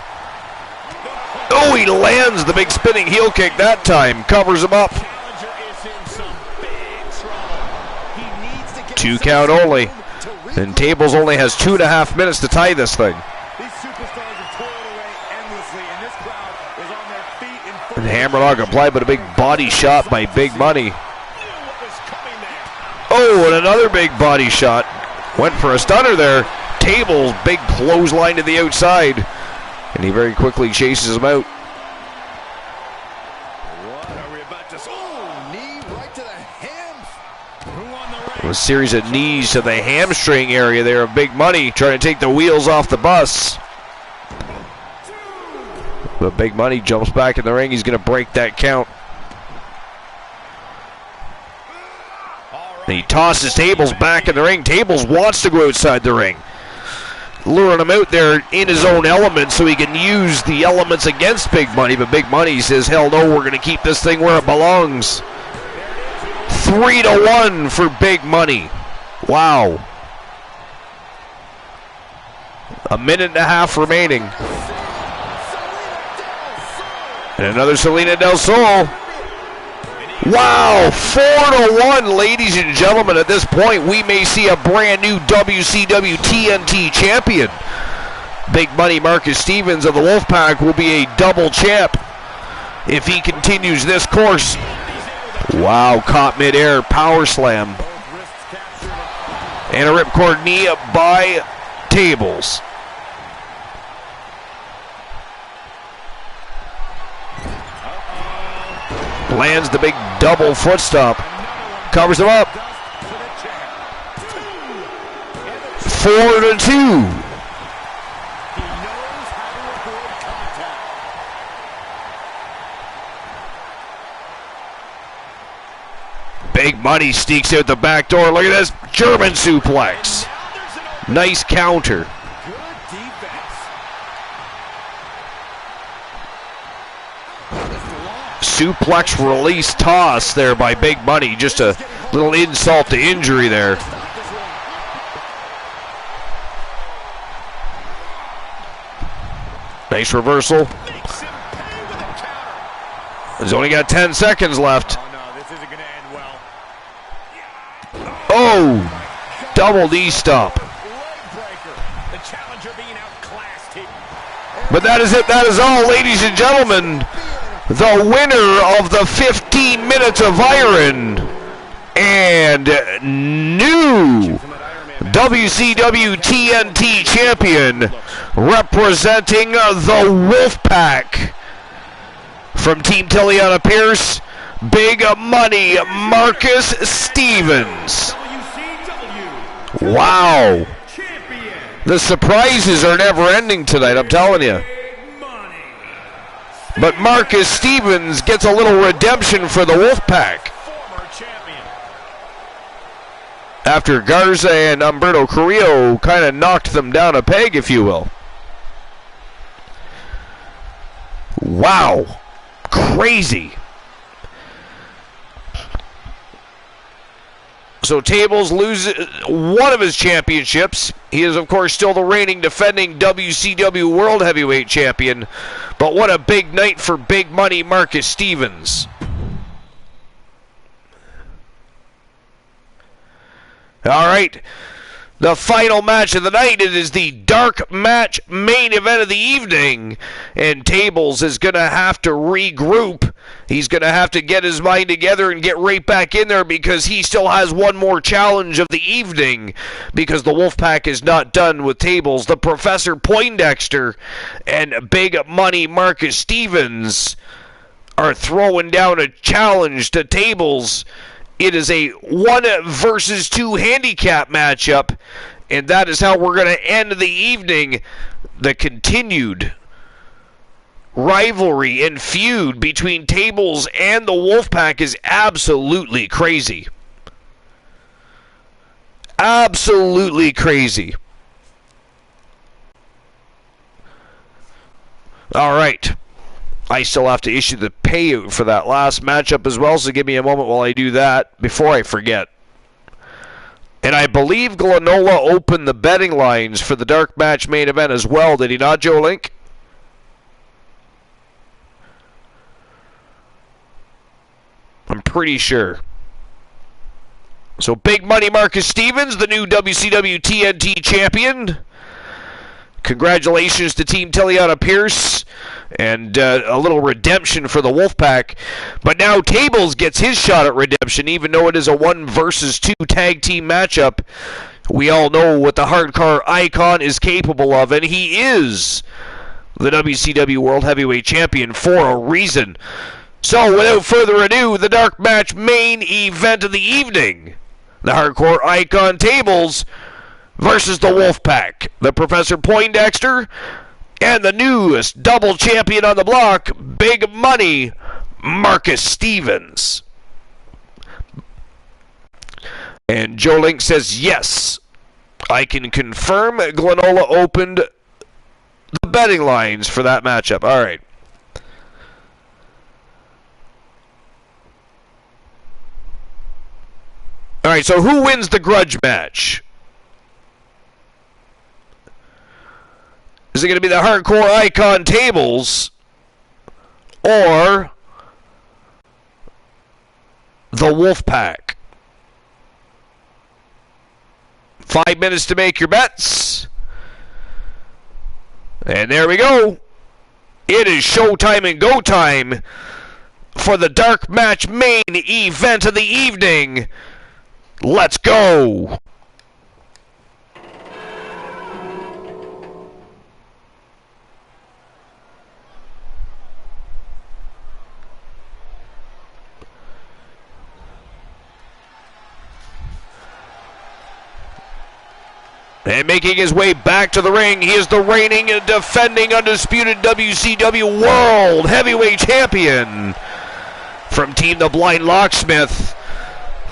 Oh, he lands the big spinning heel kick that time. Covers him up. 2 count only. And Tables only has 2.5 minutes to tie this thing. And hammerlock applied, but a big body shot by Big Money. Oh, and another big body shot. Went for a stunner there. Tables, big clothesline to the outside. And he very quickly chases him out. A series of knees to the hamstring area there of Big Money, trying to take the wheels off the bus. But Big Money jumps back in the ring. He's going to break that count. And he tosses Tables back in the ring. Tables wants to go outside the ring, luring him out there in his own element so he can use the elements against Big Money. But Big Money says, hell no, we're going to keep this thing where it belongs. 3-1 for Big Money. Wow. 1.5 minutes remaining. And another Selena del Sol. Wow, 4-1, ladies and gentlemen. At this point, we may see a brand new WCW TNT champion. Big Money Marcus Stevens of the Wolfpack will be a double champ if he continues this course. Wow, caught midair, power slam. And a ripcord knee by Tables. Lands the big double foot stomp. Covers him up. 4-2. Big Money sneaks out the back door. Look at this German suplex. Nice counter. Suplex release toss there by Big Money. Just a little insult to injury there. Nice reversal. He's only got 10 seconds left. Oh, double D stomp. But that is it. That is all, ladies and gentlemen. The winner of the 15 minutes of iron and new WCW TNT champion representing the Wolfpack from Team Tiliana Pierce, Big Money Marcus Stevens. Wow. The surprises are never ending tonight, I'm telling you. But Marcus Stevens gets a little redemption for the Wolfpack. After Garza and Humberto Carrillo kind of knocked them down a peg, if you will. Wow. Crazy. So Tables loses one of his championships. He is, of course, still the reigning defending WCW World Heavyweight Champion. But what a big night for Big Money Marcus Stevens. All right. The final match of the night, it is the dark match main event of the evening, and Tables is going to have to regroup. He's going to have to get his mind together and get right back in there because he still has one more challenge of the evening because the Wolfpack is not done with Tables. The Professor Poindexter and Big Money Marcus Stevens are throwing down a challenge to Tables. It is a 1 versus 2 handicap matchup, and that is how we're going to end the evening. The continued rivalry and feud between Tables and the Wolfpack is absolutely crazy. Absolutely crazy. All right. I still have to issue the payout for that last matchup as well, so give me a moment while I do that before I forget. And I believe Glenola opened the betting lines for the dark match main event as well, did he not, Joe Link? I'm pretty sure. So Big Money Marcus Stevens, the new WCW TNT champion. Congratulations to Team Tiliana Pierce. And a little redemption for the Wolfpack. But now Tables gets his shot at redemption, even though it is a 1 versus 2 tag team matchup. We all know what the hardcore icon is capable of, and he is the WCW World Heavyweight Champion for a reason. So, without further ado, the dark match main event of the evening. The hardcore icon Tables versus the Wolfpack. The Professor Poindexter and the newest double champion on the block, Big Money Marcus Stevens. And Joe Link says, yes, I can confirm Glenola opened the betting lines for that matchup. All right. All right, so who wins the grudge match? Is it going to be the hardcore icon Tables or the Wolfpack. 5 minutes to make your bets. And there we go. It is showtime and go time for the dark match main event of the evening. Let's go. And making his way back to the ring, he is the reigning and defending undisputed WCW World Heavyweight Champion. From Team The Blind Locksmith,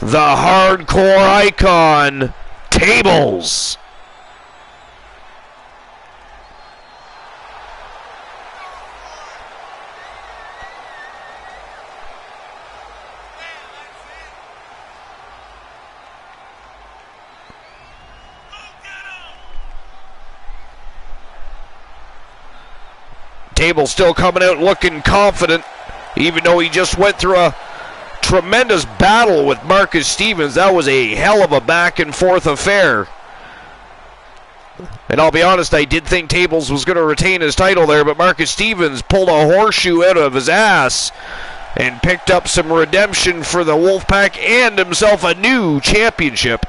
the hardcore icon, Tables. Tables still coming out looking confident, even though he just went through a tremendous battle with Marcus Stevens. That was a hell of a back and forth affair. And I'll be honest, I did think Tables was going to retain his title there, but Marcus Stevens pulled a horseshoe out of his ass and picked up some redemption for the Wolfpack and himself a new championship.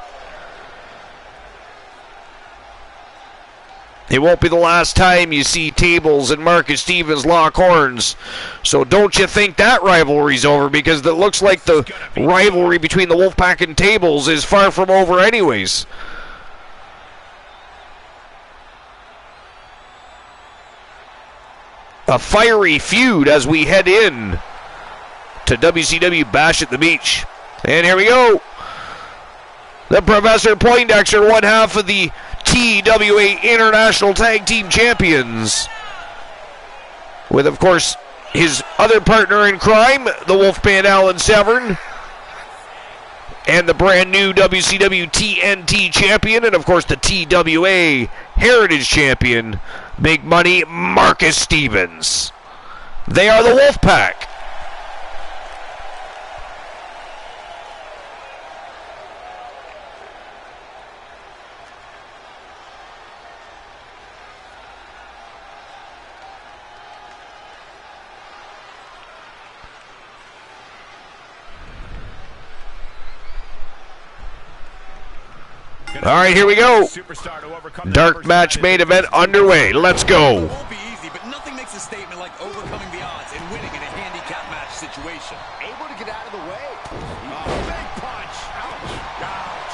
It won't be the last time you see Tables and Marcus Stevens lock horns. So don't you think that rivalry's over, because it looks like the rivalry between the Wolfpack and Tables is far from over anyways. A fiery feud as we head in to WCW Bash at the Beach. And here we go. The Professor Poindexter, one half of the TWA International Tag Team Champions, with, of course, his other partner in crime, the Wolfman Alan Severn, and the brand new WCW TNT Champion, and, of course, the TWA Heritage Champion, Big Money Marcus Stevens. They are the Wolfpack. All right, here we go. Dark match main event underway. Let's go. It won't be easy, but nothing makes a statement like overcoming the odds and winning in a handicap match situation. Able to get out of the way. Big punch. Ouch.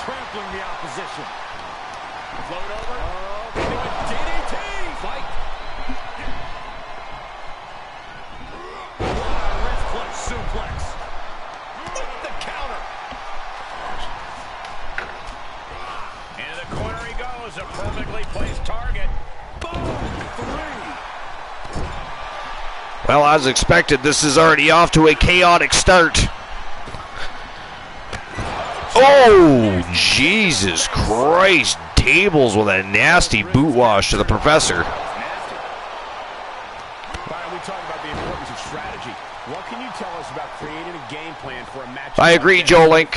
Trampling the opposition. Float over. Into a DDT. Fight. Wrist clutch suplex. The counter. Into the corner he goes. A perfectly placed target. Boom. 3. Well, as expected, this is already off to a chaotic start. Oh, Jesus Christ. Tables with a nasty boot wash to the Professor. Byron, we talk about the importance of strategy. What can you tell us about creating a game plan for a match? I agree, Joe Link.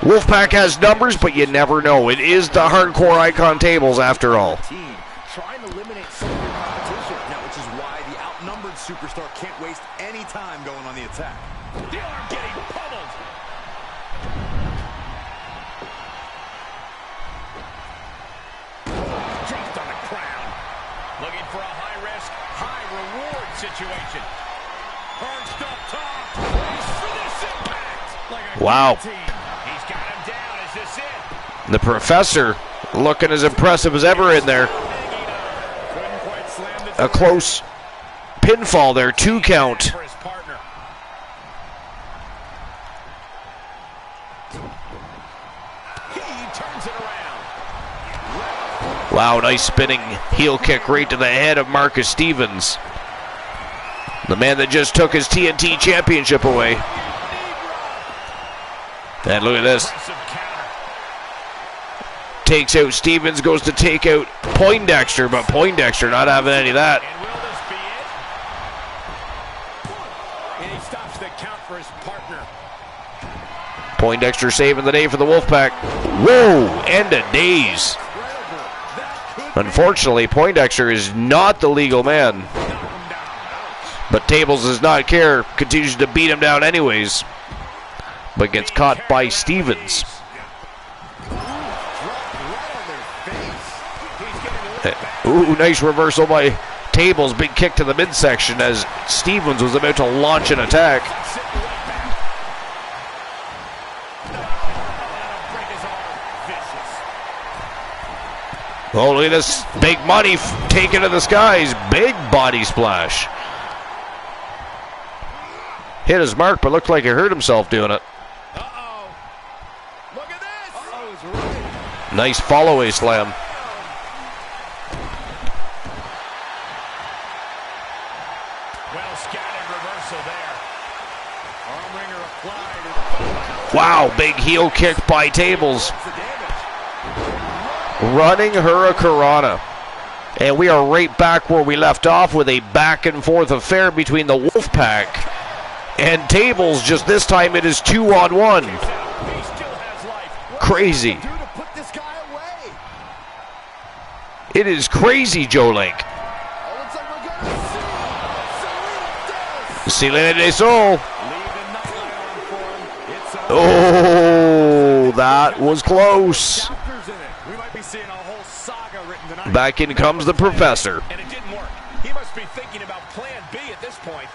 Wolfpack has numbers, but you never know. It is the hardcore icon Tables after all. Team trying to eliminate some of your competition. Now, which is why the outnumbered superstar can't waste any time going on the attack. The arm getting pummeled. Dropped on the crown. Looking for a high-risk, high-reward situation. Perched up top. Brace for this impact. Like a Wow. guillotine. He's got him down. Is this it? The Professor looking as impressive as ever in there. Couldn't quite slam the A close pinfall there, 2 count. for his partner. He turns it around. Wow, nice spinning heel kick right to the head of Marcus Stevens. The man that just took his TNT championship away. And look at this. Impressive counter. Takes out Stevens, goes to take out Poindexter, but Poindexter not having any of that. And will this be it? And he stops the count for his partner. Poindexter saving the day for the Wolfpack. Whoa, end of days. Unfortunately, Poindexter is not the legal man. But Tables does not care, continues to beat him down anyways. But gets caught by Stevens. Ooh, nice reversal by Tables. Big kick to the midsection as Stevens was about to launch an attack. Oh, look at this big money taken to the skies. Big body splash. Hit his mark, but looked like he hurt himself doing it. Look at this. Nice follow-away slam. Well scattered reversal there. Arm wringer applied. Wow, big heel kick by Tables. Running Hurricanrana. And we are right back where we left off with a back and forth affair between the Wolfpack and Tables. Just this time it is 2-on-1. Crazy. It is crazy, Joe Link. Selena de Sol. Oh, that was close. Back in comes the Professor. And it didn't work. He must be thinking about plan B at this point.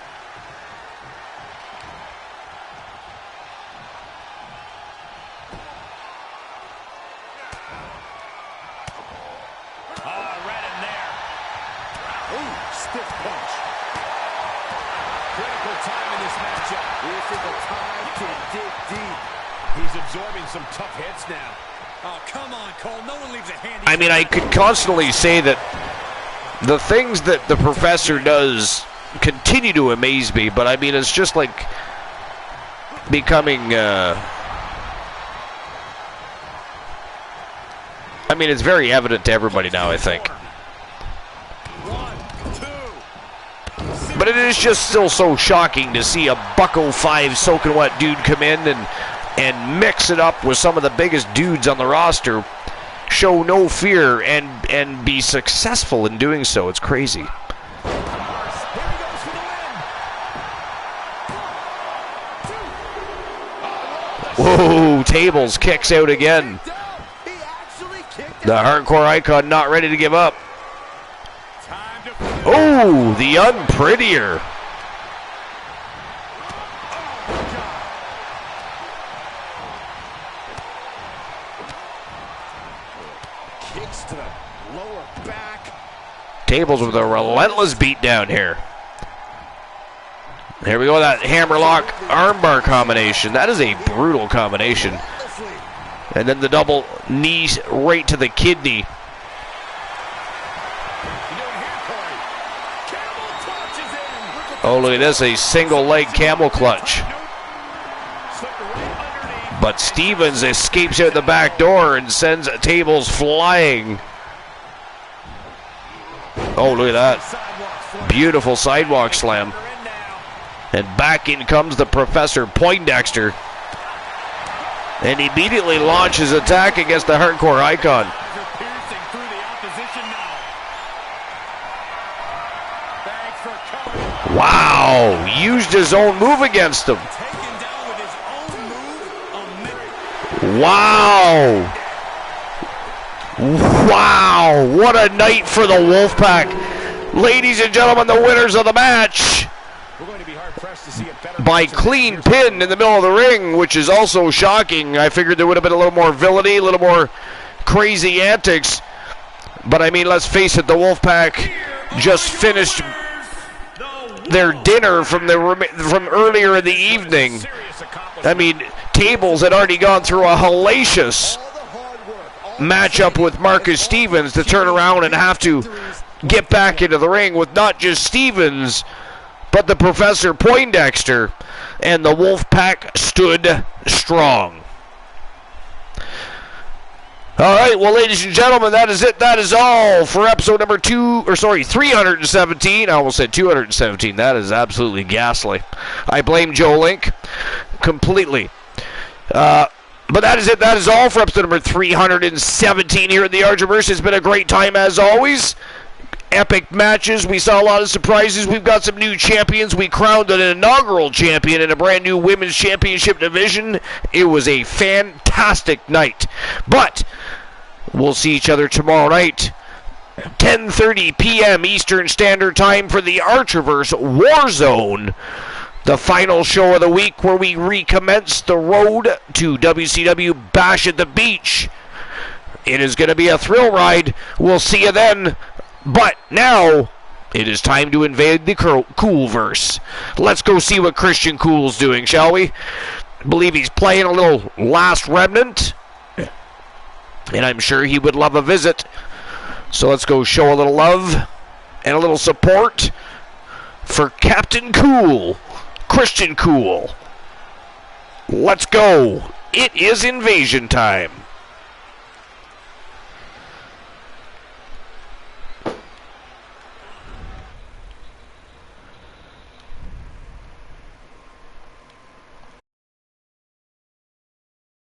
Oh, right in there. Ooh, stiff punch. Critical time in this matchup. This is a time to dig deep. He's absorbing some tough hits now. Oh, come on, Cole. No one leaves a handy. I mean, I could constantly say that the things that the Professor does continue to amaze me, but I mean, it's just like becoming, I mean, it's very evident to everybody now, I think. But it is just still so shocking to see a .05 soaking wet dude come in and mix it up with some of the biggest dudes on the roster, show no fear, and be successful in doing so. It's crazy. Whoa, Tables kicks out again. The hardcore icon not ready to give up. Oh, the unprettier. Tables with a relentless beatdown here. Here we go, that hammerlock armbar combination. That is a brutal combination. And then the double knees right to the kidney. Oh, look at this, a single leg camel clutch. But Stevens escapes out the back door and sends Tables flying. Oh, look at that. Beautiful sidewalk slam. And back in comes the Professor Poindexter. And immediately launches attack against the hardcore icon. Wow, used his own move against him. Wow. Wow, what a night for the Wolfpack. Ladies and gentlemen, the winners of the match by clean pin in the middle of the ring, which is also shocking. I figured there would have been a little more villainy, a little more crazy antics. But I mean, let's face it, the Wolfpack just finished their dinner from earlier in the evening. I mean, Tables had already gone through a hellacious matchup with Marcus Stevens to turn around and have to get back into the ring with not just Stevens, but the Professor Poindexter, and the Wolfpack stood strong. All right, well, ladies and gentlemen, that is it. That is all for episode number 317. I almost said 217. That is absolutely ghastly. I blame Joe Link completely. But that is it. That is all for episode number 317 here at the Archerverse. It's been a great time as always. Epic matches. We saw a lot of surprises. We've got some new champions. We crowned an inaugural champion in a brand new women's championship division. It was a fantastic night. But we'll see each other tomorrow night, 10:30 p.m. Eastern Standard Time for the Archerverse Warzone, the final show of the week where we recommence the road to WCW Bash at the Beach. It is going to be a thrill ride. We'll see you then. But now, it is time to invade the Coolverse. Let's go see what Christian Cool's doing, shall we? I believe he's playing a little Last Remnant, and I'm sure he would love a visit. So let's go show a little love and a little support for Captain Cool, Christian Cool. Let's go. It is invasion time.